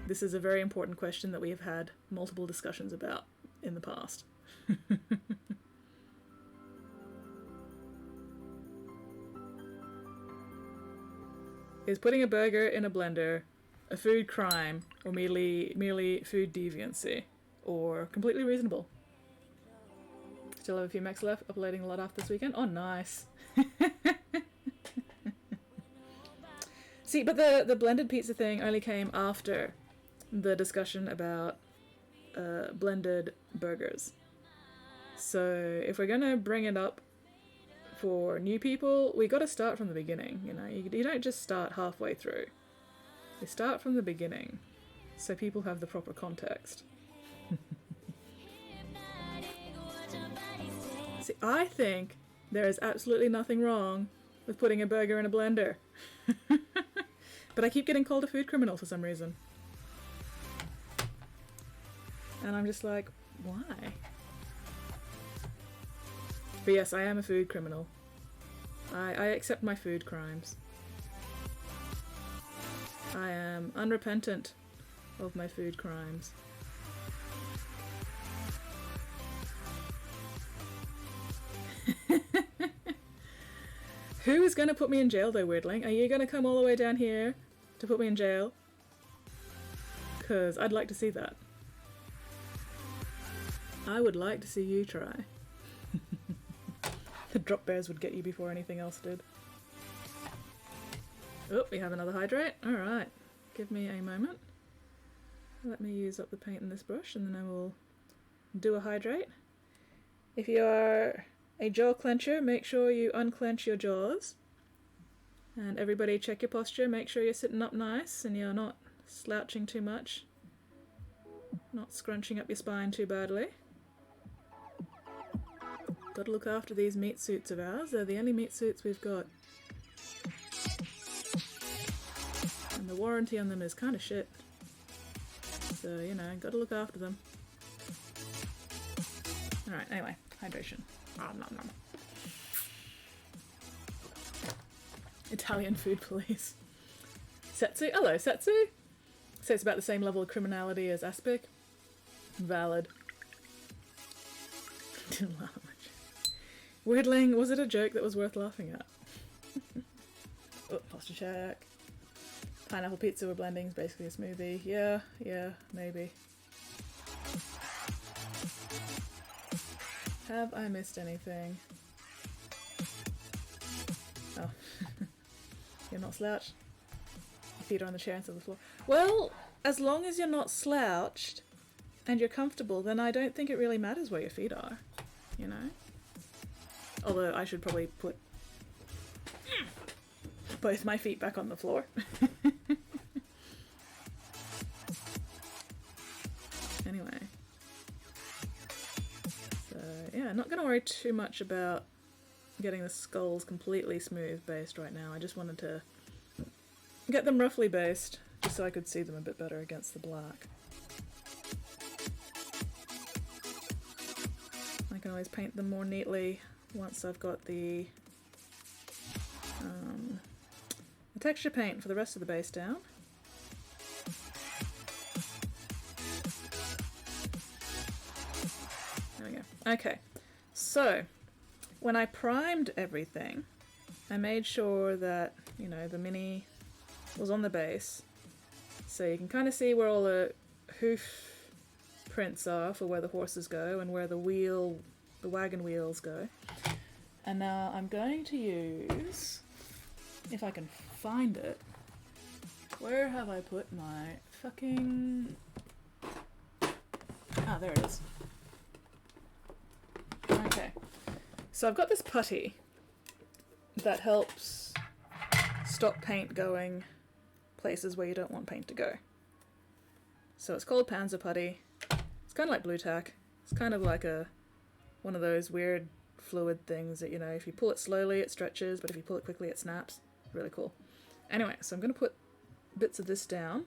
[SPEAKER 3] This is a very important question that we have had multiple discussions about in the past. Is putting a burger in a blender a food crime or merely food deviancy? Or completely reasonable? Still have a few mechs left, uploading a lot after this weekend. Oh, nice. See, but the blended pizza thing only came after the discussion about blended burgers. So if we're gonna bring it up for new people, we got to start from the beginning. You know, you don't just start halfway through. You start from the beginning, so people have the proper context. See, I think there is absolutely nothing wrong with putting a burger in a blender. But I keep getting called a food criminal for some reason. And I'm just like, why? But yes, I am a food criminal. I accept my food crimes. I am unrepentant of my food crimes. Who is going to put me in jail though, Weirdling? Are you going to come all the way down here to put me in jail? Because I'd like to see that. I would like to see you try. The drop bears would get you before anything else did. Oh, we have another hydrate. Alright, give me a moment. Let me use up the paint in this brush and then I will do a hydrate. If you are a jaw clencher, make sure you unclench your jaws. And everybody check your posture, make sure you're sitting up nice and you're not slouching too much. Not scrunching up your spine too badly. Gotta look after these meat suits of ours, they're the only meat suits we've got. And the warranty on them is kind of shit. So, you know, gotta look after them. Alright, anyway, hydration. Nom, nom. Italian food police. Setsu? Hello, Setsu! So it's about the same level of criminality as Aspic. Valid. Didn't laugh much. Weirdling, was it a joke that was worth laughing at? Oh, posture check. Pineapple pizza with blending is basically a smoothie. Yeah, maybe. Have I missed anything? Oh. You're not slouched? Your feet are on the chair instead of the floor. Well, as long as you're not slouched and you're comfortable, then I don't think it really matters where your feet are, you know? Although I should probably put both my feet back on the floor. Anyway. So, yeah, not going to worry too much about getting the skulls completely smooth based right now. I just wanted to get them roughly based, just so I could see them a bit better against the black. I can always paint them more neatly once I've got the texture paint for the rest of the base down. There we go. Okay, so when I primed everything, I made sure that, you know, the mini was on the base, so you can kind of see where all the hoof prints are for where the horses go and where the wagon wheels go. And now I'm going to use, if I can find it, where have I put my fucking... Ah, there it is. Okay, so I've got this putty that helps stop paint going places where you don't want paint to go. So it's called Panzer Putty. It's kind of like blue tack. It's kind of like one of those weird fluid things that, you know, if you pull it slowly it stretches, but if you pull it quickly it snaps. Really cool. Anyway, so I'm going to put bits of this down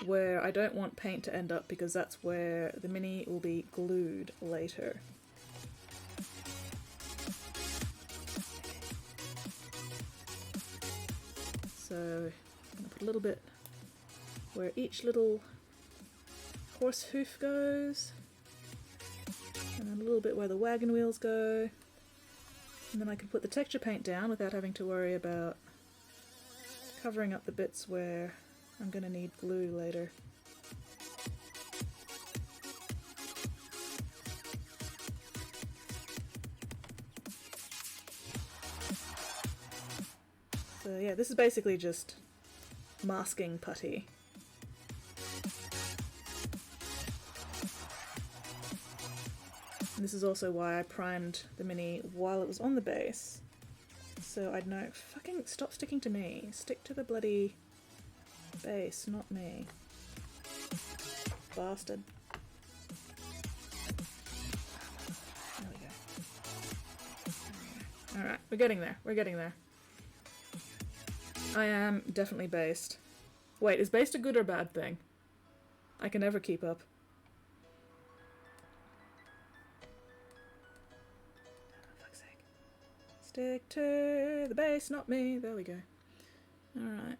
[SPEAKER 3] where I don't want paint to end up, because that's where the mini will be glued later. So I'm going to put a little bit where each little horse hoof goes, and then a little bit where the wagon wheels go, and then I can put the texture paint down without having to worry about covering up the bits where I'm going to need glue later. So yeah, this is basically just masking putty. And this is also why I primed the Mini while it was on the base. So I'd know, fucking stop sticking to me. Stick to the bloody base, not me. Bastard. There we go. Alright, we're getting there. We're getting there. I am definitely based. Wait, is based a good or bad thing? I can never keep up. Oh, fuck's sake. Stick to the base, not me. There we go. Alright.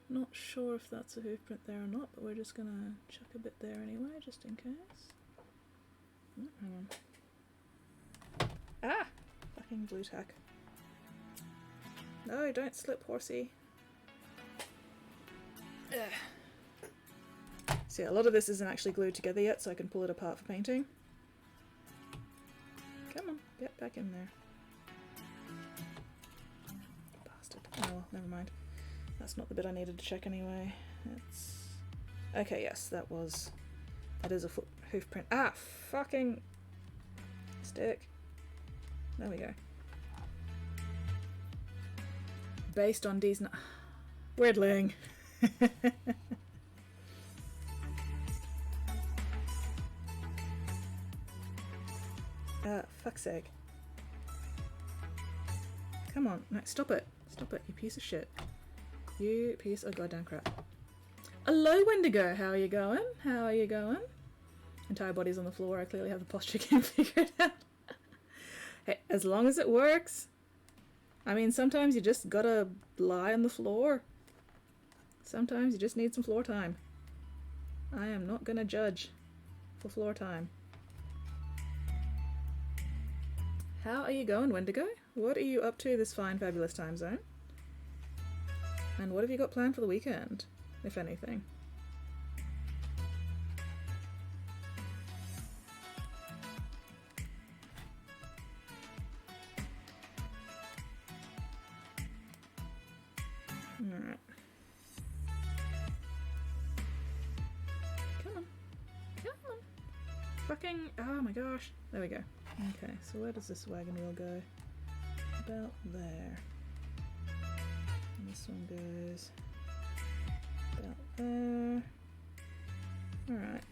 [SPEAKER 3] Not sure if that's a hoof print there or not, but we're just gonna chuck a bit there anyway, just in case. Oh, hang on. Ah! Fucking blue tack. No, don't slip, horsey. Ugh. So yeah, a lot of this isn't actually glued together yet, so I can pull it apart for painting. Come on, get back in there. Bastard. Oh well, never mind. That's not the bit I needed to check anyway. It's... Okay, yes, that is a hoof print. Ah, fucking stick. There we go. Based on D's... Weirdling. Fuck's sake. Come on. No, stop it. Stop it, you piece of shit. You piece of goddamn crap. Hello, Wendigo. How are you going? How are you going? Entire body's on the floor. I clearly have the posture game figured out. Hey, as long as it works. I mean, sometimes you just gotta lie on the floor. Sometimes you just need some floor time. I am not gonna judge for floor time. How are you going, Wendigo? What are you up to this fine, fabulous time zone? And what have you got planned for the weekend, if anything? Alright. Come on. Come on. Fucking... Oh my gosh. There we go. Okay, so where does this wagon wheel go? About there. And this one goes about there. Alright.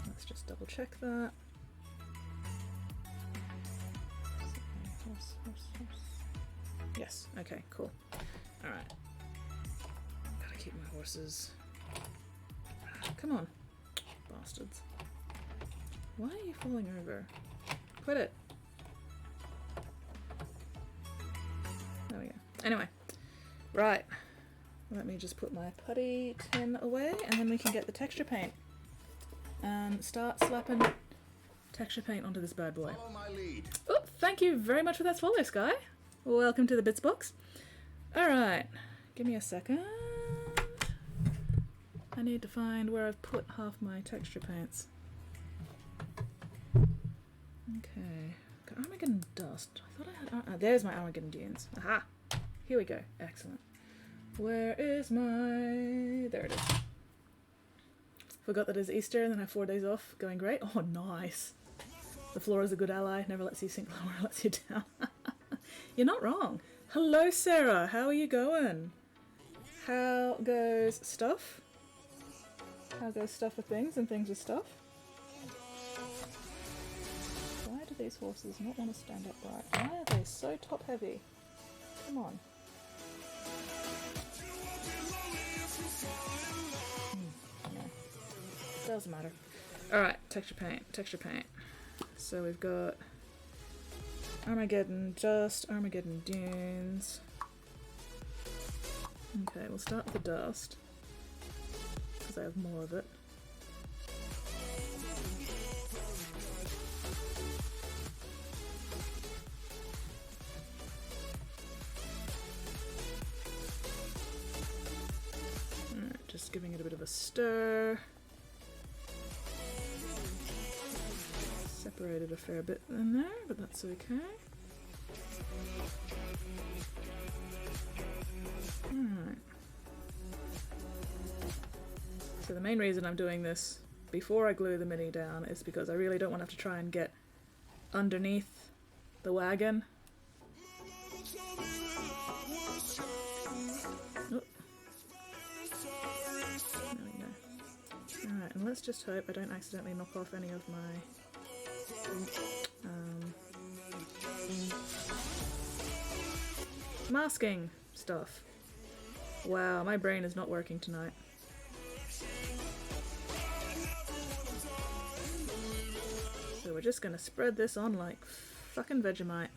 [SPEAKER 3] Let's just double check that. Horse, horse, horse. Yes, okay, cool. Alright. Gotta keep my horses. Come on, bastards. Why are you falling over? Quit it. There we go. Anyway. Right. Let me just put my putty tin away and then we can get the texture paint. And start slapping texture paint onto this bad boy.
[SPEAKER 4] Follow my lead.
[SPEAKER 3] Oh, thank you very much for that follow, Sky. Welcome to the Bits box. Alright. Give me a second. I need to find where I've put half my texture paints. Okay. Got Armageddon Dust. I thought I had... there's my Armageddon Dunes. Aha! Here we go. Excellent. Where is my... There it is. Forgot that it's Easter and then I have 4 days off. Going great. Oh, nice. The floor is a good ally. Never lets you sink lower, lets you down. You're not wrong. Hello, Sarah. How are you going? How goes stuff? How goes stuff with things and things with stuff? Why do these horses not want to stand upright? Why are they so top heavy? Come on. No. Doesn't matter. Alright, texture paint, texture paint. So we've got Armageddon Dust, Armageddon Dunes. Okay, we'll start with the dust, because I have more of it. Alright, just giving it a bit of a stir. Separated a fair bit in there, but that's okay. Alright. So the main reason I'm doing this before I glue the mini down is because I really don't want to have to try and get underneath the wagon. Oh. There we go. Alright, and let's just hope I don't accidentally knock off any of my masking stuff. Wow, my brain is not working tonight. So we're just gonna spread this on like fucking Vegemite.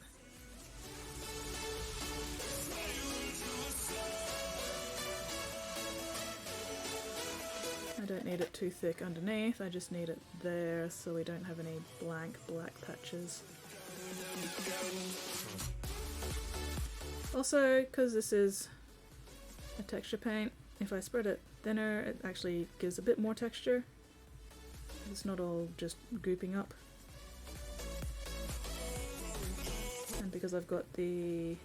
[SPEAKER 3] I don't need it too thick underneath, I just need it there so we don't have any blank black patches. Also, because this is a texture paint, if I spread it thinner, it actually gives a bit more texture. It's not all just gooping up. And because I've got the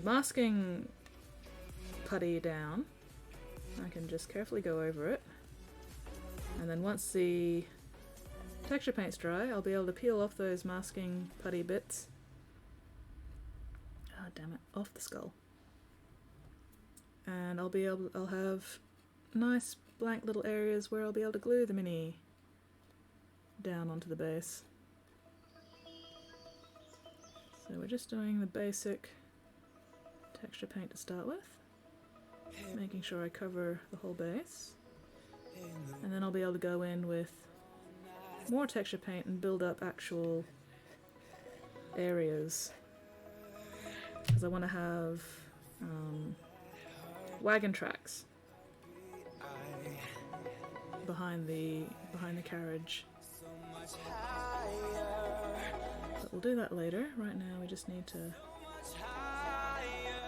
[SPEAKER 3] masking putty down, I can just carefully go over it. And then once the texture paint's dry, I'll be able to peel off those masking putty bits. Ah, damn it, off the skull. And I'll have nice blank little areas where I'll be able to glue the mini down onto the base. So we're just doing the basic texture paint to start with, making sure I cover the whole base, and then I'll be able to go in with more texture paint and build up actual areas, because I want to have wagon tracks behind the carriage. But we'll do that later. Right now we just need to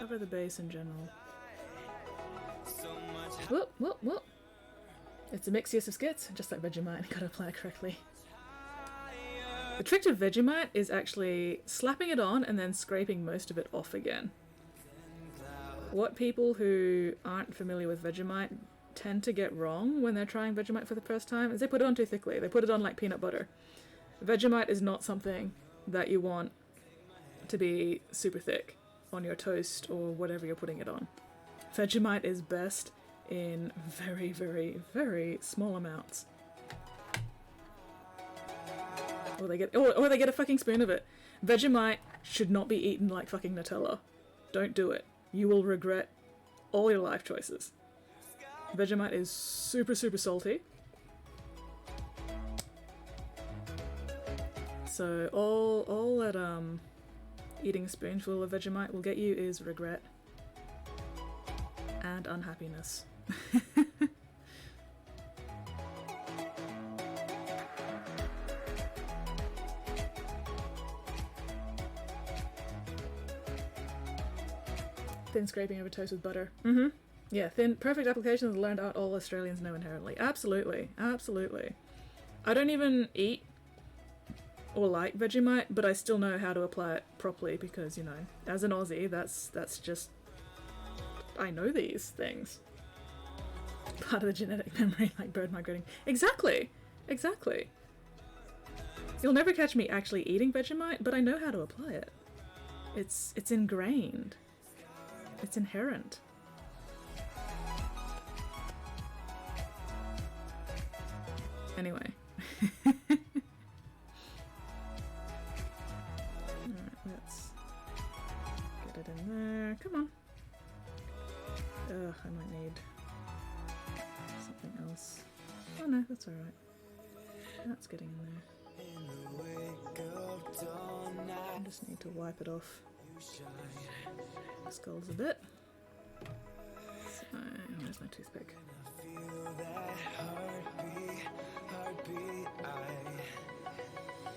[SPEAKER 3] cover the base in general. Whoop, whoop, whoop. It's a mixed use of skits, just like Vegemite, gotta apply it correctly. The trick to Vegemite is actually slapping it on and then scraping most of it off again. What people who aren't familiar with Vegemite tend to get wrong when they're trying Vegemite for the first time is they put it on too thickly. They put it on like peanut butter. Vegemite is not something that you want to be super thick on your toast or whatever you're putting it on. Vegemite is best in very, very, very small amounts. Or they get a fucking spoon of it. Vegemite should not be eaten like fucking Nutella. Don't do it. You will regret all your life choices. Vegemite is super, super salty. So all that eating a spoonful of Vegemite will get you is regret and unhappiness. Thin scraping over toast with butter. Mm-hmm. Yeah, thin, perfect application is learned out all Australians know inherently. Absolutely, absolutely. I don't even eat or like Vegemite, but I still know how to apply it properly because, you know, as an Aussie, that's just... I know these things. Part of the genetic memory, like bird migrating. Exactly! Exactly. You'll never catch me actually eating Vegemite, but I know how to apply it. It's ingrained. It's inherent. Anyway. Alright, let's get it in there. Come on. Ugh, I might need something else. Oh no, that's alright. That's getting in there. I just need to wipe it off. Skulls a bit. Where's my toothpick?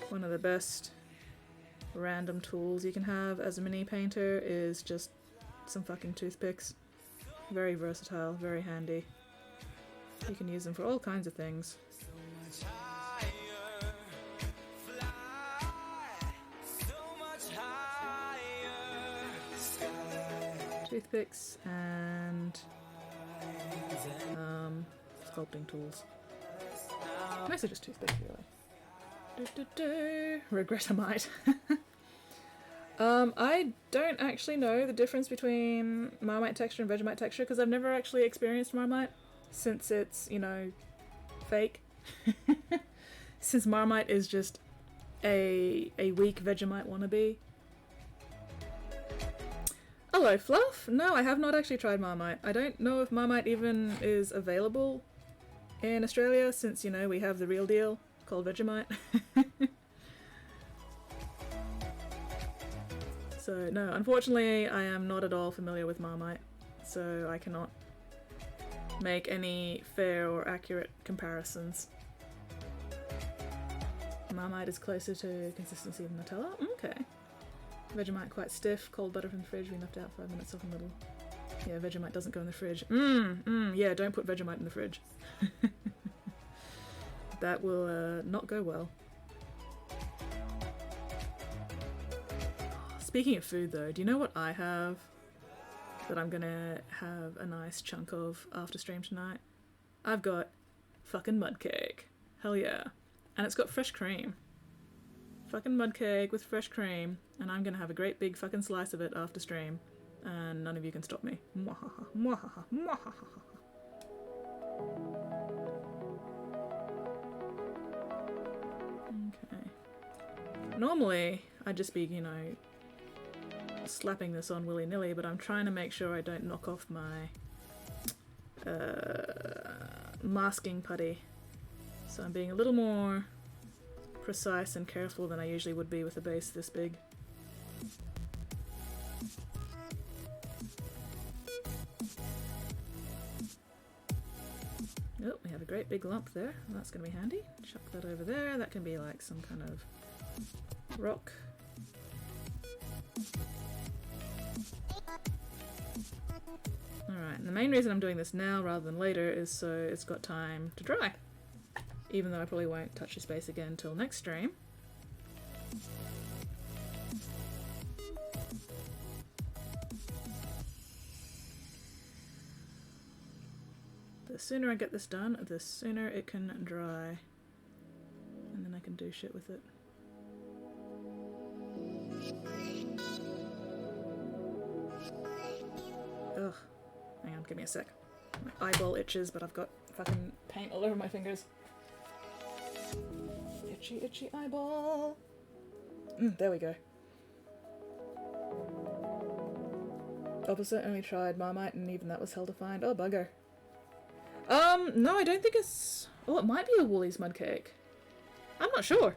[SPEAKER 3] One of the best random tools you can have as a mini painter is just some fucking toothpicks. Very versatile, very handy. You can use them for all kinds of things. Toothpicks and sculpting tools. Mostly just toothpicks, really. Regret I might. I don't actually know the difference between Marmite texture and Vegemite texture because I've never actually experienced Marmite since it's, you know, fake. Since Marmite is just a weak Vegemite wannabe. Hello, Fluff! No, I have not actually tried Marmite. I don't know if Marmite even is available in Australia since, you know, we have the real deal called Vegemite. So, no, unfortunately, I am not at all familiar with Marmite, so I cannot make any fair or accurate comparisons. Marmite is closer to consistency than Nutella? Okay. Vegemite quite stiff, cold butter from the fridge, being left out 5 minutes off a little. Yeah, Vegemite doesn't go in the fridge. Yeah, don't put Vegemite in the fridge. That will not go well. Speaking of food though, do you know what I have that I'm gonna have a nice chunk of after stream tonight? I've got fucking mud cake. Hell yeah. And it's got fresh cream. Fucking mud cake with fresh cream, and I'm gonna have a great big fucking slice of it after stream, and none of you can stop me. Mwahaha, mwahaha, mwahaha. Okay. Normally, I'd just be, you know, slapping this on willy-nilly, but I'm trying to make sure I don't knock off my masking putty. So I'm being a little more precise and careful than I usually would be with a base this big. Oh, we have a great big lump there. That's going to be handy. Chuck that over there. That can be like some kind of rock. Alright, and the main reason I'm doing this now rather than later is so it's got time to dry. Even though I probably won't touch the space again until next stream. The sooner I get this done, the sooner it can dry. And then I can do shit with it. Ugh. Hang on, give me a sec. My eyeball itches, but I've got fucking paint all over my fingers. Itchy, itchy eyeball. There we go. Opposite, only tried Marmite and even that was hell to find. Oh, bugger. No, I don't think it's... Oh, it might be a Woolies mud cake. I'm not sure.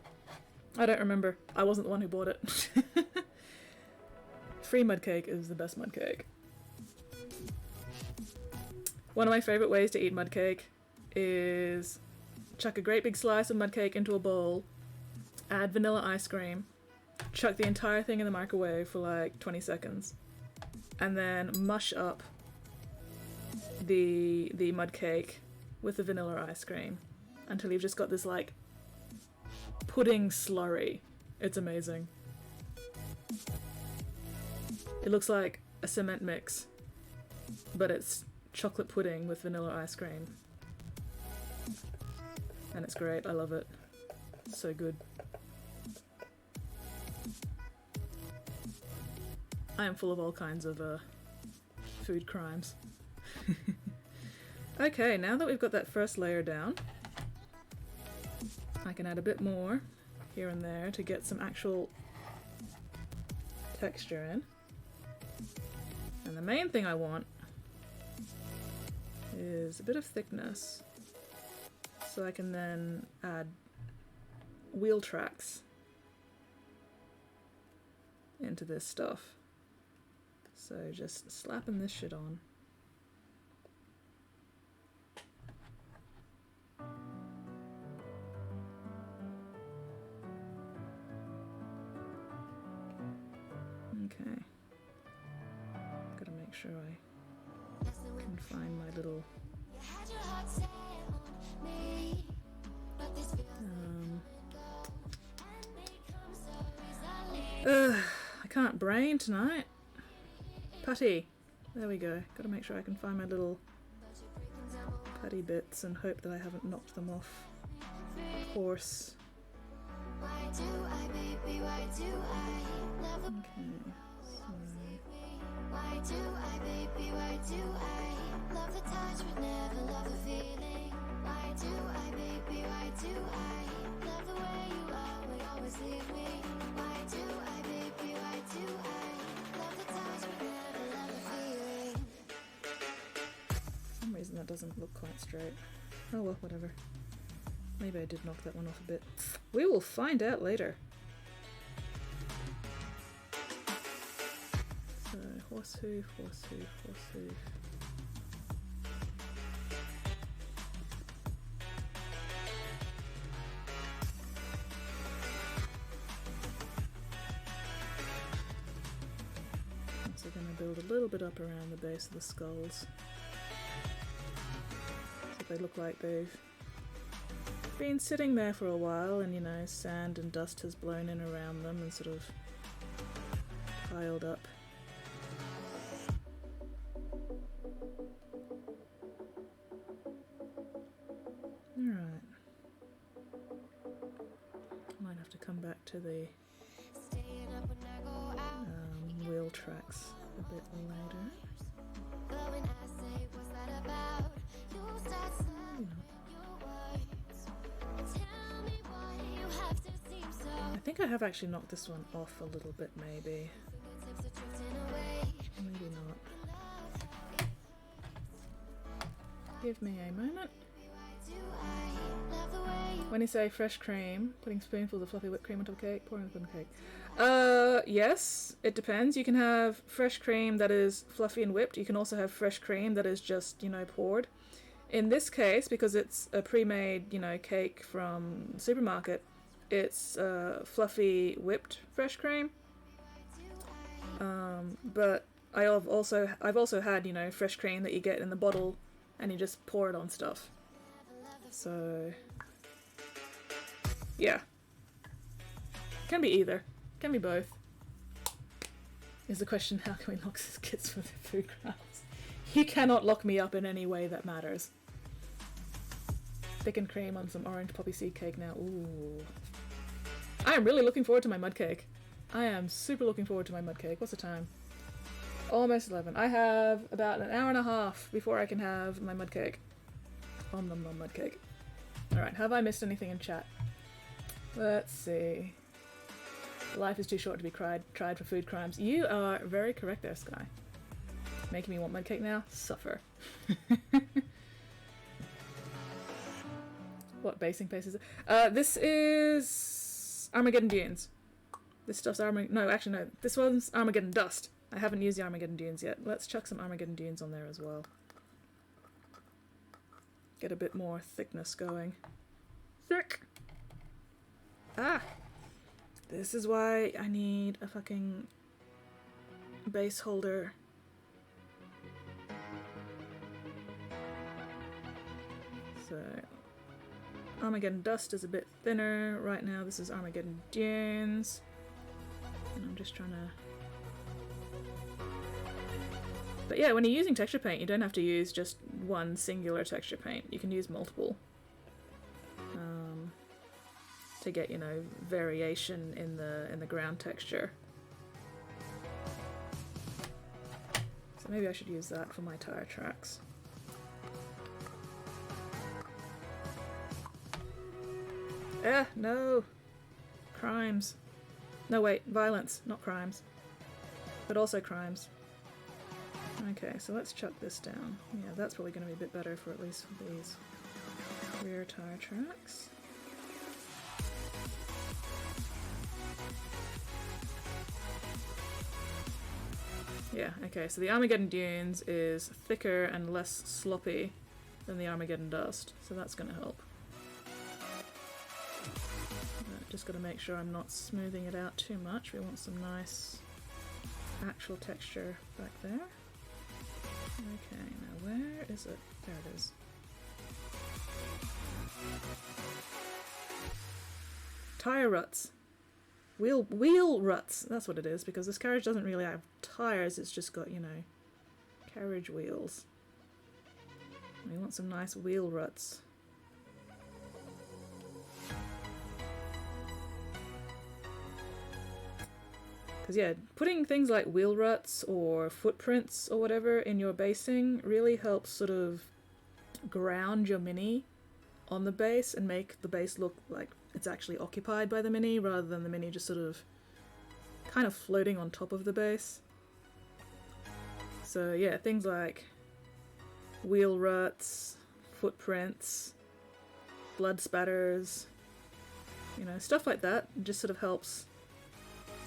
[SPEAKER 3] I don't remember. I wasn't the one who bought it. Free mud cake is the best mud cake. One of my favourite ways to eat mud cake is chuck a great big slice of mud cake into a bowl, add vanilla ice cream, chuck the entire thing in the microwave for like 20 seconds, and then mush up the mud cake with the vanilla ice cream until you've just got this like pudding slurry. It's amazing. It looks like a cement mix, but it's chocolate pudding with vanilla ice cream. And it's great, I love it. So good. I am full of all kinds of food crimes. Okay, now that we've got that first layer down, I can add a bit more here and there to get some actual texture in. And the main thing I want is a bit of thickness, so I can then add wheel tracks into this stuff. So just slapping this shit on. sure I can find my little... I can't brain tonight. Putty. There we go. Gotta make sure I can find my little putty bits and hope that I haven't knocked them off course. Okay, so...
[SPEAKER 2] Why do I, baby, why do I love the touch but never love the feeling? Why do I, baby, why do I love the way you are but always leave me? Why do I, baby, why do I love the touch but never love the feeling?
[SPEAKER 3] For some reason that doesn't look quite straight. Oh well, whatever. Maybe I did knock that one off a bit. We will find out later. So, horse hoof, horse hoof, horse hoof. Also going to build a little bit up around the base of the skulls. So they look like they've been sitting there for a while and, you know, sand and dust has blown in around them and sort of piled up. Alright. Might have to come back to the wheel tracks a bit later. I think I have actually knocked this one off a little bit, maybe. Maybe not. Give me a moment. When you say fresh cream, putting spoonfuls of fluffy whipped cream on top of cake, pouring the pudding cake. Yes, it depends. You can have fresh cream that is fluffy and whipped. You can also have fresh cream that is just, you know, poured. In this case, because it's a pre-made, you know, cake from the supermarket, it's fluffy whipped fresh cream. But I've also had, you know, fresh cream that you get in the bottle and you just pour it on stuff. So yeah, can be either, can be both. Is the question, how can we lock these kids for their food crimes? You cannot lock me up in any way that matters. Thickened cream on some orange poppy seed cake now. Ooh. I am really looking forward to my mud cake. I am super looking forward to my mud cake. What's the time? Almost 11. I have about an hour and a half before I can have my mud cake. Nom nom nom mud cake. Alright, have I missed anything in chat? Let's see. Life is too short to be tried for food crimes. You are very correct there, Sky. Making me want mud cake now? Suffer. What basing pace is it? This is Armageddon Dunes. This stuff's no, actually no. This one's Armageddon Dust. I haven't used the Armageddon Dunes yet. Let's chuck some Armageddon Dunes on there as well. Get a bit more thickness going. Thick! Ah! This is why I need a fucking base holder. So, Armageddon Dust is a bit thinner. Right now this is Armageddon Dunes. And I'm just trying to... But yeah, when you're using texture paint, you don't have to use just one singular texture paint. You can use multiple. To get, you know, variation in the ground texture. So maybe I should use that for my tire tracks. No! Crimes. No, wait, violence, not crimes. But also crimes. Okay, so let's chuck this down. Yeah, that's probably going to be a bit better for at least for these rear tire tracks. Yeah, okay, so the Armageddon Dunes is thicker and less sloppy than the Armageddon Dust, so that's going to help. Just got to make sure I'm not smoothing it out too much. We want some nice actual texture back there. Okay, now where is it? There it is. Tire ruts. Wheel ruts. That's what it is, because this carriage doesn't really have tires, it's just got, you know, carriage wheels. We want some nice wheel ruts. Because yeah, putting things like wheel ruts or footprints or whatever in your basing really helps sort of ground your mini on the base and make the base look like it's actually occupied by the mini rather than the mini just sort of kind of floating on top of the base. So yeah, things like wheel ruts, footprints, blood spatters, you know, stuff like that just sort of helps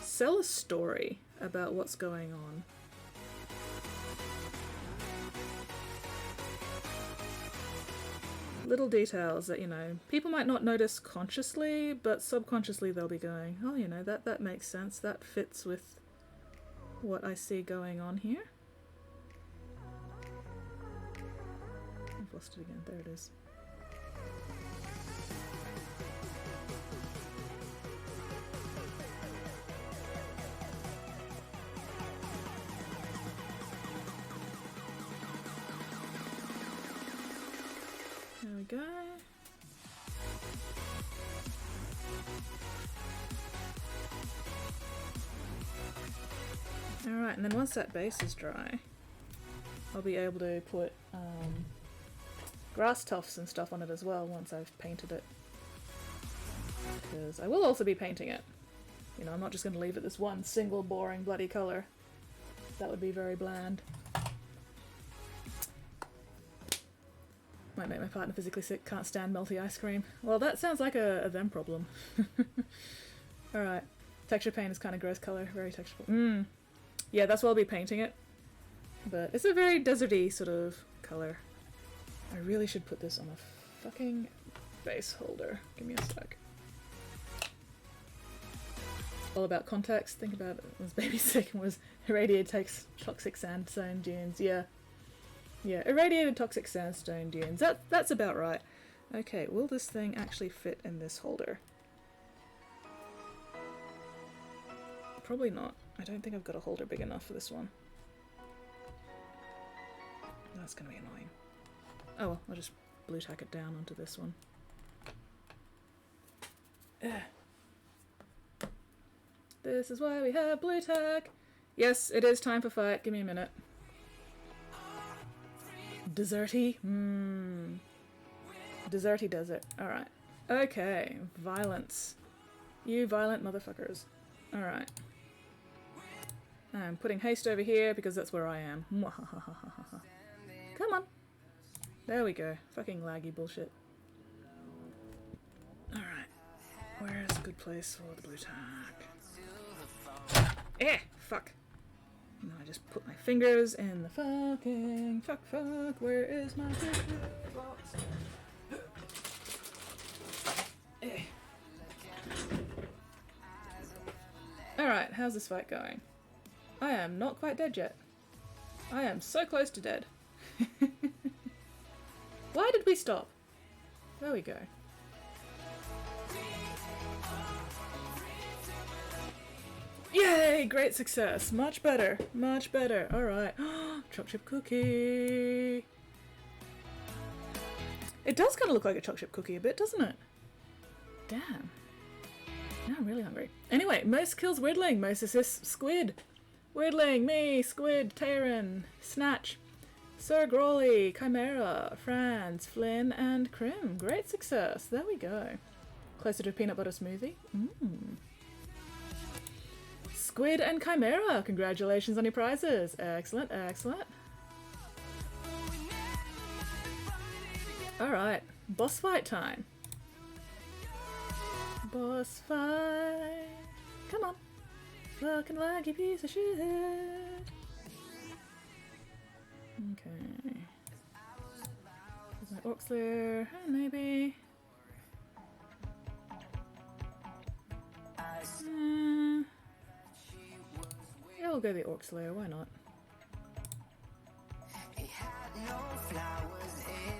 [SPEAKER 3] sell a story about what's going on. Little details that, you know, people might not notice consciously, but subconsciously they'll be going, oh, you know, that makes sense, that fits with what I see going on here. I've lost it again, there it is. There we go. Alright, and then once that base is dry, I'll be able to put grass tufts and stuff on it as well once I've painted it. Because I will also be painting it. You know, I'm not just going to leave it this one single boring bloody colour. That would be very bland. Might make my partner physically sick, can't stand melty ice cream. Well, that sounds like a them problem. Alright. Texture paint is kind of gross colour, very texturable. Yeah, that's why I'll be painting it. But it's a very deserty sort of colour. I really should put this on a fucking base holder. Give me a sec. All about context. Think about it. Was baby sick and was irradiated takes toxic sandstone dunes. Yeah. Yeah, irradiated toxic sandstone dunes. That's about right. Okay, will this thing actually fit in this holder? Probably not. I don't think I've got a holder big enough for this one. That's gonna be annoying. Oh well, I'll just blue tack it down onto this one. This is why we have blue tack! Yes, it is time for fight. Give me a minute. Deserty? Deserty desert. Alright. Okay. Violence. You violent motherfuckers. Alright. I'm putting haste over here because that's where I am. Come on. There we go. Fucking laggy bullshit. Alright. Where's a good place for the blue tack? Fuck. And I just put my fingers in the fucking fuck. Where is my box? Alright, how's this fight going? I am not quite dead yet. I am so close to dead. Why did we stop? There we go. Yay! Great success. Much better. Much better. Alright. Choc chip cookie. It does kind of look like a choc chip cookie a bit, doesn't it? Damn. Now I'm really hungry. Anyway, most kills Weirdling. Most assists Squid. Weirdling, me, Squid, Tyron, Snatch, Sir Grawley, Chimera, Franz, Flynn, and Krim. Great success. There we go. Closer to a peanut butter smoothie. Squid and Chimera, congratulations on your prizes. Excellent, excellent. Alright, boss fight time. Boss fight. Come on. Fucking laggy piece of shit. Okay. There's my Orc Slayer, maybe. Yeah, we'll go the Orc Slayer, why not?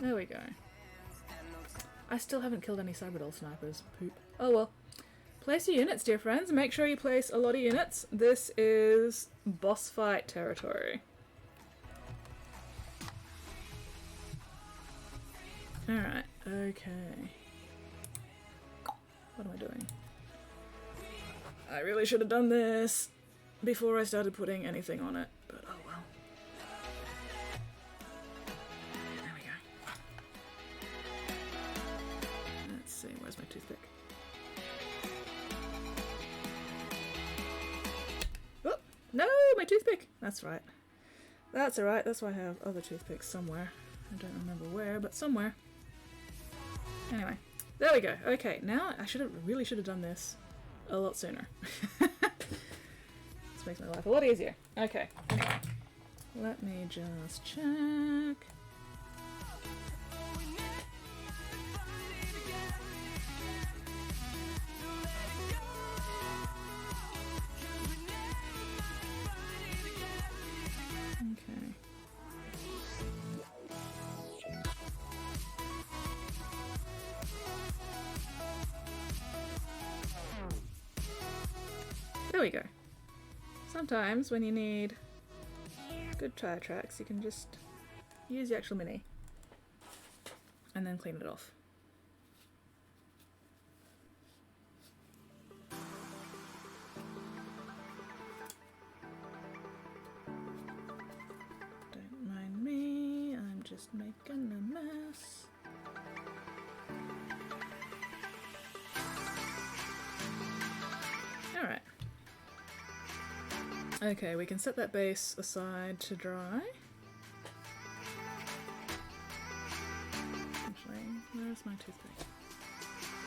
[SPEAKER 3] There we go. I still haven't killed any Cyberdoll snipers. Poop. Oh well. Place your units, dear friends. Make sure you place a lot of units. This is boss fight territory. Alright, okay. What am I doing? I really should have done this before I started putting anything on it, but oh well. There we go. Let's see, where's my toothpick? Oh, no, my toothpick! That's right. That's alright, that's why I have other toothpicks somewhere. I don't remember where, but somewhere. Anyway, there we go. Okay, now I really should have done this a lot sooner. This makes my life a lot easier. Okay. Let me just check. Okay. There we go. Sometimes when you need good tire tracks, you can just use the actual mini and then clean it off. Don't mind me, I'm just making a mess. Alright. Okay, we can set that base aside to dry. Actually, where's my toothpick?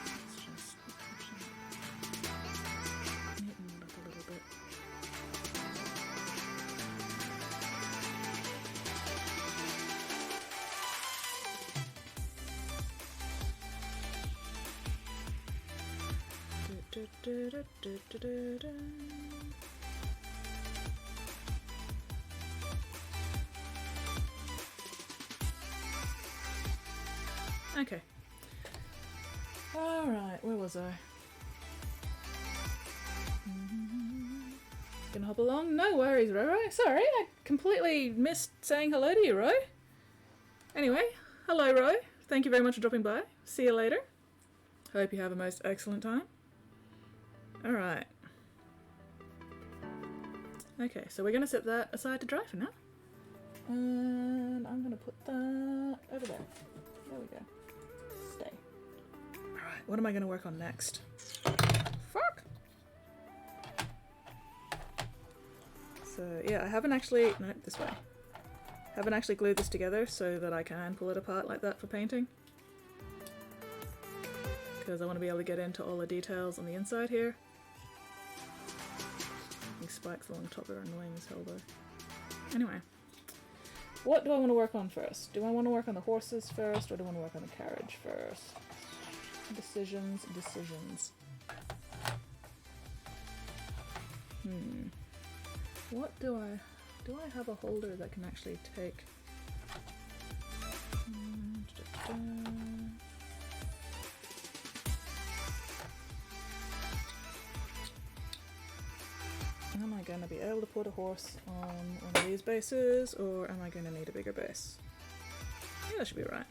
[SPEAKER 3] Let's just neaten it up a little bit. Okay. Alright, where was I? Gonna hop along? No worries, Roy. Sorry, I completely missed saying hello to you, Roy. Anyway, hello, Roy. Thank you very much for dropping by. See you later. Hope you have a most excellent time. Alright. Okay, so we're gonna set that aside to dry for now. And I'm gonna put that over there. There we go. Stay. Alright, what am I gonna work on next? Fuck! So, yeah, I haven't actually... No, this way. Haven't actually glued this together so that I can pull it apart like that for painting. Because I want to be able to get into all the details on the inside here. These spikes along the top are annoying as hell though. Anyway. What do I want to work on first? Do I want to work on the horses first, or do I want to work on the carriage first? Decisions, decisions. What do I have a holder that can actually take? Am I going to be able to put a horse on one of these bases, or am I going to need a bigger base? Yeah, that should be alright.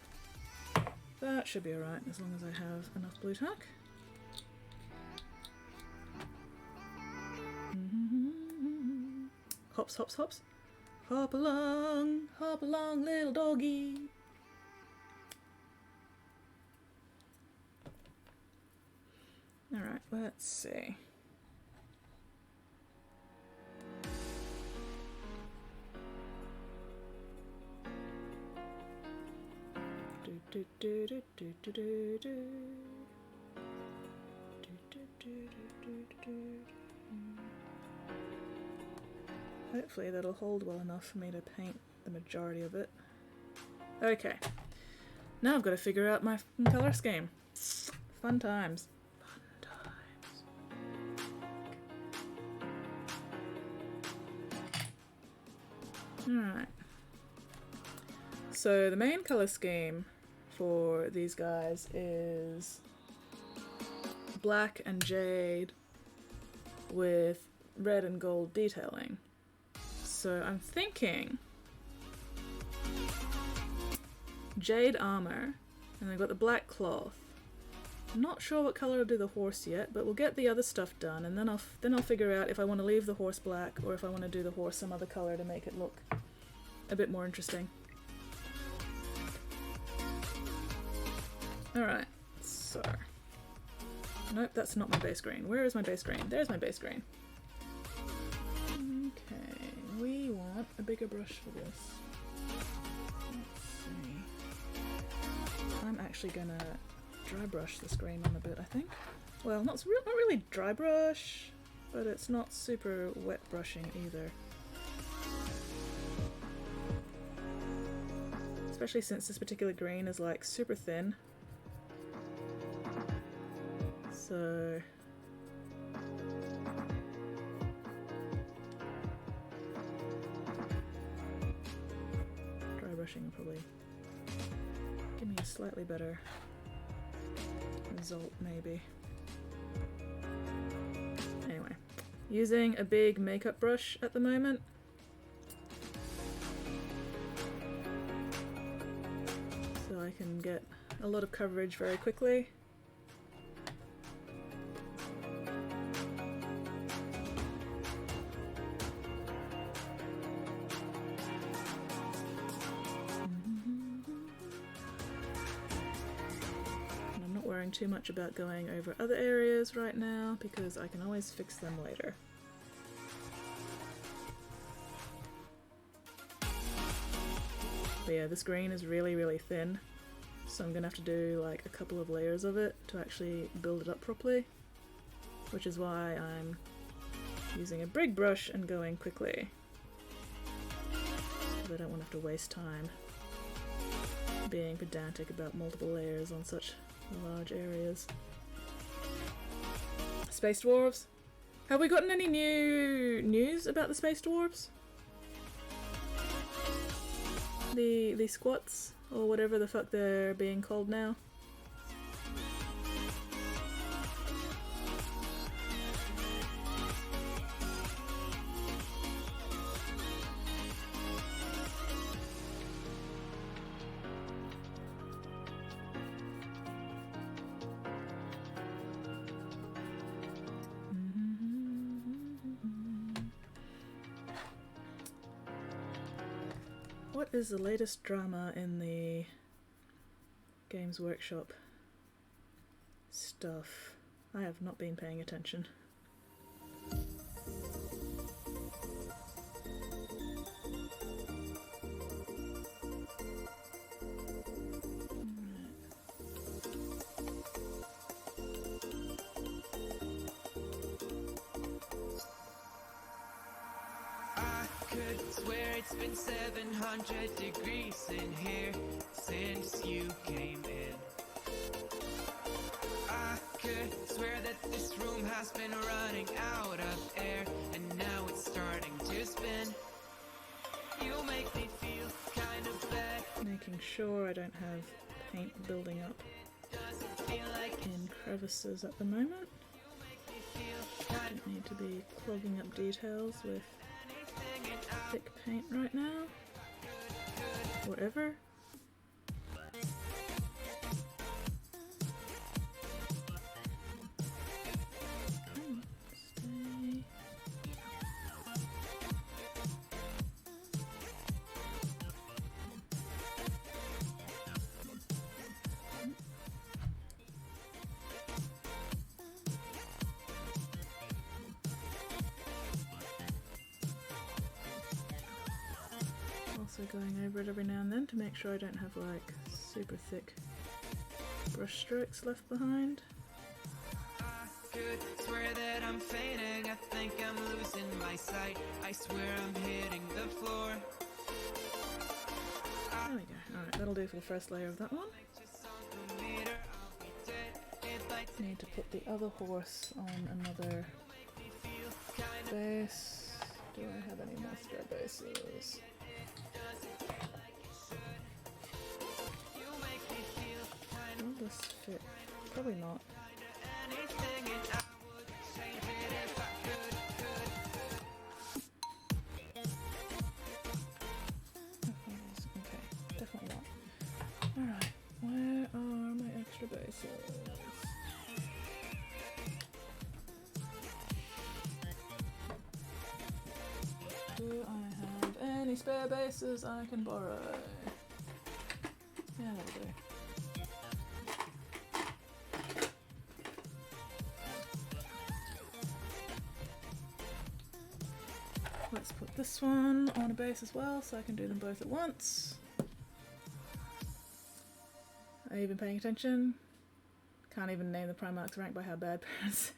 [SPEAKER 3] That should be alright, as long as I have enough blue tack. Hops, hops, hops. Hop along, little doggy. Alright, let's see. Hopefully that'll hold well enough for me to paint the majority of it. Okay. Now I've got to figure out my colour scheme. Fun times. Fun times. Alright. So the main color scheme for these guys is black and jade with red and gold detailing. So I'm thinking jade armor, and I've got the black cloth. I'm not sure what color I'll do the horse yet, but we'll get the other stuff done, and then I'll figure out if I want to leave the horse black or if I want to do the horse some other color to make it look a bit more interesting. Alright, so... Nope, that's not my base green. Where is my base green? There's my base green. Okay, we want a bigger brush for this. Let's see. I'm actually gonna dry brush this green on a bit, I think. Well, not really dry brush, but it's not super wet brushing either. Especially since this particular green is like super thin. So dry brushing will probably give me a slightly better result, maybe. Anyway, using a big makeup brush at the moment. So I can get a lot of coverage very quickly. Too much about going over other areas right now because I can always fix them later. But yeah, this green is really thin, so I'm gonna have to do like a couple of layers of it to actually build it up properly, which is why I'm using a big brush and going quickly, because I don't want to have to waste time being pedantic about multiple layers on such large areas. Space dwarves? Have we gotten any new news about the space dwarves? The squats, or whatever the fuck they're being called now. What is the latest drama in the Games Workshop stuff? I have not been paying attention.
[SPEAKER 2] Swear it's been 700 degrees in here since you came in. I could swear that this room has been running out of air, and now it's starting to spin. You make me feel kind of bad.
[SPEAKER 3] Making sure I don't have paint building up in crevices at the moment. Don't need to be clogging up details with thick paint right now, or ever. Stay. Also going over it every now and then to make sure I don't have like super thick brush strokes left behind.
[SPEAKER 2] I could swear that I'm fainting. I think I'm losing my sight. I swear I'm hitting the floor.
[SPEAKER 3] There we go. Alright, that'll do for the first layer of that one. Need to put the other horse on another base. Do I have any more spare bases? this fit? Probably not. Okay, definitely not. Alright, where are my extra bases? Do I have any spare bases I can borrow? Yeah, that'll do. Let's put this one on a base as well so I can do them both at once. Are you even paying attention? Can't even name the Primarch's rank by how bad parents.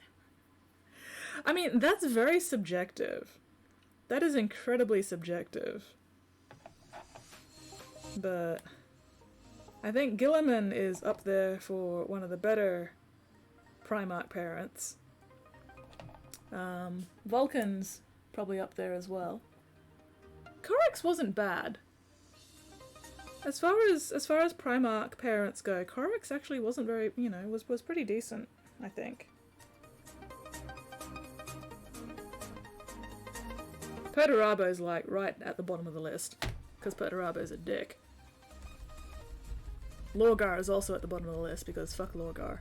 [SPEAKER 3] I mean, that's very subjective. That is incredibly subjective. But I think Gilliman is up there for one of the better Primarch parents. Vulcan's probably up there as well. Korrix wasn't bad. As far as Primarch parents go, Korrix actually wasn't very, you know, was pretty decent, I think. Perturabo's like right at the bottom of the list, because Perturabo's a dick. Lorgar is also at the bottom of the list because fuck Lorgar.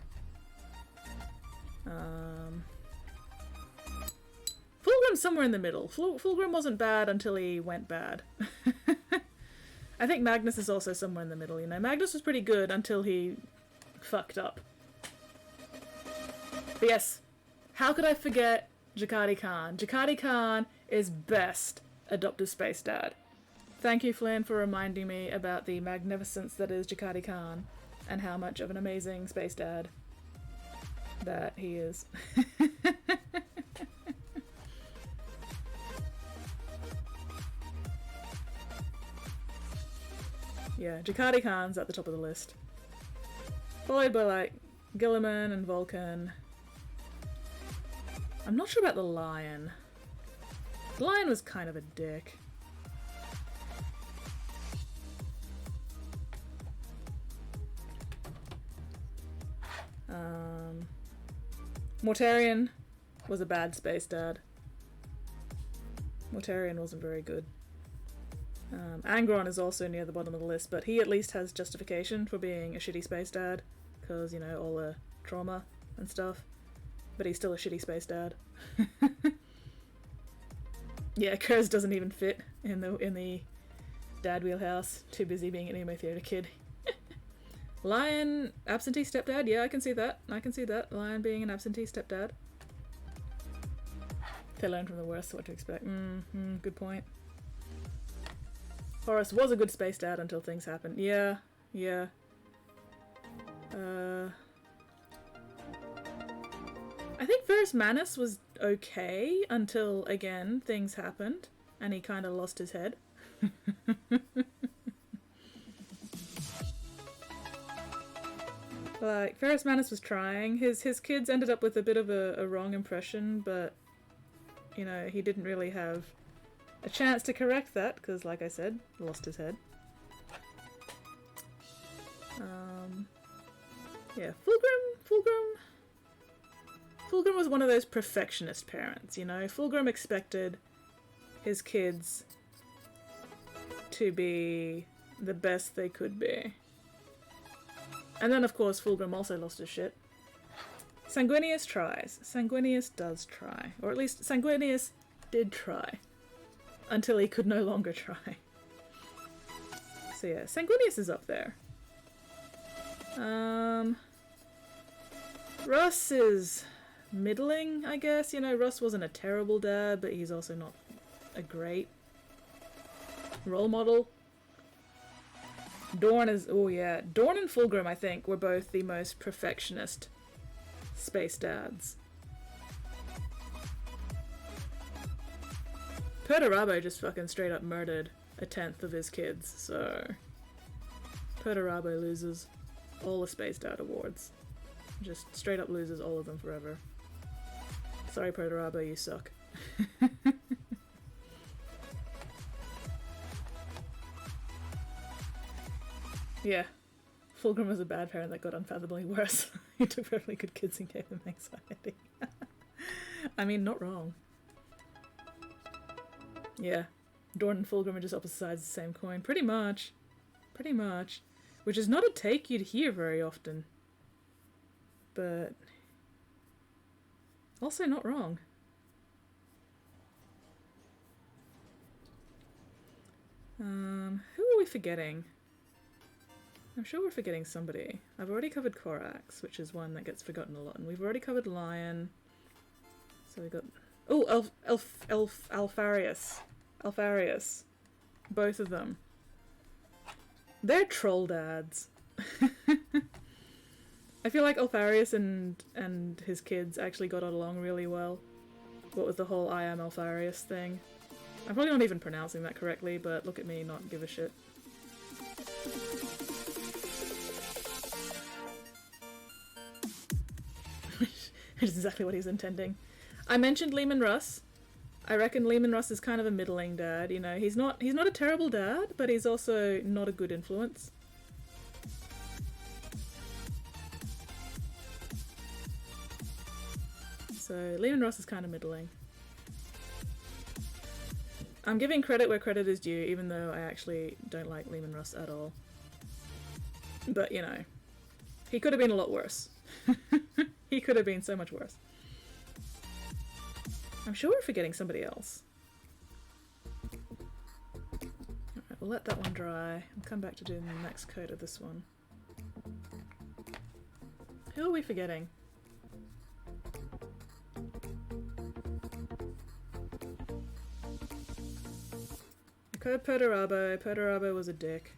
[SPEAKER 3] Fulgrim's somewhere in the middle. Fulgrim wasn't bad until he went bad. I think Magnus is also somewhere in the middle, you know. Magnus was pretty good until he fucked up. But yes, how could I forget Jakadi Khan? Jakadi Khan is best adoptive space dad. Thank you, Flynn, for reminding me about the magnificence that is Jakadi Khan and how much of an amazing space dad that he is. Yeah, Jakadi Khan's at the top of the list. Followed by, like, Gilliman and Vulcan. I'm not sure about the Lion. The Lion was kind of a dick. Mortarion was a bad space dad. Mortarion wasn't very good. Angron is also near the bottom of the list, but he at least has justification for being a shitty space dad, because, you know, all the trauma and stuff. But he's still a shitty space dad. Yeah, Kurz doesn't even fit in the dad wheelhouse. Too busy being an emo theater kid. Lion, absentee stepdad. Yeah, I can see that. I can see that. Lion being an absentee stepdad. They learn from the worst what to expect. Good point. Horus was a good space dad until things happened. Yeah, yeah. I think Varys Manus was okay until, again, things happened and he kind of lost his head. Like, Varys Manus was trying. His kids ended up with a bit of a wrong impression, but, you know, he didn't really have a chance to correct that, because, like I said, lost his head. Yeah, Fulgrim was one of those perfectionist parents, you know? Fulgrim expected his kids to be the best they could be. And then, of course, Fulgrim also lost his shit. Sanguinius tries. Sanguinius does try. Or at least Sanguinius did try. Until he could no longer try. So yeah, Sanguinius is up there. Russ is middling, I guess. You know, Russ wasn't a terrible dad, but he's also not a great role model. Dorn is... oh yeah. Dorn and Fulgrim, I think, were both the most perfectionist space dads. Perturabo just fucking straight up murdered a tenth of his kids, so... Perturabo loses all the Space Dad awards. Just straight up loses all of them forever. Sorry, Perturabo, you suck. Yeah. Fulgrim was a bad parent that got unfathomably worse. He took perfectly good kids and gave them anxiety. I mean, not wrong. Yeah. Dorn and Fulgrim are just opposite sides of the same coin. Pretty much. Pretty much. Which is not a take you'd hear very often. But also not wrong. Who are we forgetting? I'm sure we're forgetting somebody. I've already covered Korax, which is one that gets forgotten a lot. And we've already covered Lion. So we got... Oh, Alfarius. Alfarius. Both of them. They're troll dads. I feel like Alfarius and his kids actually got along really well. What with the whole I am Alfarius thing. I'm probably not even pronouncing that correctly, but look at me not give a shit. Which is exactly what he's intending. I mentioned Lehman Russ. I reckon Lehman Russ is kind of a middling dad, you know. He's not a terrible dad, but he's also not a good influence. So Lehman Russ is kind of middling. I'm giving credit where credit is due, even though I actually don't like Lehman Russ at all. But, you know, he could have been a lot worse. He could have been so much worse. I'm sure we're forgetting somebody else. Alright, we'll let that one dry and come back to doing the next coat of this one. Who are we forgetting? Covered Perturabo. Perturabo was a dick.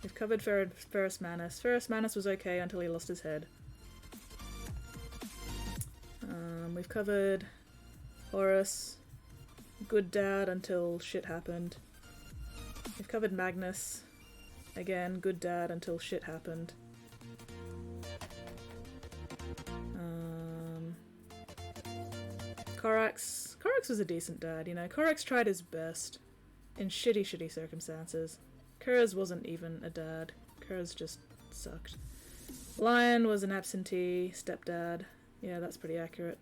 [SPEAKER 3] We've covered Ferrus Manus. Ferrus Manus was okay until he lost his head. We've covered Horus. Good dad until shit happened. We've covered Magnus. Again, good dad until shit happened. Korax. Korax was a decent dad, you know. Korax tried his best. In shitty circumstances. Kurz wasn't even a dad. Kurz just sucked. Lion was an absentee stepdad. Yeah, that's pretty accurate.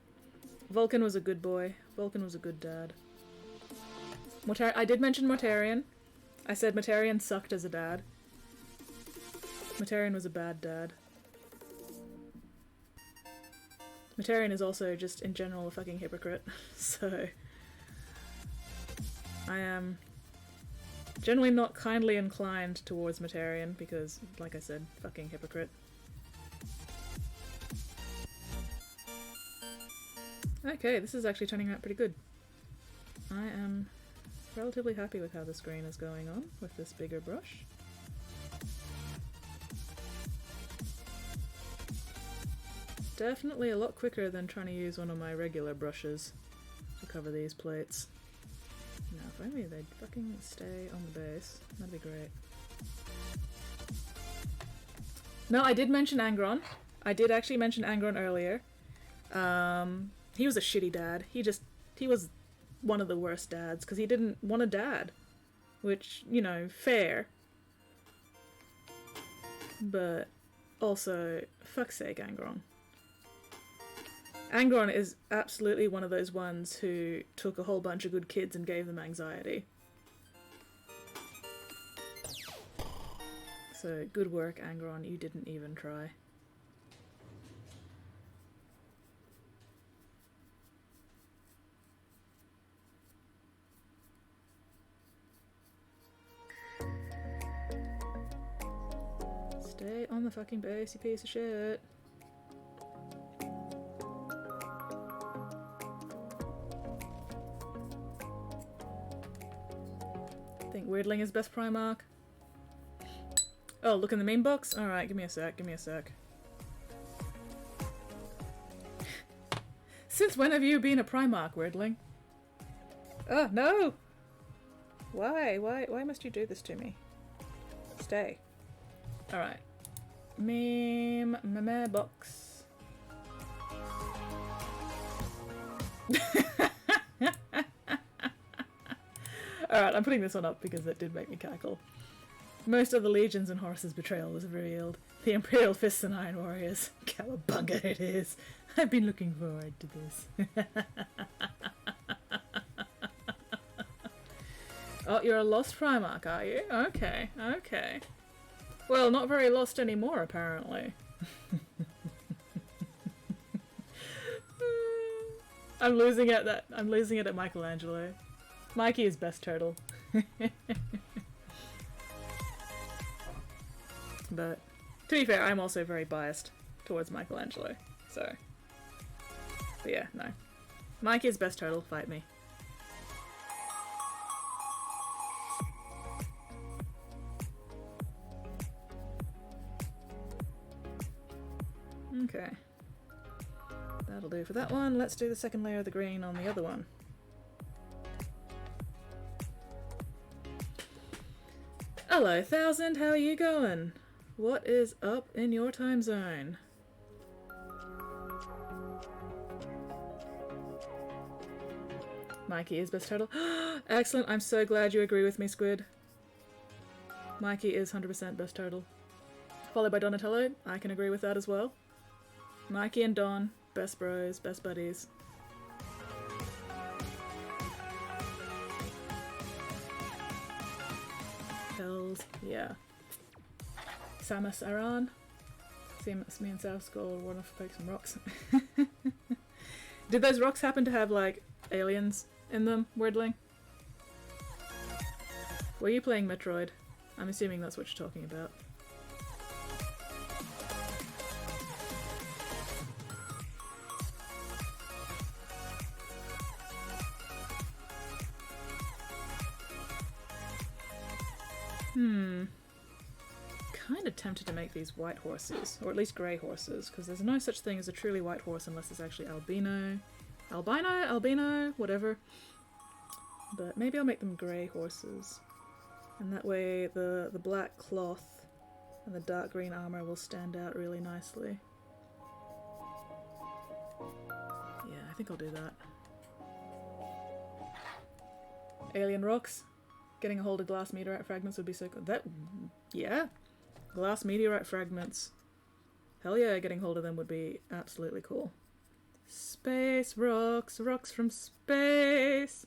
[SPEAKER 3] Vulcan was a good boy. Vulcan was a good dad. I did mention Mortarion. I said Mortarion sucked as a dad. Mortarion was a bad dad. Mortarion is also just in general a fucking hypocrite. So I am generally not kindly inclined towards Mortarion because, like I said, fucking hypocrite. Okay, this is actually turning out pretty good. I am relatively happy with how this green is going on with this bigger brush. Definitely a lot quicker than trying to use one of my regular brushes to cover these plates. Now, if only they'd fucking stay on the base, that'd be great. No, I did mention Angron. I did actually mention Angron earlier. He was a shitty dad. He was one of the worst dads, because he didn't want a dad. Which, you know, fair. But also, fuck's sake, Angron. Angron is absolutely one of those ones who took a whole bunch of good kids and gave them anxiety. So, good work, Angron. You didn't even try. Stay on the fucking base, you piece of shit. Think Weirdling is best Primarch. Oh, look in the main box? Alright, give me a sec, give me a sec. Since when have you been a Primarch, Weirdling? Oh, no! Why must you do this to me? Stay. Alright. Meme box. Alright, I'm putting this one up because it did make me cackle. Most of the legions in Horus's betrayal was revealed. The Imperial Fists and Iron Warriors. Cowabunga it is. I've been looking forward to this. Oh, you're a lost Primarch, are you? Okay, okay. Well, not very lost anymore, apparently. I'm losing it at Michelangelo. Mikey is best turtle. But to be fair, I'm also very biased towards Michelangelo, so. But yeah, no. Mikey is best turtle, fight me. Okay. That'll do for that one. Let's do the second layer of the green on the other one. Hello, 1000, how are you going? What is up in your time zone? Mikey is best turtle. Excellent, I'm so glad you agree with me, Squid. Mikey is 100% best turtle. Followed by Donatello, I can agree with that as well. Mikey and Don, best bros, best buddies. Hells, yeah. Samus Aran. See me and South Skull run off to pick some rocks. Did those rocks happen to have, like, aliens in them, weirdly? Were you playing Metroid? I'm assuming that's what you're talking about. Kind of tempted to make these white horses, or at least grey horses, because there's no such thing as a truly white horse unless it's actually albino, whatever. But maybe I'll make them grey horses, and that way the black cloth and the dark green armor will stand out really nicely. Yeah, I think I'll do that. Alien rocks. Getting a hold of glass meteorite fragments would be so good. Yeah. Glass meteorite fragments. Hell yeah, getting hold of them would be absolutely cool. Space rocks, rocks from space.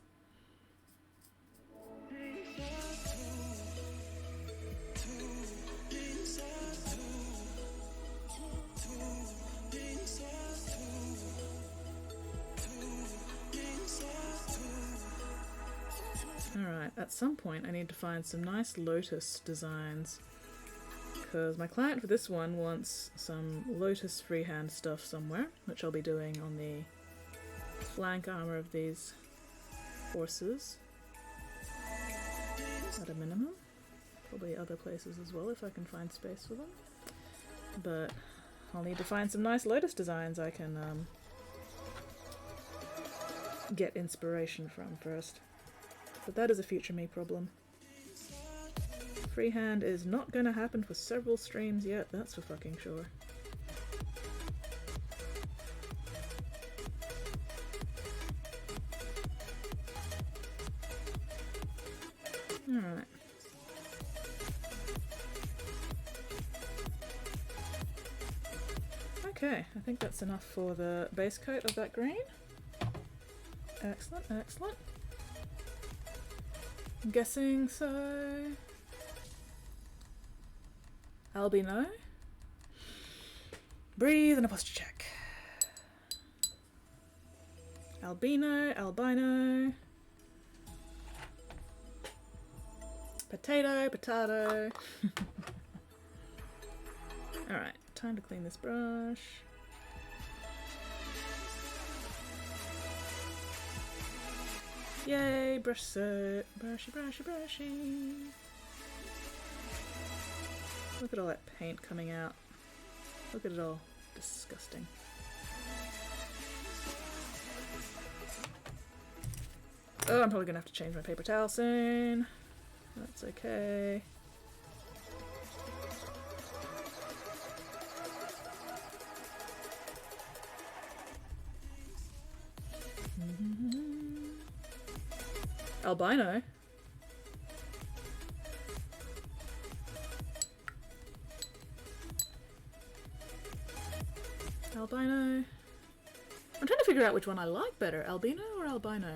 [SPEAKER 3] Alright, at some point I need to find some nice lotus designs, because my client for this one wants some lotus freehand stuff somewhere, which I'll be doing on the flank armor of these horses at a minimum. Probably other places as well if I can find space for them. But I'll need to find some nice lotus designs I can get inspiration from first. But that is a future me problem. Freehand is not going to happen for several streams yet, that's for fucking sure. Alright. Okay, I think that's enough for the base coat of that green. Excellent, excellent. I'm guessing so. Albino. Breathe and a posture check. Albino, albino. Potato, potato. Alright, time to clean this brush. Yay, brush set. Brushy, brushy, brushy. Look at all that paint coming out. Look at it all. Disgusting. Oh, I'm probably gonna have to change my paper towel soon. That's okay. Albino? Albino. I'm trying to figure out which one I like better, albino or albino.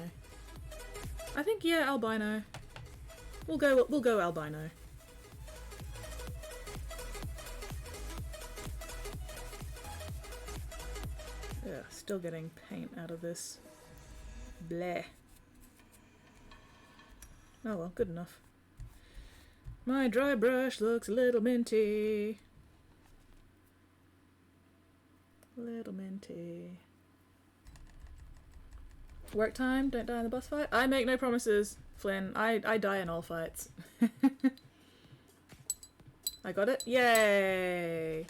[SPEAKER 3] I think, yeah, albino. We'll go albino. Yeah, still getting paint out of this. Bleh. Oh well, good enough. My dry brush looks a little minty. Little minty. Work time, don't die in the boss fight. I make no promises, Flynn. I die in all fights. I got it? Yay!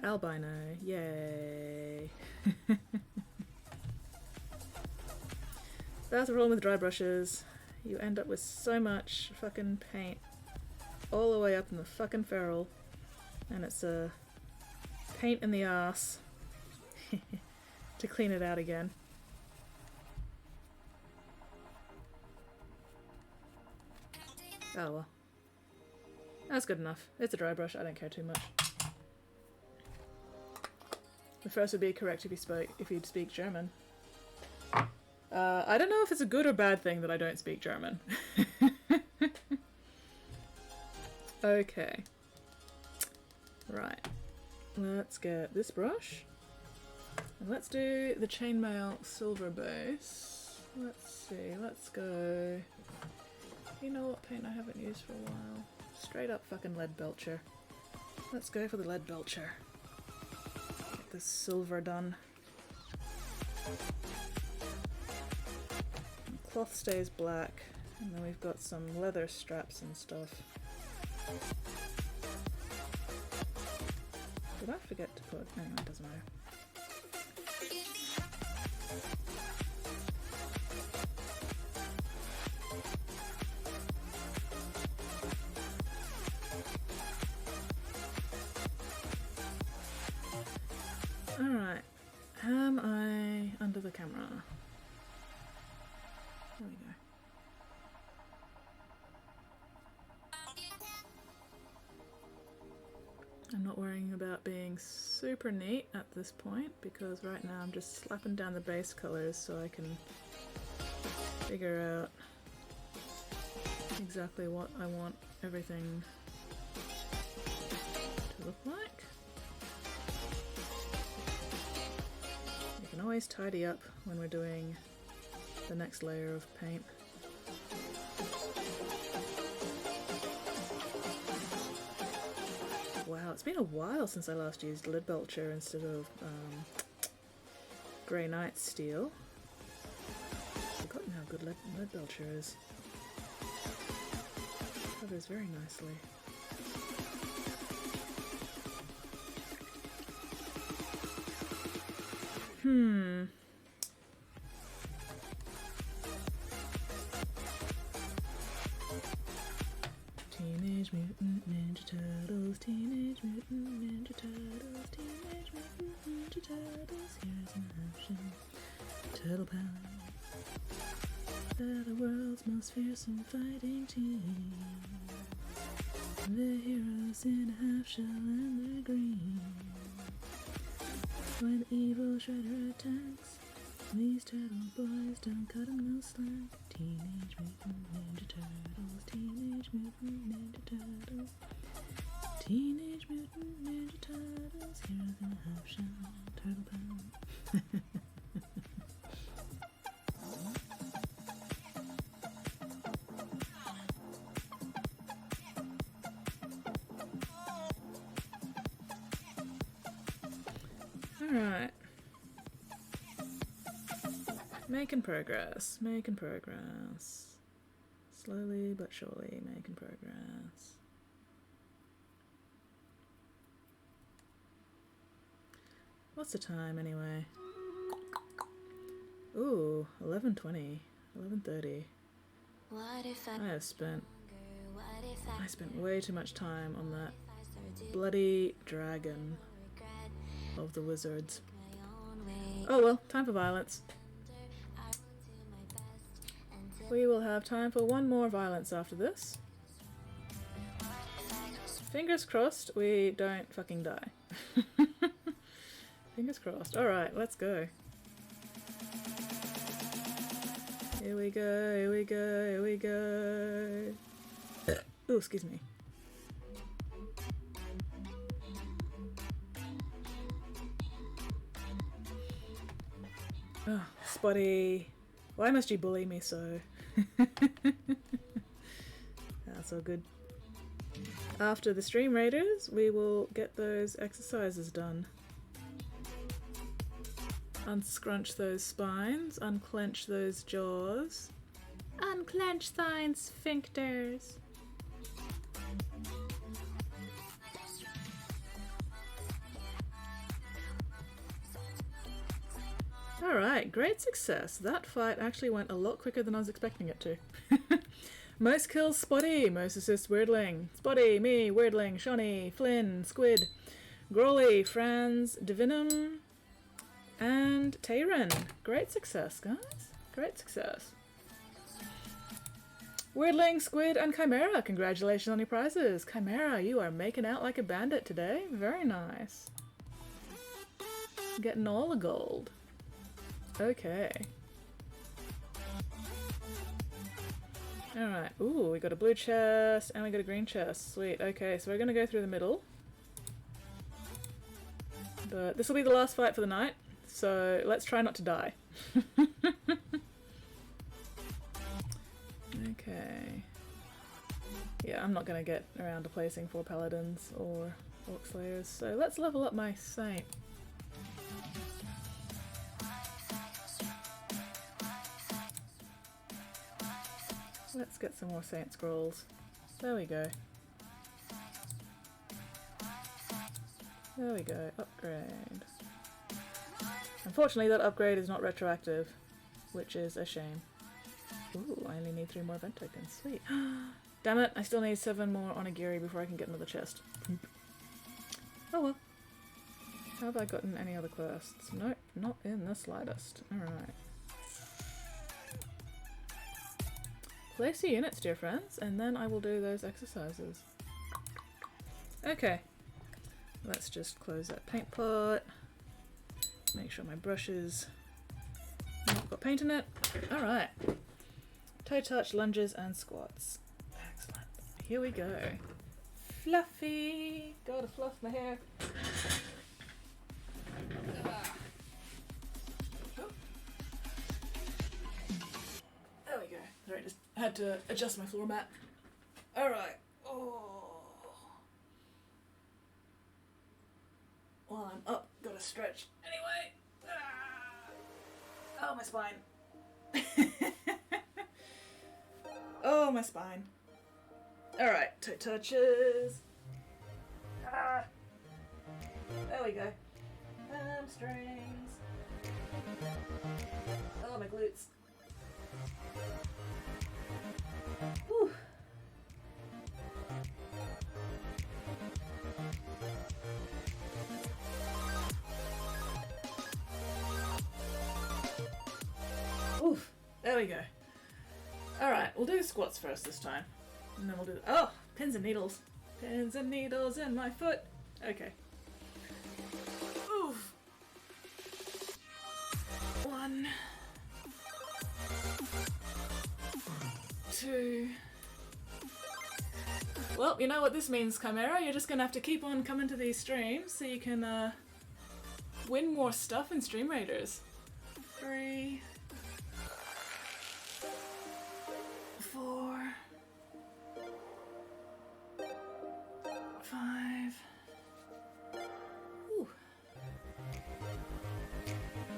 [SPEAKER 3] Albino, yay. That's the problem with dry brushes. You end up with so much fucking paint all the way up in the fucking ferrule, and it's a paint in the ass to clean it out again. Oh well. That's good enough. It's a dry brush, I don't care too much. The first would be correct if you'd speak German. I don't know if it's a good or bad thing that I don't speak German. Okay. Right. Let's get this brush. And let's do the chainmail silver base. Let's see, let's go... You know what paint I haven't used for a while? Straight up fucking lead belcher. Let's go for the lead belcher. Get this silver done. The cloth stays black, and then we've got some leather straps and stuff. Did I forget to put... Oh, no, it doesn't matter. Alright, am I under the camera? There we go. I'm not worrying about being super neat at this point because right now I'm just slapping down the base colors so I can figure out exactly what I want everything to look like. You can always tidy up when we're doing the next layer of paint. Wow, it's been a while since I last used lead belcher instead of Grey Knight steel. I've forgotten how good lead belcher is. It covers very nicely. Teenage Mutant Ninja Turtles, Teenage Mutant Ninja Turtles, Teenage Mutant Ninja Turtles, here's an option. Turtle Power. They're the world's most fearsome fighting team. They're heroes in a half shell and they're green. When evil Shredder attacks, these turtle boys don't cut 'em no slack. Teenage Mutant Ninja Turtles, Teenage Mutant Ninja Turtles, Teenage Mutant Ninja Turtles, heroes in a half shell, turtle power. Alright. Making progress, making progress. Slowly but surely making progress. What's the time anyway? Ooh, 11:20, 11:30. I spent way too much time on that bloody dragon of the wizards. Oh well, time for violence. We will have time for one more violence after this. Fingers crossed we don't fucking die. Fingers crossed. Alright, let's go. Here we go, here we go, here we go. Oh, excuse me. Oh, Spotty. Why must you bully me so? That's all good. After the stream raiders, we will get those exercises done. Unscrunch those spines, unclench those jaws. Unclench thine sphincters. Alright, great success. That fight actually went a lot quicker than I was expecting it to. Most kills Spotty, most assists Weirdling. Spotty, me, Weirdling, Shawnee, Flynn, Squid, Grawley, Franz, Divinum, and Tayron. Great success, guys. Great success. Weirdling, Squid, and Chimera, congratulations on your prizes. Chimera, you are making out like a bandit today. Very nice. Getting all the gold. Okay. Alright. Ooh, we got a blue chest and we got a green chest. Sweet. Okay, so we're gonna go through the middle. But this will be the last fight for the night, so let's try not to die. Okay. Yeah, I'm not gonna get around to placing 4 paladins or orc slayers, so let's level up my saint. Let's get some more saint scrolls. There we go. There we go. Upgrade. Unfortunately, that upgrade is not retroactive, which is a shame. Ooh, I only need 3 more event tokens. Sweet. Damn it, I still need 7 more onigiri before I can get another chest. Oh well. Have I gotten any other quests? Nope, not in the slightest. Alright. Place your units, dear friends, and then I will do those exercises. Okay. Let's just close that paint pot. Make sure my brush is not got paint in it. Alright. Toe touch, lunges, and squats. Excellent. Here we go. Fluffy! Gotta fluff my hair. There we go. Sorry, just had to adjust my floor mat. Alright. Oh. While I'm up, gotta stretch. Anyway. Oh, my spine. Oh, my spine. Alright, toe touches. There we go. Hamstrings. Oh, my glutes. Whew. Oof. There we go. Alright, we'll do squats first this time. And then we'll do... Oh! Pins and needles. Pins and needles in my foot. Okay. Oof. 1, 2. Well, you know what this means, Chimera. You're just gonna have to keep on coming to these streams so you can win more stuff in Stream Raiders. 3, 4, 5. Ooh.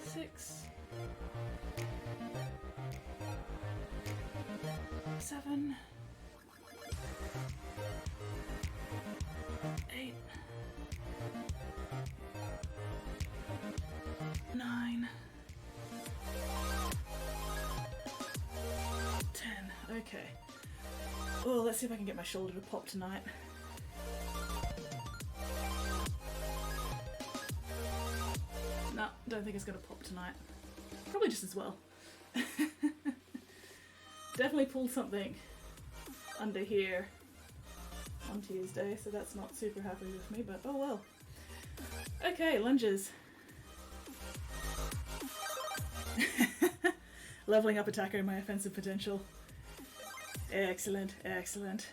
[SPEAKER 3] 6, 7, 8, 9, 10. Okay. Oh, let's see if I can get my shoulder to pop tonight. No, don't think it's gonna pop tonight. Probably just as well. Definitely pulled something under here on Tuesday, so that's not super happy with me, but oh well. Okay, lunges. Leveling up attacker and my offensive potential. Excellent, excellent.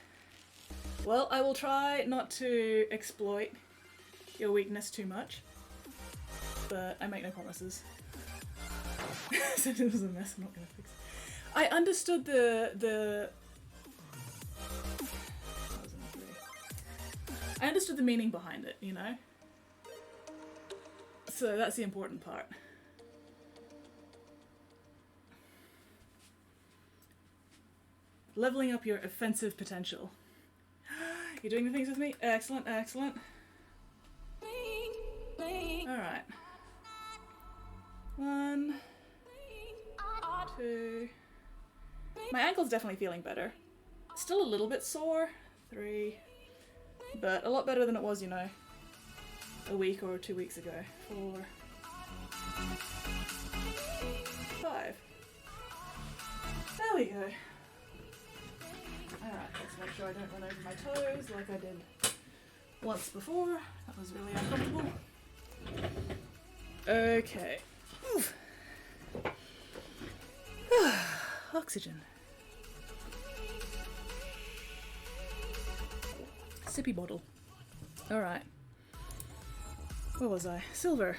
[SPEAKER 3] Well, I will try not to exploit your weakness too much, but I make no promises. Since it was a mess, I'm not gonna fix it. I understood I understood the meaning behind it, you know? So that's the important part. Leveling up your offensive potential. You're doing the things with me? Excellent, excellent. Alright. 1, 2. My ankle's definitely feeling better. Still a little bit sore. 3. But a lot better than it was, you know, a week or 2 weeks ago. 4. 5. There we go. Alright, let's make sure I don't run over my toes like I did once before. That was really uncomfortable. Okay. Oof. Oxygen. Sippy bottle. Alright. Where was I? Silver.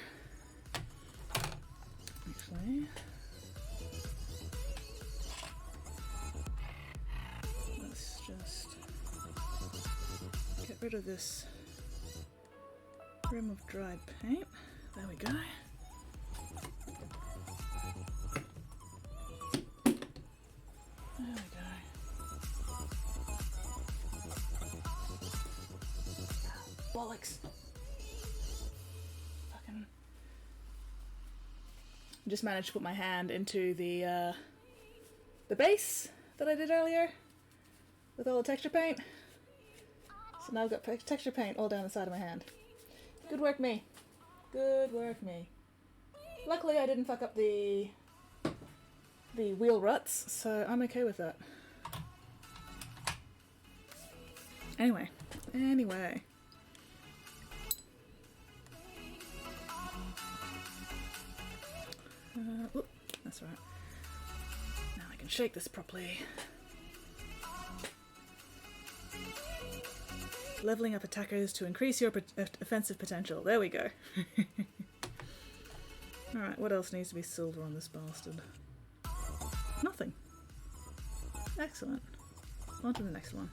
[SPEAKER 3] Actually. Let's just get rid of this rim of dried paint. There we go. There we go. Bollocks. Fucking. Just managed to put my hand into the base that I did earlier with all the texture paint. So now I've got texture paint all down the side of my hand. Good work, me. Good work, me. Luckily, I didn't fuck up the wheel ruts, so I'm okay with that. Anyway. Whoop, that's right. Now I can shake this properly. Leveling up attackers to increase your offensive potential. There we go. Alright, what else needs to be silver on this bastard? Nothing. Excellent. On to the next one.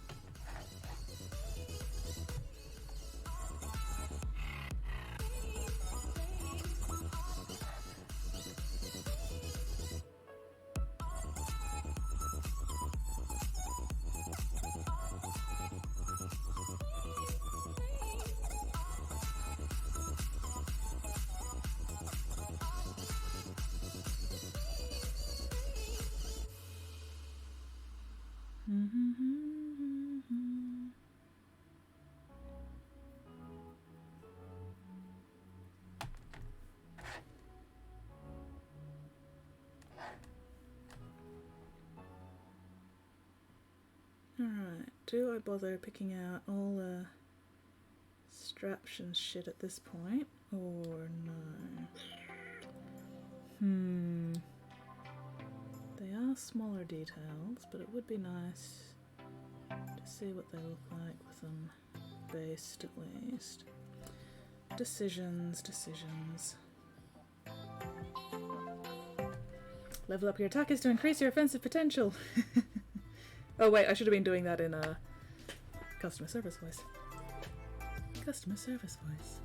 [SPEAKER 3] Alright, do I bother picking out all the straps and shit at this point, or no? They are smaller details, but it would be nice to see what they look like with them based at least. Decisions. Level up your attackers to increase your offensive potential. Oh wait, I should have been doing that in customer service voice. Customer service voice.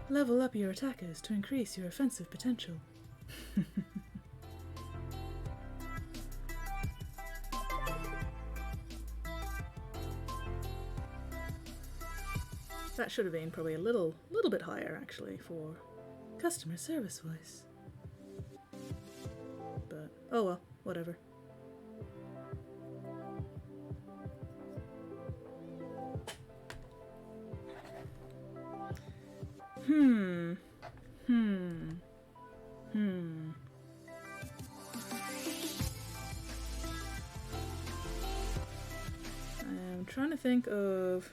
[SPEAKER 3] Level up your attackers to increase your offensive potential. That should have been probably a little bit higher actually for customer service voice. But oh well, whatever. trying to think of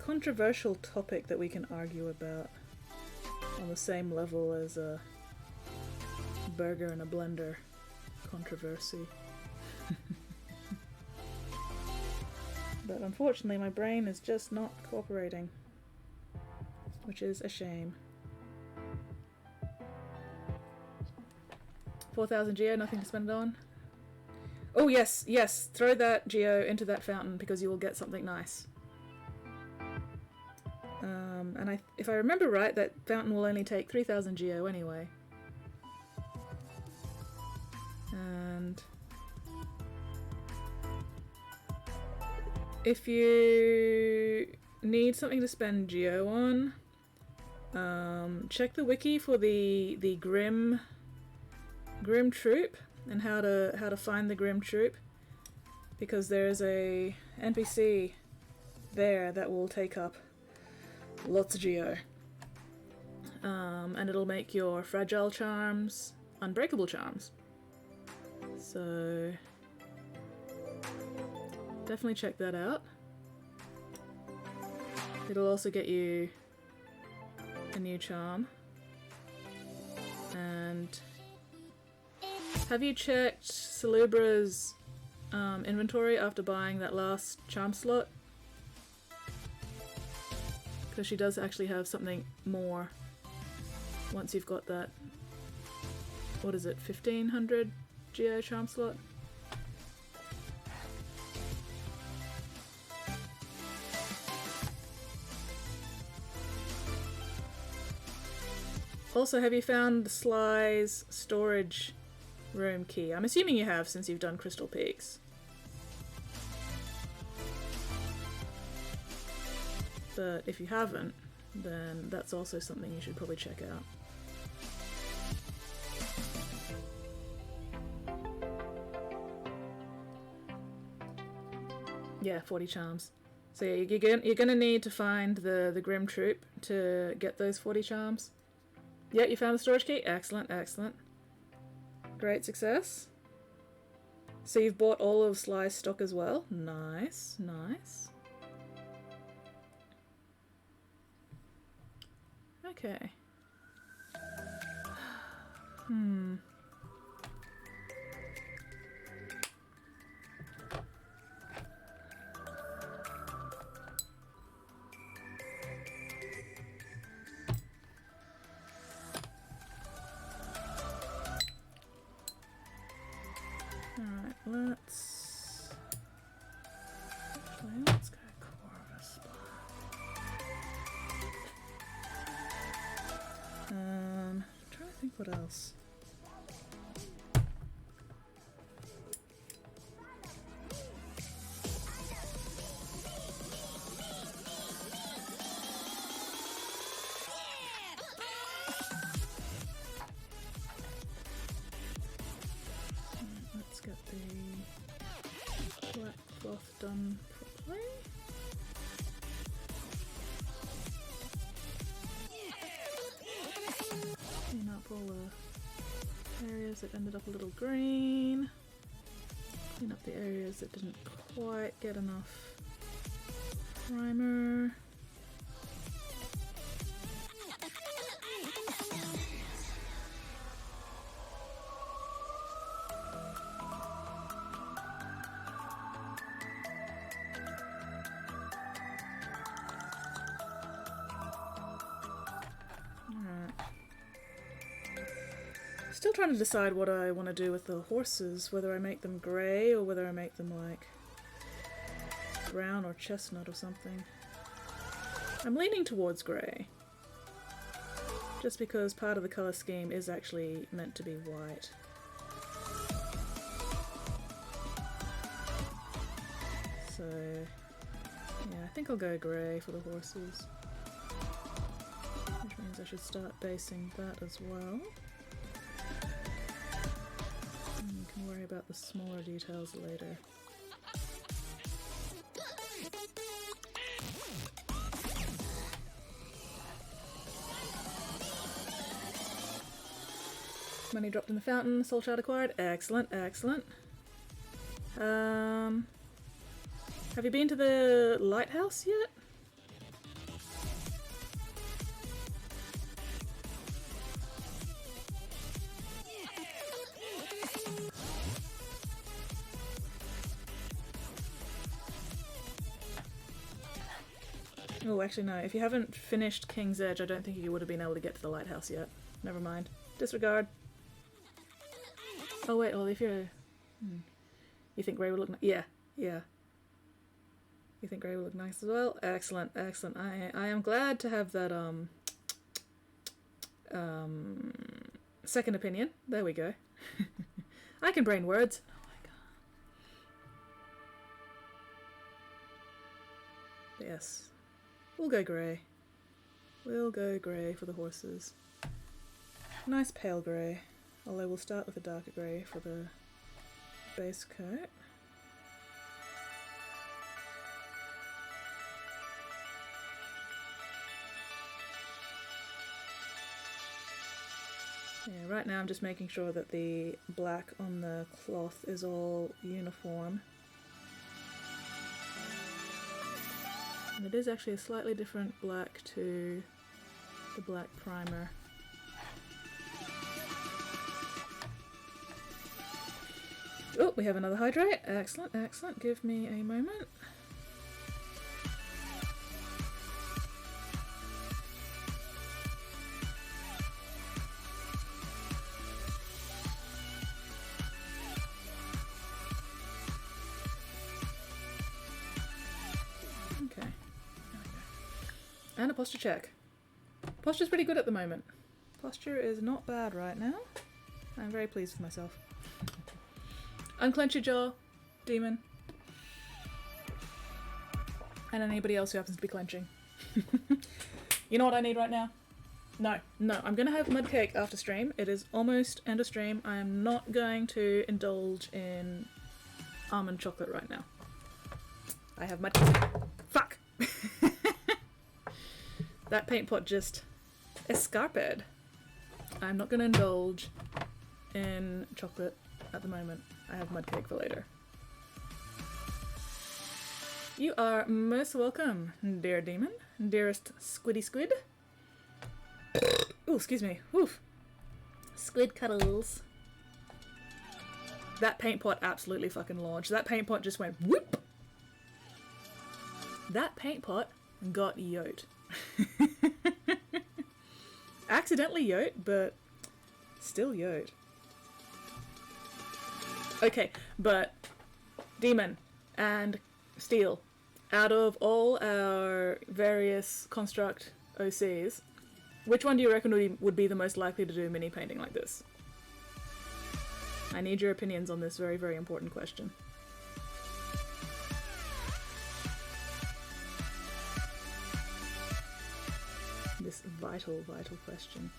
[SPEAKER 3] controversial topic that we can argue about on the same level as a burger and a blender controversy. But unfortunately my brain is just not cooperating, which is a shame. 4,000 geo, nothing to spend it on. Oh yes, yes, throw that geo into that fountain because you will get something nice. And if I remember right, that fountain will only take 3,000 geo anyway. And if you need something to spend geo on, check the wiki for the Grim troop and how to find the Grim troop, because there's a NPC there that will take up lots of geo, and it'll make your fragile charms unbreakable charms. So definitely check that out. It'll also get you a new charm. And have you checked Celubra's inventory after buying that last charm slot? Because she does actually have something more once you've got that, what is it, 1500 geo charm slot? Also, have you found Sly's storage room key? I'm assuming you have, since you've done Crystal Peaks. But if you haven't, then that's also something you should probably check out. Yeah, 40 charms. So yeah, you're gonna need to find the Grim Troop to get those 40 charms. Yeah, you found the storage key? Excellent, excellent. Great success. So you've bought all of Sly's stock as well? Nice, nice. Okay. Alright, let's go Corvus. I'm trying to think what else. Let's get the black cloth done properly. Clean up all the areas that ended up a little green. Clean up the areas that didn't quite get enough primer. Still trying to decide what I want to do with the horses, whether I make them grey or whether I make them like brown or chestnut or something. I'm leaning towards grey, just because part of the colour scheme is actually meant to be white. So yeah, I think I'll go grey for the horses, which means I should start basing that as well. We can worry about the smaller details later. Money dropped in the fountain, soul shard acquired. Excellent, excellent. Have you been to the lighthouse yet? Oh, actually no. If you haven't finished King's Edge, I don't think you would have been able to get to the lighthouse yet. Never mind. Disregard. Oh wait, well if you're... You think Grey would look nice? Yeah, yeah. You think Grey would look nice as well? Excellent, excellent. I am glad to have that, second opinion. There we go. I can brain words. Oh my god. But yes. We'll go grey. We'll go grey for the horses. Nice pale grey. Although we'll start with a darker grey for the base coat. Yeah, right now I'm just making sure that the black on the cloth is all uniform. And it is actually a slightly different black to the black primer. Oh, we have another hydrate. Excellent, excellent. Give me a moment. Okay. And a posture check. Posture's pretty good at the moment. Posture is not bad right now. I'm very pleased with myself. Unclench your jaw, demon. And anybody else who happens to be clenching. You know what I need right now? No, I'm gonna have mud cake after stream. It is almost end of stream. I am not going to indulge in almond chocolate right now. I have mud cake. Fuck! That paint pot just escaped. I'm not gonna indulge in chocolate at the moment. I have mud cake for later. You are most welcome, dear demon, dearest squiddy squid. Oh, excuse me. Oof. Squid cuddles. That paint pot absolutely fucking launched. That paint pot just went whoop. That paint pot got yoked. Accidentally yoked, but still yoked. Okay, but Demon and Steel, out of all our various construct OCs, which one do you reckon would be the most likely to do mini painting like this? I need your opinions on this very, very important question. This vital, vital question.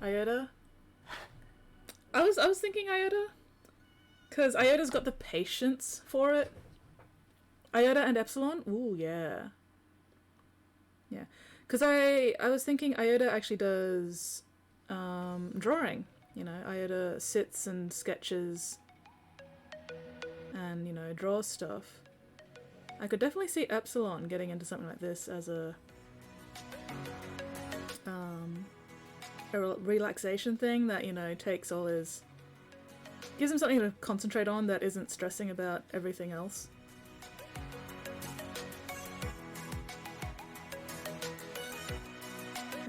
[SPEAKER 3] Iota? I was thinking Iota, because Iota's got the patience for it. Iota and Epsilon? Ooh, yeah. Yeah. Because I was thinking Iota actually does drawing. You know, Iota sits and sketches and, you know, draws stuff. I could definitely see Epsilon getting into something like this as a relaxation thing that, you know, takes all his... gives him something to concentrate on that isn't stressing about everything else.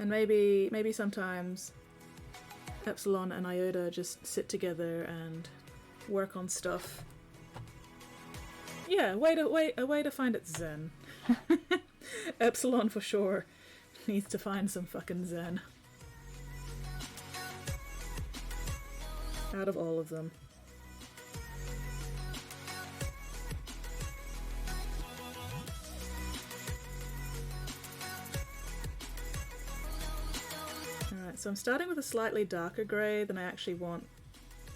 [SPEAKER 3] And maybe sometimes Epsilon and Iota just sit together and work on stuff. Yeah, a way to find it zen. Epsilon for sure needs to find some fucking zen. Out of all of them. So I'm starting with a slightly darker grey than I actually want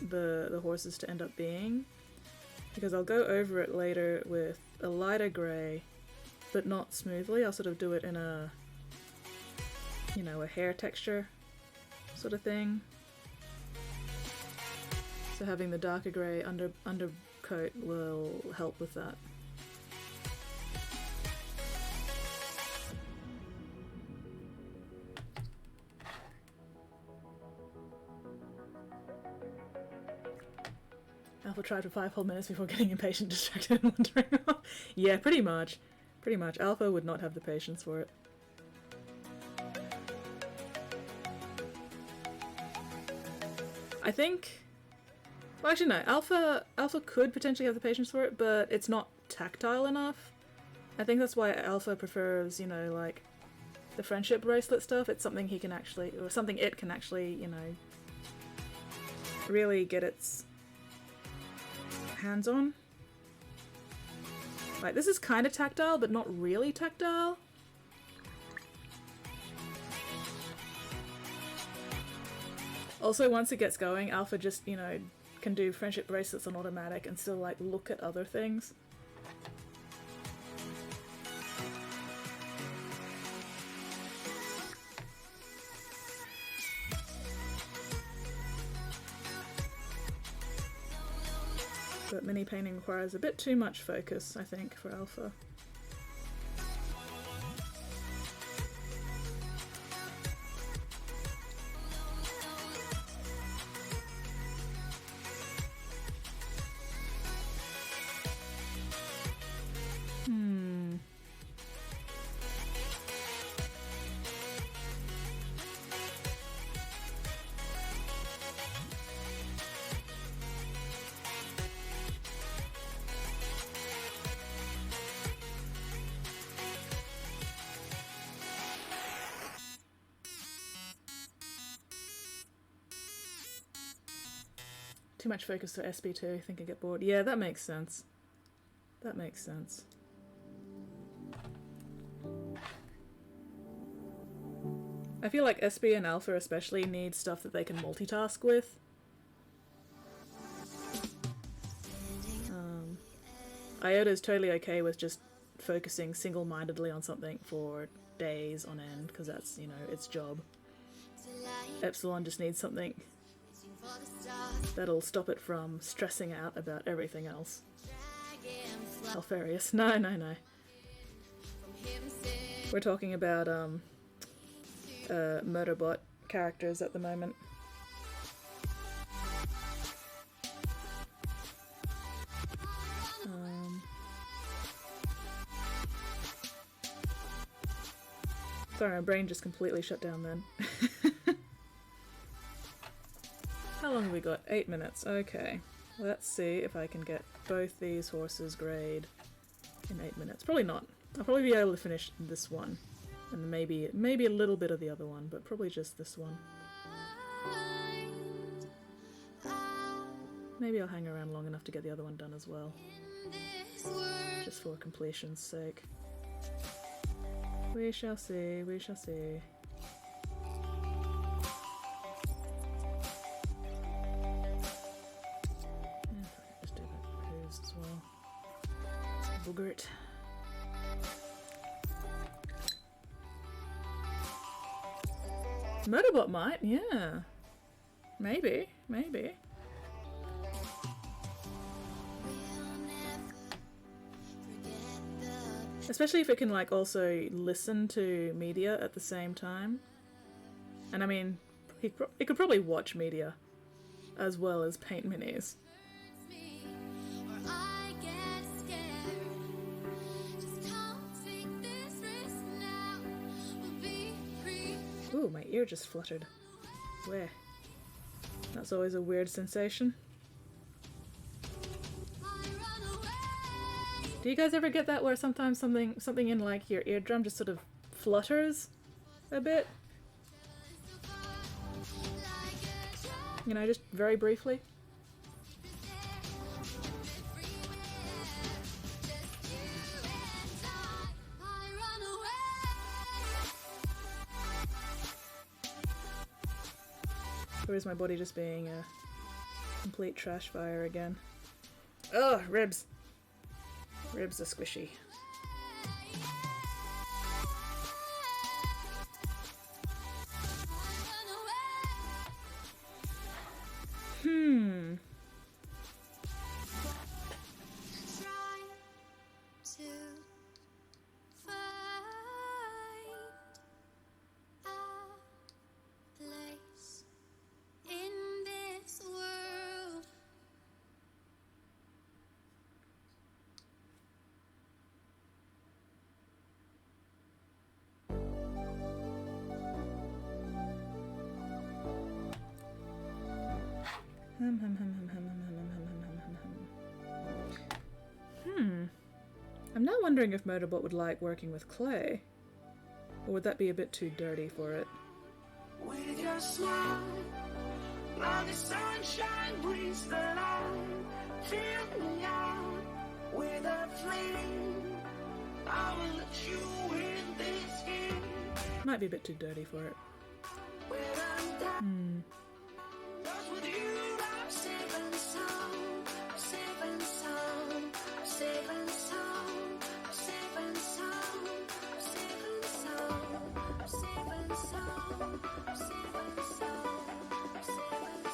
[SPEAKER 3] the horses to end up being, because I'll go over it later with a lighter grey, but not smoothly. I'll sort of do it in a, you know, a hair texture sort of thing. So having the darker grey undercoat will help with that. Alpha tried for 5 whole minutes before getting impatient, distracted, and wandering off. Yeah, pretty much. Pretty much. Alpha would not have the patience for it. I think... Well, actually no. Alpha could potentially have the patience for it, but it's not tactile enough. I think that's why Alpha prefers, you know, like, the friendship bracelet stuff. It's something he can actually... Or something it can actually, you know, really get its hands on. Like, this is kind of tactile, but not really tactile. Also, once it gets going, Alpha just, you know, can do friendship bracelets on automatic and still, like, look at other things. But mini painting requires a bit too much focus, I think, for Alpha. Too much focus for SB2, I think I get bored. Yeah, that makes sense. That makes sense. I feel like SB and Alpha especially need stuff that they can multitask with. Iota's totally okay with just focusing single-mindedly on something for days on end, because that's, you know, its job. Epsilon just needs something that'll stop it from stressing out about everything else. Alfarius. No, no, no. We're talking about Murderbot characters at the moment. Sorry, my brain just completely shut down then. How long have we got? 8 minutes. Okay. Let's see if I can get both these horses grayed in 8 minutes. Probably not. I'll probably be able to finish this one. And maybe a little bit of the other one, but probably just this one. Maybe I'll hang around long enough to get the other one done as well. Just for completion's sake. We shall see, we shall see. Just do that hose as well. Booger it. Murderbot might, yeah. Maybe, maybe. Especially if it can, like, also listen to media at the same time. And I mean, it could probably watch media as well as paint minis. Ooh, my ear just fluttered. Where? That's always a weird sensation. Do you guys ever get that where sometimes something in like your eardrum just sort of flutters a bit? You know, just very briefly. Or is my body just being a complete trash fire again? Ugh, ribs! Ribs are squishy. I'm now wondering if Motorbot would like working with clay. Or would that be a bit too dirty for it?
[SPEAKER 2] With your smile, like the sunshine brings the light. Fill me out with a flame. I will let you in this game.
[SPEAKER 3] Might be a bit too dirty for it.
[SPEAKER 2] When I'm done, 'cause with you I'm safe and sound, safe and sound, safe and sound, safe and sound, safe and sound, safe and sound, safe and sound, safe and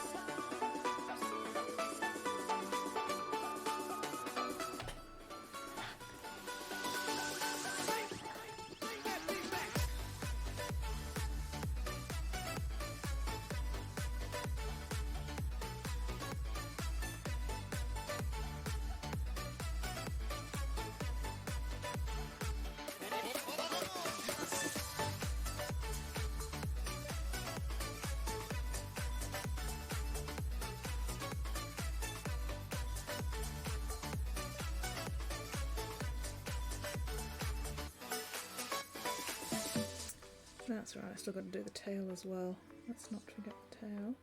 [SPEAKER 3] That's right, I still got to do the tail as well. Let's not forget the tail.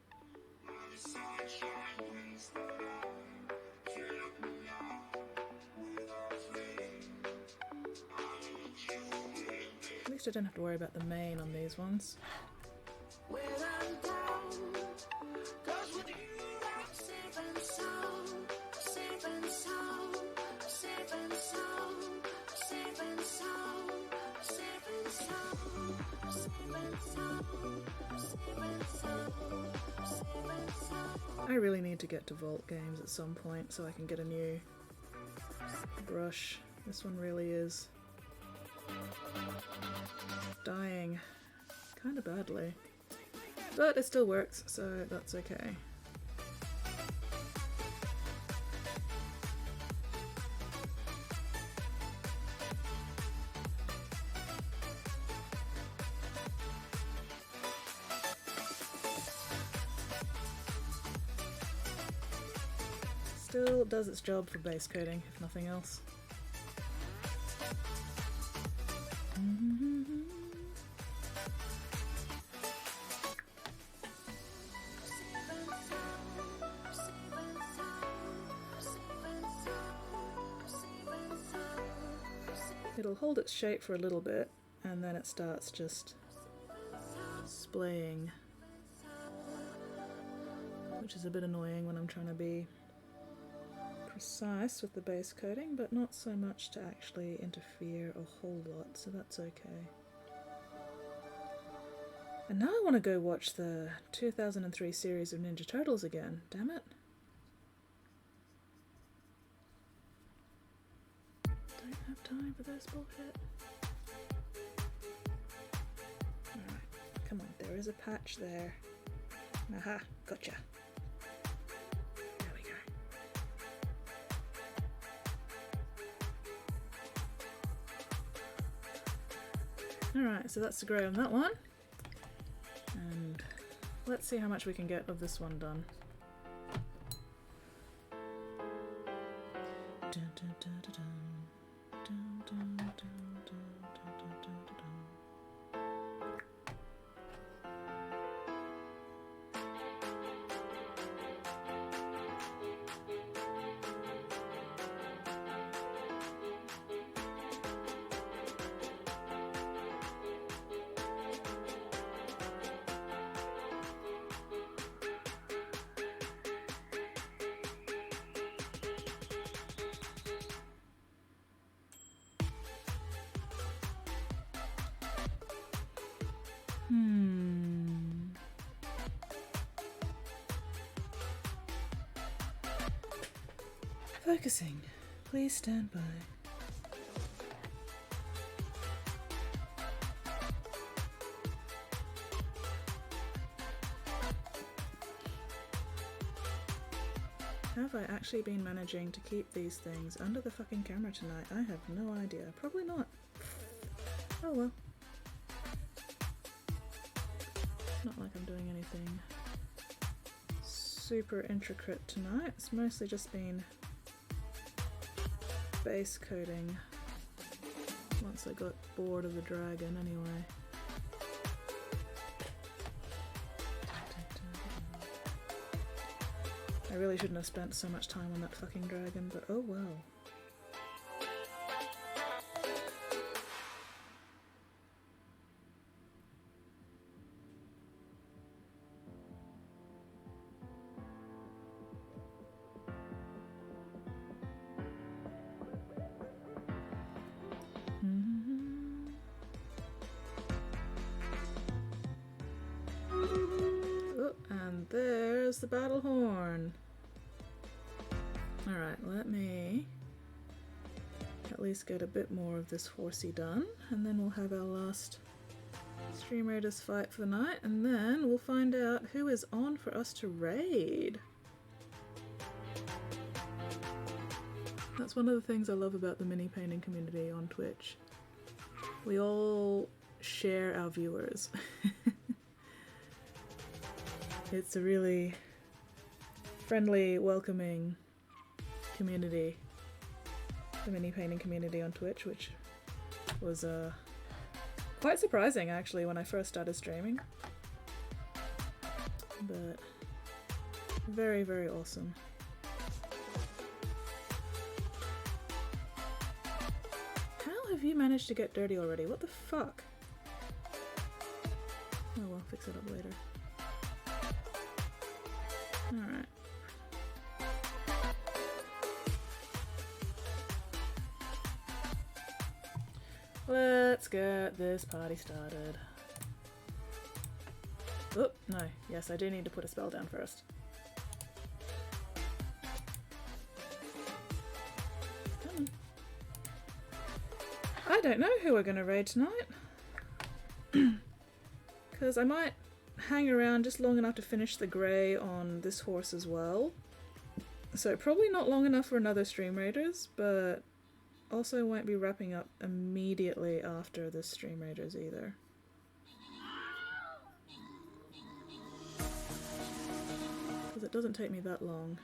[SPEAKER 3] At least I don't have to worry about the mane on these ones.
[SPEAKER 2] when I'm down, 'cause with you I'm safe and sound, safe and sound, safe and sound, safe and sound, safe and sound, safe and sound, safe and sound, safe and sound.
[SPEAKER 3] I really need to get to Vault games at some point so I can get a new brush. This one really is dying kind of badly. But it still works, so that's okay. Still does its job for base coating, if nothing else. It'll hold its shape for a little bit, and then it starts just splaying, which is a bit annoying when I'm trying to be precise with the base coating, but not so much to actually interfere a whole lot, so that's okay. And now I want to go watch the 2003 series of Ninja Turtles again, damn it. Don't have time for this bullshit. Alright, come on, there is a patch there. Aha, gotcha. There we go. Alright, so that's the grey on that one. And let's see how much we can get of this one done. Dun, dun, dun, dun, dun. Dun, dun, dun, dun, dun, dun, dun, dun. Focusing. Please stand by. Have I actually been managing to keep these things under the fucking camera tonight? I have no idea. Probably not. Oh well. Not like I'm doing anything super intricate tonight. It's mostly just been base coating once I got bored of the dragon anyway. I really shouldn't have spent so much time on that fucking dragon, but oh well. Oh, and there's the battle horn. Alright, let me at least get a bit more of this horsey done, and then we'll have our last Stream Raiders fight for the night, and then we'll find out who is on for us to raid. That's one of the things I love about the mini painting community on Twitch. We all share our viewers. It's a really friendly, welcoming community, the mini painting community on Twitch, which was quite surprising actually when I first started streaming, but very, very awesome. How have you managed to get dirty already? What the fuck? Oh well, fix it up later. Alright. Let's get this party started. Oh, no. Yes, I do need to put a spell down first. Come on. I don't know who we're going to raid tonight. Because I might hang around just long enough to finish the grey on this horse as well. So probably not long enough for another Stream Raiders, but also won't be wrapping up immediately after this Stream Raiders either. Because it doesn't take me that long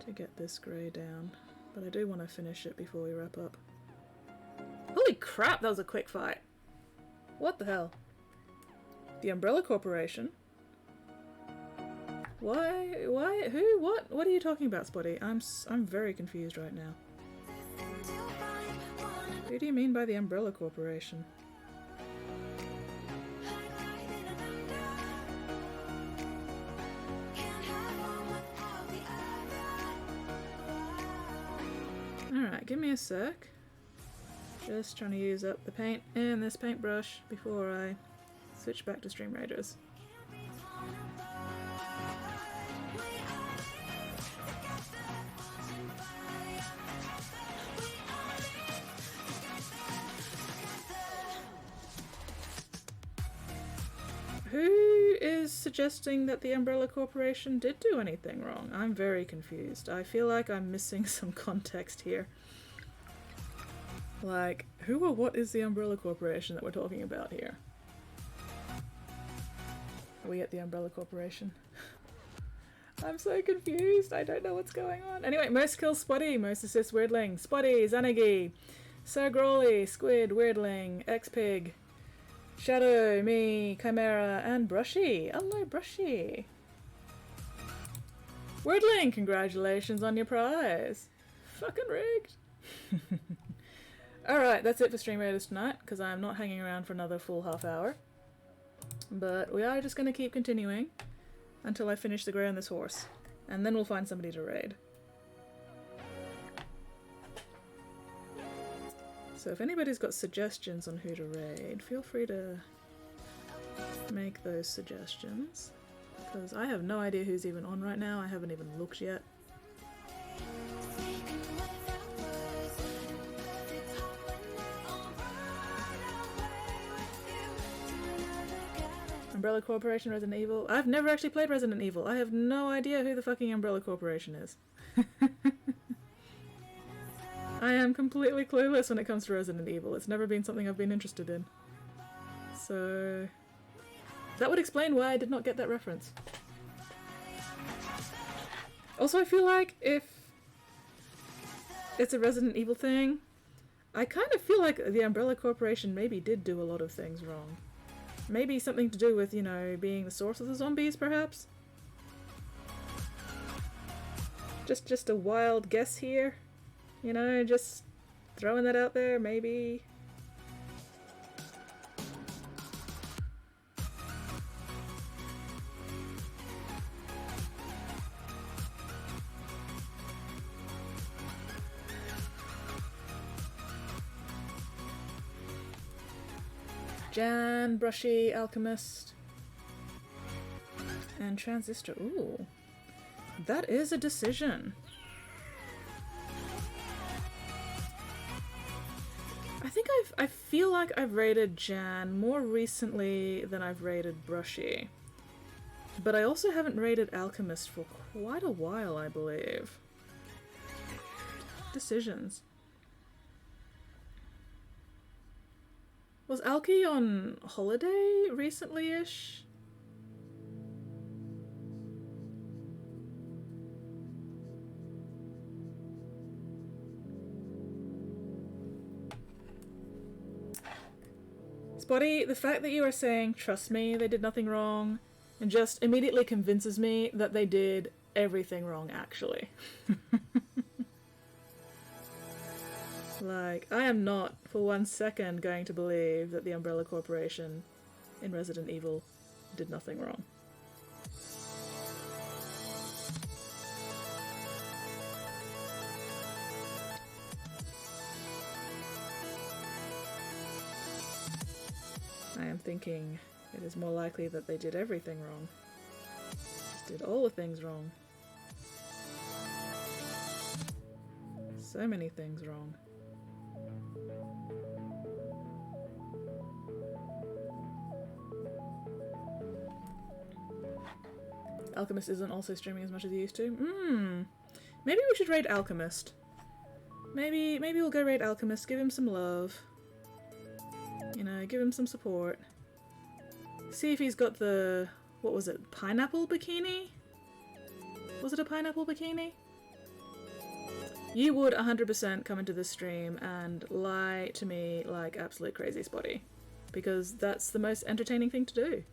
[SPEAKER 3] to get this grey down, but I do want to finish it before we wrap up. Holy crap, that was a quick fight! What the hell? The Umbrella Corporation? Why, who, what are you talking about, Spotty? I'm very confused right now. Who do you mean by the Umbrella Corporation? Alright, give me a sec. Just trying to use up the paint in this paintbrush before I switch back to Stream Raiders. Who is suggesting that the Umbrella Corporation did do anything wrong? I'm very confused. I feel like I'm missing some context here. Like, who or what is the Umbrella Corporation that we're talking about here? Are we at the Umbrella Corporation? I'm so confused. I don't know what's going on. Anyway, most kills Spotty, most assists Weirdling, Spotty, Zanagi, Sir Grawly, Squid, Weirdling, X-Pig, Shadow, me, Chimera, and Brushy. Hello, Brushy. Weirdling, congratulations on your prize. Fucking rigged. Alright, that's it for Stream Raiders tonight, because I'm not hanging around for another full half hour. But we are just going to keep continuing until I finish the grey on this horse. And then we'll find somebody to raid. So if anybody's got suggestions on who to raid, feel free to make those suggestions, because I have no idea who's even on right now. I haven't even looked yet. Umbrella Corporation, Resident Evil. I've never actually played Resident Evil. I have no idea who the fucking Umbrella Corporation is. I am completely clueless when it comes to Resident Evil. It's never been something I've been interested in. So that would explain why I did not get that reference. Also, I feel like if it's a Resident Evil thing, I kind of feel like the Umbrella Corporation maybe did do a lot of things wrong. Maybe something to do with, you know, being the source of the zombies, perhaps? Just a wild guess here. You know, just throwing that out there, maybe. Jan, Brushy, Alchemist, and Transistor. Ooh, that is a decision. I feel like I've rated Jan more recently than I've rated Brushy, but I also haven't rated Alchemist for quite a while, I believe. Decisions. Was Alki on holiday recently-ish? Spotty, the fact that you are saying, trust me, they did nothing wrong, and just immediately convinces me that they did everything wrong, actually. Like, I am not, for 1 second, going to believe that the Umbrella Corporation in Resident Evil did nothing wrong. I am thinking it is more likely that they did everything wrong. Did all the things wrong. So many things wrong. Alchemist isn't also streaming as much as he used to. Maybe we should raid Alchemist. Maybe we'll go raid Alchemist, give him some love. You know, give him some support. See if he's got the... what was it? Pineapple bikini? Was it a pineapple bikini? You would 100% come into this stream and lie to me like absolute crazy Spotty. Because that's the most entertaining thing to do.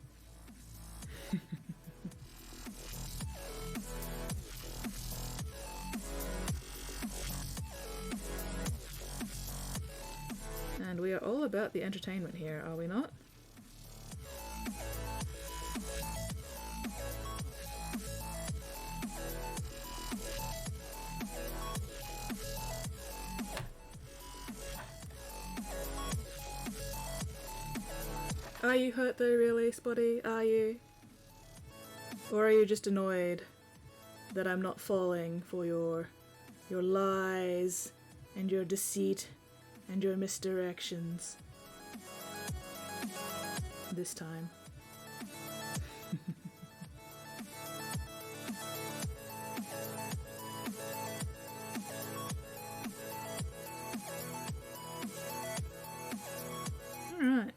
[SPEAKER 3] And we are all about the entertainment here, are we not? Are you hurt though, really, Spotty? Are you? Or are you just annoyed that I'm not falling for your lies and your deceit and your misdirections this time? Alright.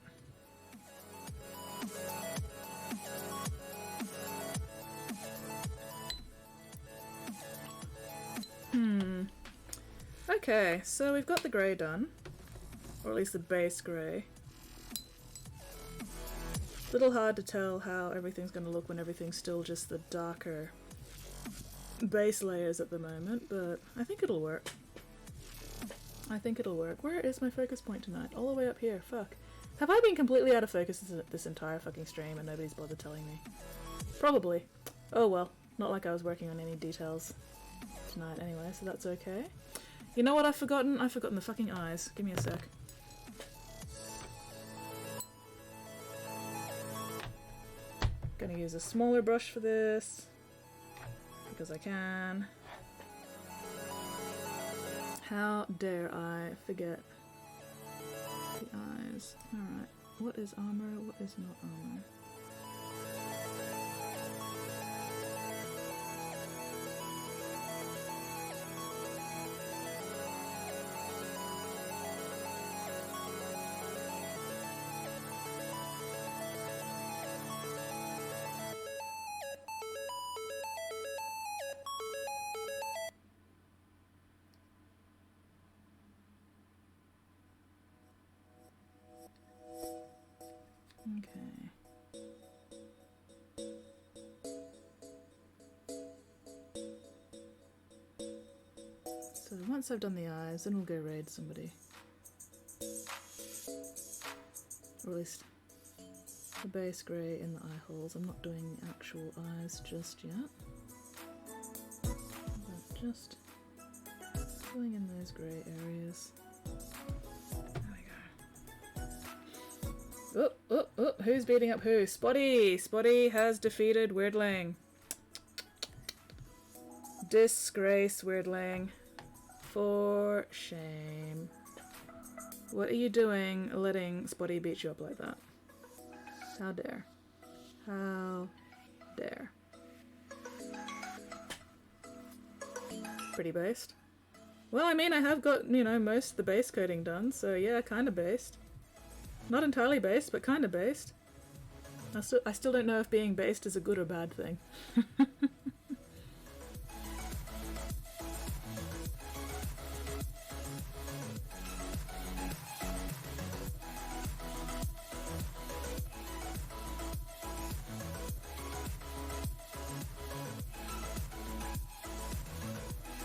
[SPEAKER 3] Okay, so we've got the grey done. Or at least the base grey. Little hard to tell how everything's going to look when everything's still just the darker base layers at the moment, but I think it'll work. I think it'll work. Where is my focus point tonight? All the way up here. Fuck. Have I been completely out of focus this entire fucking stream and nobody's bothered telling me? Probably. Oh well. Not like I was working on any details tonight anyway, so that's okay. You know what I've forgotten? I've forgotten the fucking eyes. Give me a sec. Gonna use a smaller brush for this because I can. How dare I forget the eyes. Alright, what is armor, what is not armor? Okay. So once I've done the eyes, then we'll go raid somebody. Or at least the base grey in the eye holes. I'm not doing actual eyes just yet. But just filling in those grey areas. Oh, who's beating up who? Spotty! Spotty has defeated Weirdling. Disgrace, Weirdling. For shame. What are you doing letting Spotty beat you up like that? How dare. How dare. Pretty based. Well, I mean, I have got, you know, most of the base coating done, so yeah, kind of based. Not entirely based, but kind of based. I still don't know if being based is a good or bad thing.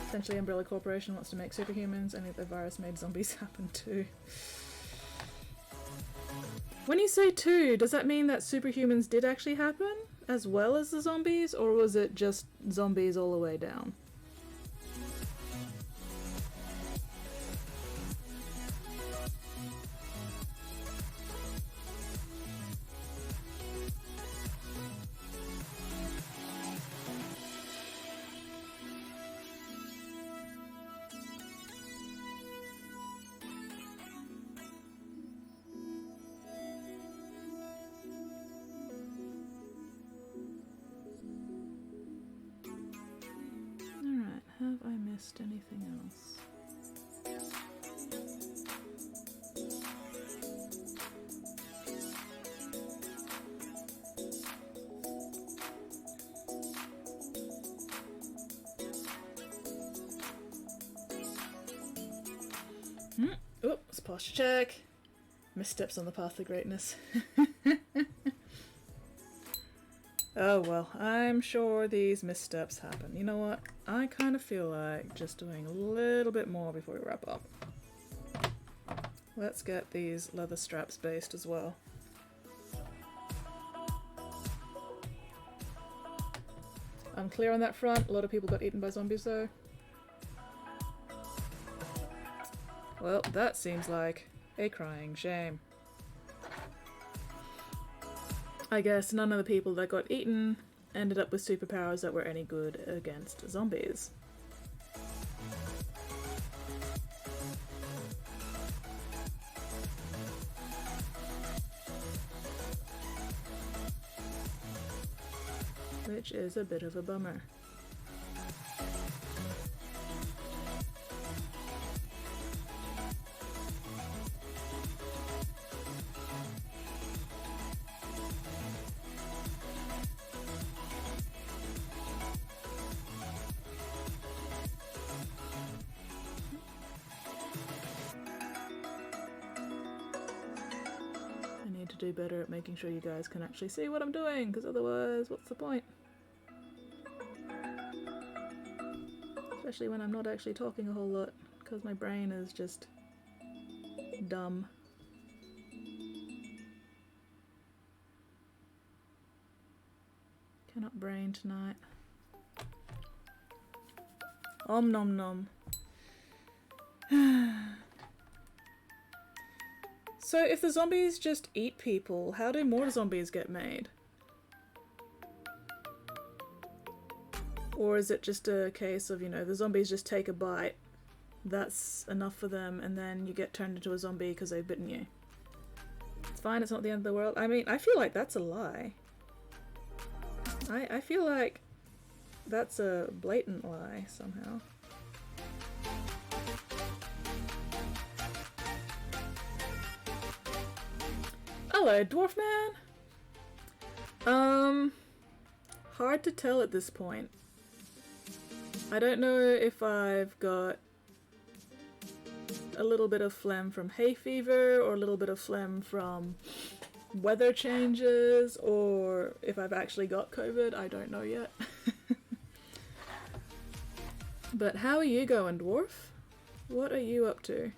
[SPEAKER 3] Essentially, Umbrella Corporation wants to make superhumans, and the virus made zombies happen too. When you say two, does that mean that superhumans did actually happen, as well as the zombies, or was it just zombies all the way down? Have I missed anything else? Oops, posture check. Missteps on the path to greatness. Oh well, I'm sure these missteps happen. You know what? I kind of feel like just doing a little bit more before we wrap up. Let's get these leather straps based as well. I'm clear on that front. A lot of people got eaten by zombies though. Well, that seems like a crying shame. I guess none of the people that got eaten ended up with superpowers that were any good against zombies. Which is a bit of a bummer. Do better at making sure you guys can actually see what I'm doing, because otherwise, what's the point? Especially when I'm not actually talking a whole lot, because my brain is just dumb. Cannot brain tonight. Om nom nom. So if the zombies just eat people, how do more zombies get made? Or is it just a case of, you know, the zombies just take a bite, that's enough for them, and then you get turned into a zombie because they've bitten you? It's fine, it's not the end of the world. I mean, I feel like that's a lie. I feel like that's a blatant lie somehow. Hello, Dwarf Man! Hard to tell at this point. I don't know if I've got a little bit of phlegm from hay fever or a little bit of phlegm from weather changes, or if I've actually got COVID. I don't know yet. But how are you going, Dwarf? What are you up to?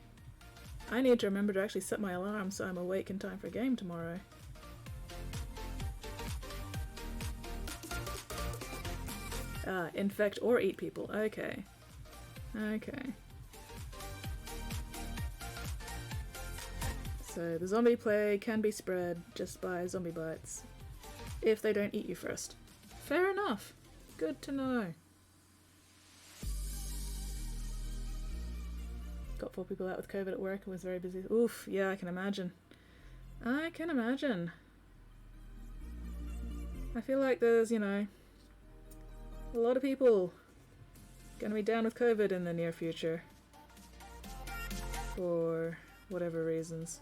[SPEAKER 3] I need to remember to actually set my alarm so I'm awake in time for game tomorrow. Ah, infect or eat people. Okay. Okay. So the zombie plague can be spread just by zombie bites if they don't eat you first. Fair enough. Good to know. Got 4 people out with COVID at work and was very busy. Oof, yeah, I can imagine. I can imagine. I feel like there's, you know, a lot of people gonna be down with COVID in the near future. For whatever reasons.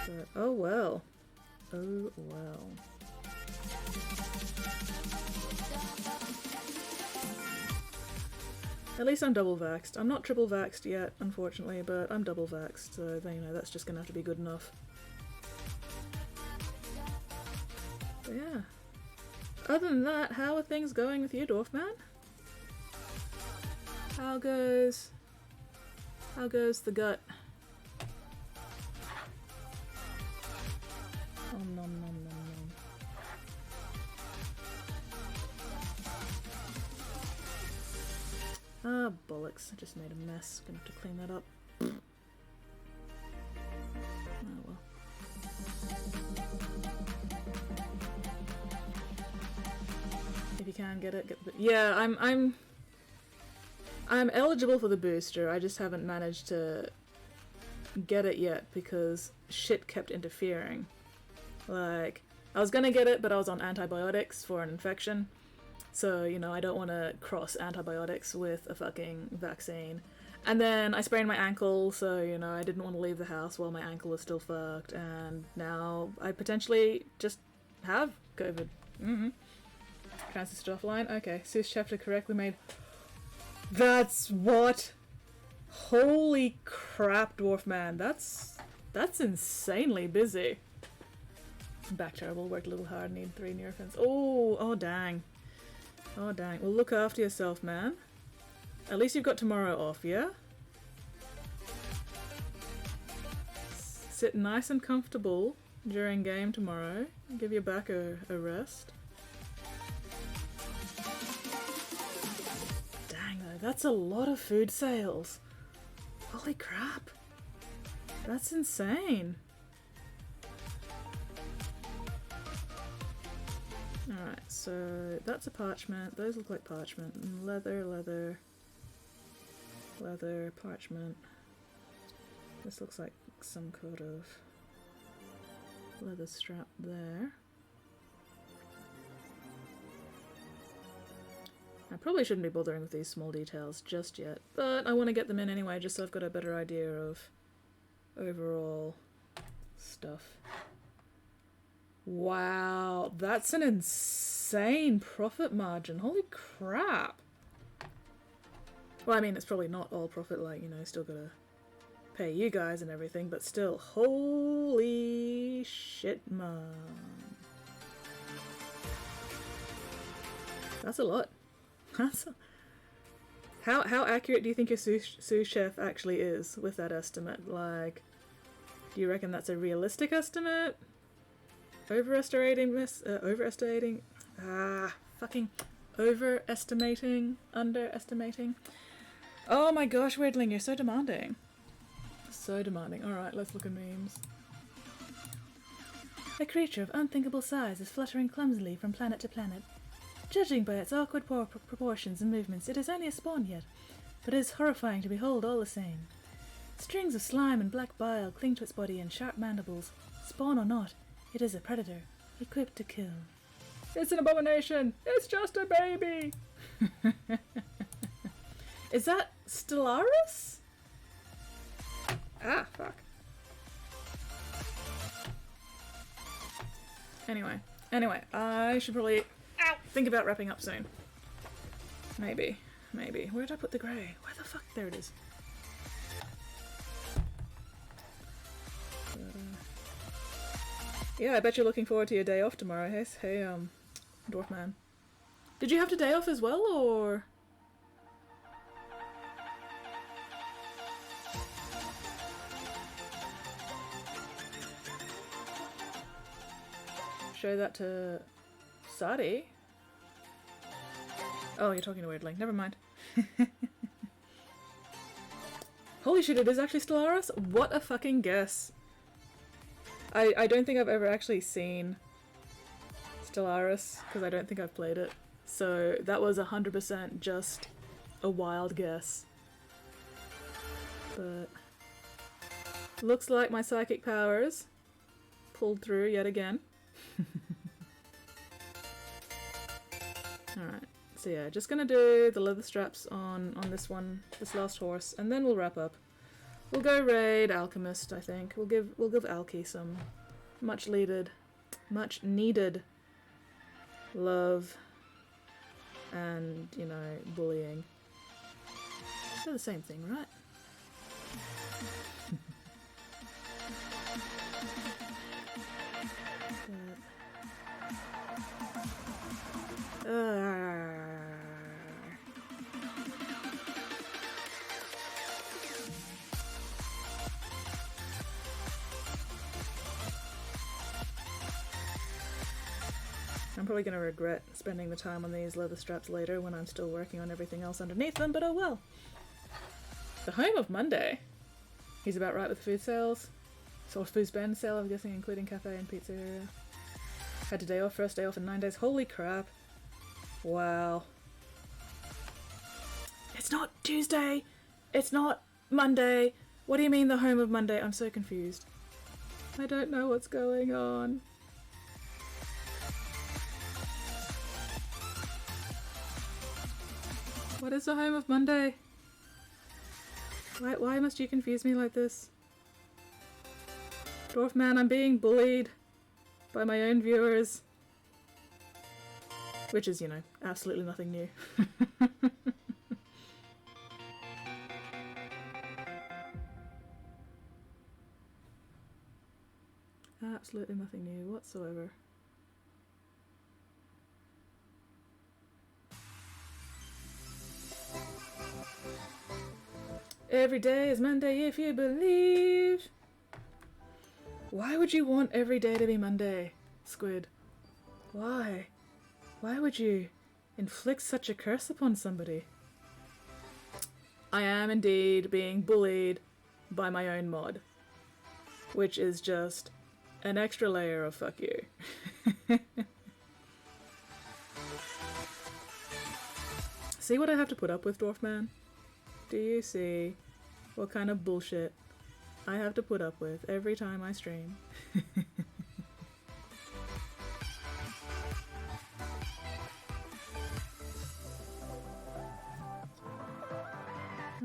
[SPEAKER 3] But, oh well. Oh well. At least I'm double vaxxed. I'm not triple vaxxed yet, unfortunately, but I'm double vaxxed, so you know, that's just gonna have to be good enough. But yeah. Other than that, how are things going with you, Dwarf Man? How goes the gut? Nom nom nom nom nom. Ah, bollocks. I just made a mess. Gonna have to clean that up. Oh well. If you can get it, get the... Yeah, I'm eligible for the booster. I just haven't managed to get it yet because shit kept interfering. Like, I was gonna get it, but I was on antibiotics for an infection. So, you know, I don't want to cross antibiotics with a fucking vaccine. And then I sprained my ankle, so, you know, I didn't want to leave the house while my ankle was still fucked. And now I potentially just have COVID. Transistor offline? Okay, Seuss chapter correctly made. That's what? Holy crap, Dwarf Man. That's insanely busy. Back terrible, worked a little hard, need 3 Nurophens. Oh dang. Oh dang. Well, look after yourself, man. At least you've got tomorrow off, yeah? Sit nice and comfortable during game tomorrow. Give your back a rest. Dang though, that's a lot of food sales. Holy crap. That's insane. Alright, so that's a parchment. Those look like parchment. And leather, parchment. This looks like some kind of leather strap there. I probably shouldn't be bothering with these small details just yet, but I want to get them in anyway just so I've got a better idea of overall stuff. Wow, that's an insane profit margin. Holy crap. Well, I mean, it's probably not all profit, like, you know, still gotta pay you guys and everything, but still, holy shit, man. That's a lot. That's a... How accurate do you think your sous chef actually is with that estimate? Like, do you reckon that's a realistic estimate? Overestimating, underestimating. Oh my gosh, Weirdling, you're so demanding. So demanding. Alright, let's look at memes. A creature of unthinkable size is fluttering clumsily from planet to planet. Judging by its awkward proportions and movements, it is only a spawn yet, but it is horrifying to behold all the same. Strings of slime and black bile cling to its body and sharp mandibles. Spawn or not, it is a predator, equipped to kill. It's an abomination! It's just a baby! Is that Stellaris? Ah, fuck. Anyway, I should probably think about wrapping up soon. Maybe. Where did I put the grey? Where the fuck? There it is. Yeah, I bet you're looking forward to your day off tomorrow. Hey, Dwarf Man. Did you have a day off as well, or...? Show that to Sadi. Oh, you're talking to Weirdling. Never mind. Holy shit, it is actually Stellaris? What a fucking guess. I don't think I've ever actually seen Stellaris, because I don't think I've played it. So that was 100% just a wild guess. But looks like my psychic powers pulled through yet again. Alright, so yeah, just gonna do the leather straps on this one, this last horse, and then we'll wrap up. We'll go raid Alchemist, I think. We'll give Alki some much needed love and, you know, bullying. They're the same thing, right? I'm probably going to regret spending the time on these leather straps later when I'm still working on everything else underneath them, but oh well. The home of Monday. He's about right with food sales. So food spend sale, I'm guessing, including cafe and pizzeria. Had a day off, first day off in 9 days. Holy crap. Wow. It's not Tuesday. It's not Monday. What do you mean the home of Monday? I'm so confused. I don't know what's going on. What is the home of Monday? Why must you confuse me like this? Dwarf Man, I'm being bullied by my own viewers. Which is, you know, absolutely nothing new. Absolutely nothing new whatsoever. Every day is Monday if you believe. Why would you want every day to be Monday, Squid? Why? Why would you inflict such a curse upon somebody? I am indeed being bullied by my own mod, which is just an extra layer of fuck you. See what I have to put up with, Dwarf Man? Do you see what kind of bullshit I have to put up with every time I stream?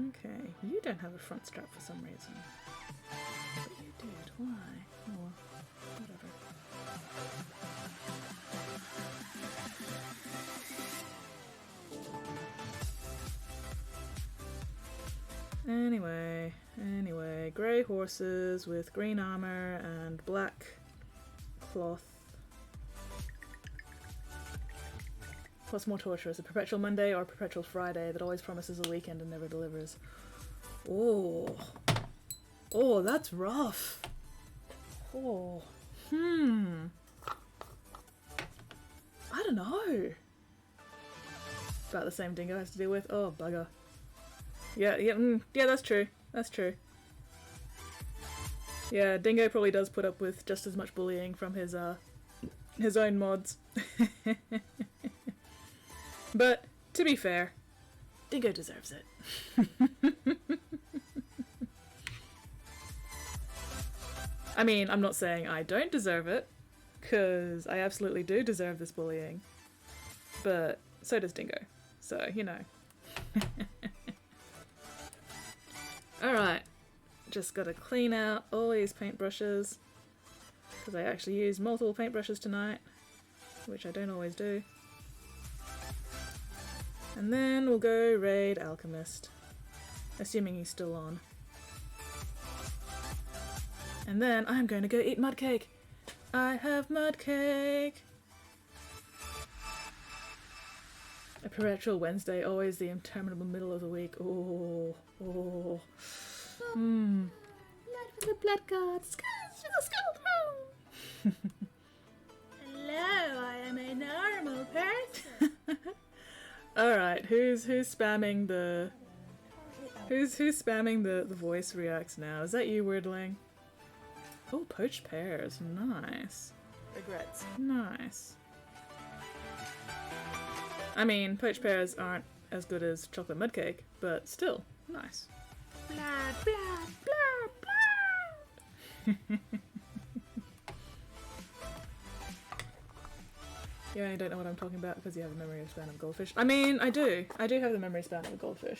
[SPEAKER 3] Okay, you don't have a front strap for some reason. But you did, why? Oh, whatever. Anyway, grey horses with green armor and black cloth. Plus more torturous, a perpetual Monday or a perpetual Friday that always promises a weekend and never delivers. Oh, that's rough. Oh, I don't know. About the same dingo has to deal with. Oh, bugger. Yeah, that's true. That's true. Yeah, Dingo probably does put up with just as much bullying from his own mods. But, to be fair, Dingo deserves it. I mean, I'm not saying I don't deserve it, because I absolutely do deserve this bullying. But so does Dingo. So, you know. Alright. Just gotta clean out all these paintbrushes. Because I actually used multiple paintbrushes tonight. Which I don't always do. And then we'll go raid Alchemist. Assuming he's still on. And then I'm going to go eat mud cake. I have mud cake. A perpetual Wednesday, always the interminable middle of the week. Oh, oh. Blood for the blood gods. Skulls for the skull throne. Hello, I am a normal person. Alright, who's spamming the... Who's spamming the voice reacts now? Is that you, Weirdling? Oh, poached pears. Nice.
[SPEAKER 2] Regrets.
[SPEAKER 3] Nice. I mean, poached pears aren't as good as chocolate mud cake, but still, nice. Blood, blood, blood, blood! You only don't know what I'm talking about because you have a memory span of a goldfish. I mean, I do. I do have the memory span of a goldfish.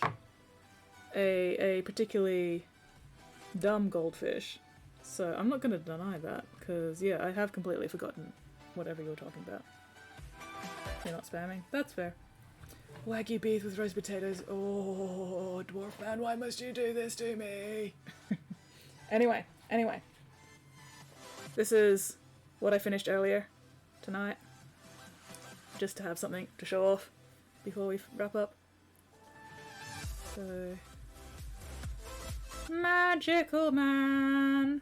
[SPEAKER 3] A particularly dumb goldfish. So I'm not going to deny that, because, yeah, I have completely forgotten whatever you're talking about. You're not spamming? That's fair. Wagyu beef with roast potatoes. Oh, dwarf man, why must you do this to me? Anyway. This is what I finished earlier tonight. Just to have something to show off before we wrap up. So... Magical man!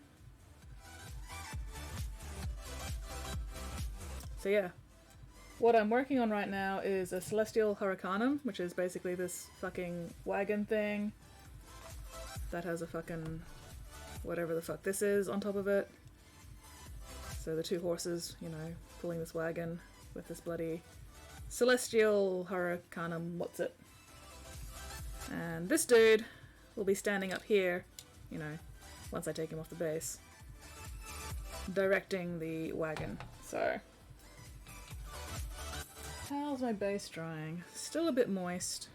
[SPEAKER 3] So yeah, what I'm working on right now is a Celestial Hurricanum, which is basically this fucking wagon thing that has a fucking whatever the fuck this is on top of it. So the two horses, you know, pulling this wagon with this bloody Celestial Hurricanum, what's it? And this dude will be standing up here, you know, once I take him off the base, directing the wagon. So... How's my base drying? Still a bit moist.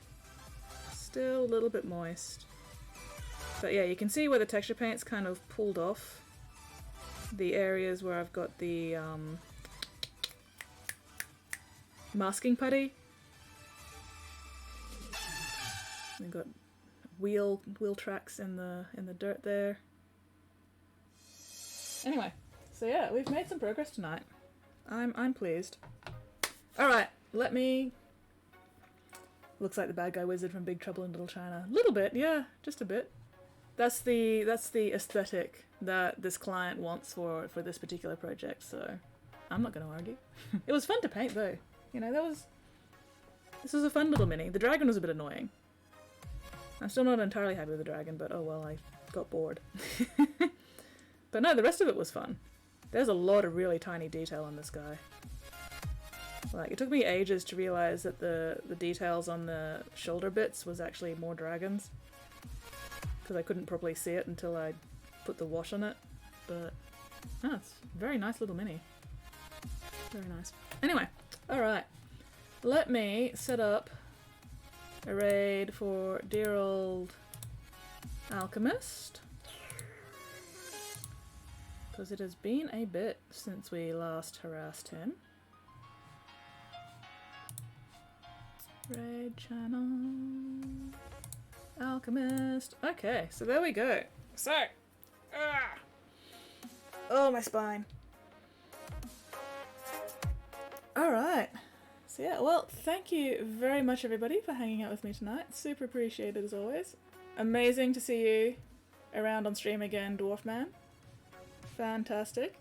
[SPEAKER 3] Still a little bit moist. But yeah, you can see where the texture paint's kind of pulled off. The areas where I've got the masking putty. We've got wheel tracks in the dirt there. Anyway, so yeah, we've made some progress tonight. I'm pleased. Alright, let me... Looks like the bad guy wizard from Big Trouble in Little China. A little bit, yeah, just a bit. That's the aesthetic that this client wants for this particular project, so I'm not going to argue. It was fun to paint though. You know, this was a fun little mini. The dragon was a bit annoying. I'm still not entirely happy with the dragon, but oh well, I got bored. But no, the rest of it was fun. There's a lot of really tiny detail on this guy. Like, it took me ages to realise that the details on the shoulder bits was actually more dragons. Because I couldn't properly see it until I put the wash on it. But, oh, it's a very nice little mini. Very nice. Anyway, alright. Let me set up a raid for dear old Alchemist. Because it has been a bit since we last harassed him. Raid channel. Alchemist. Okay, so there we go. So, oh, my spine. Alright. So yeah, well, thank you very much everybody for hanging out with me tonight. Super appreciated as always. Amazing to see you around on stream again, Dwarf Man. Fantastic.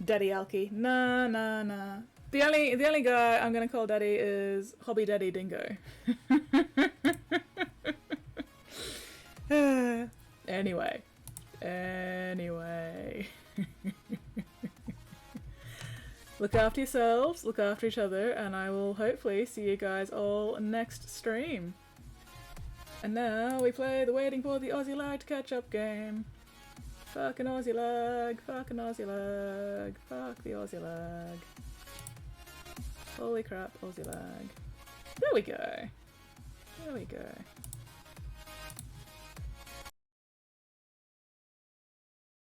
[SPEAKER 3] Daddy Alky. Nah. The only guy I'm gonna call Daddy is Hobby Daddy Dingo. Anyway. Look after yourselves, look after each other, and I will hopefully see you guys all next stream. And now we play the waiting for the Aussie lag to catch up game. Fucking Aussie lag, fucking Aussie lag, fuck the Aussie lag. Holy crap, Aussie lag. There we go. There we go.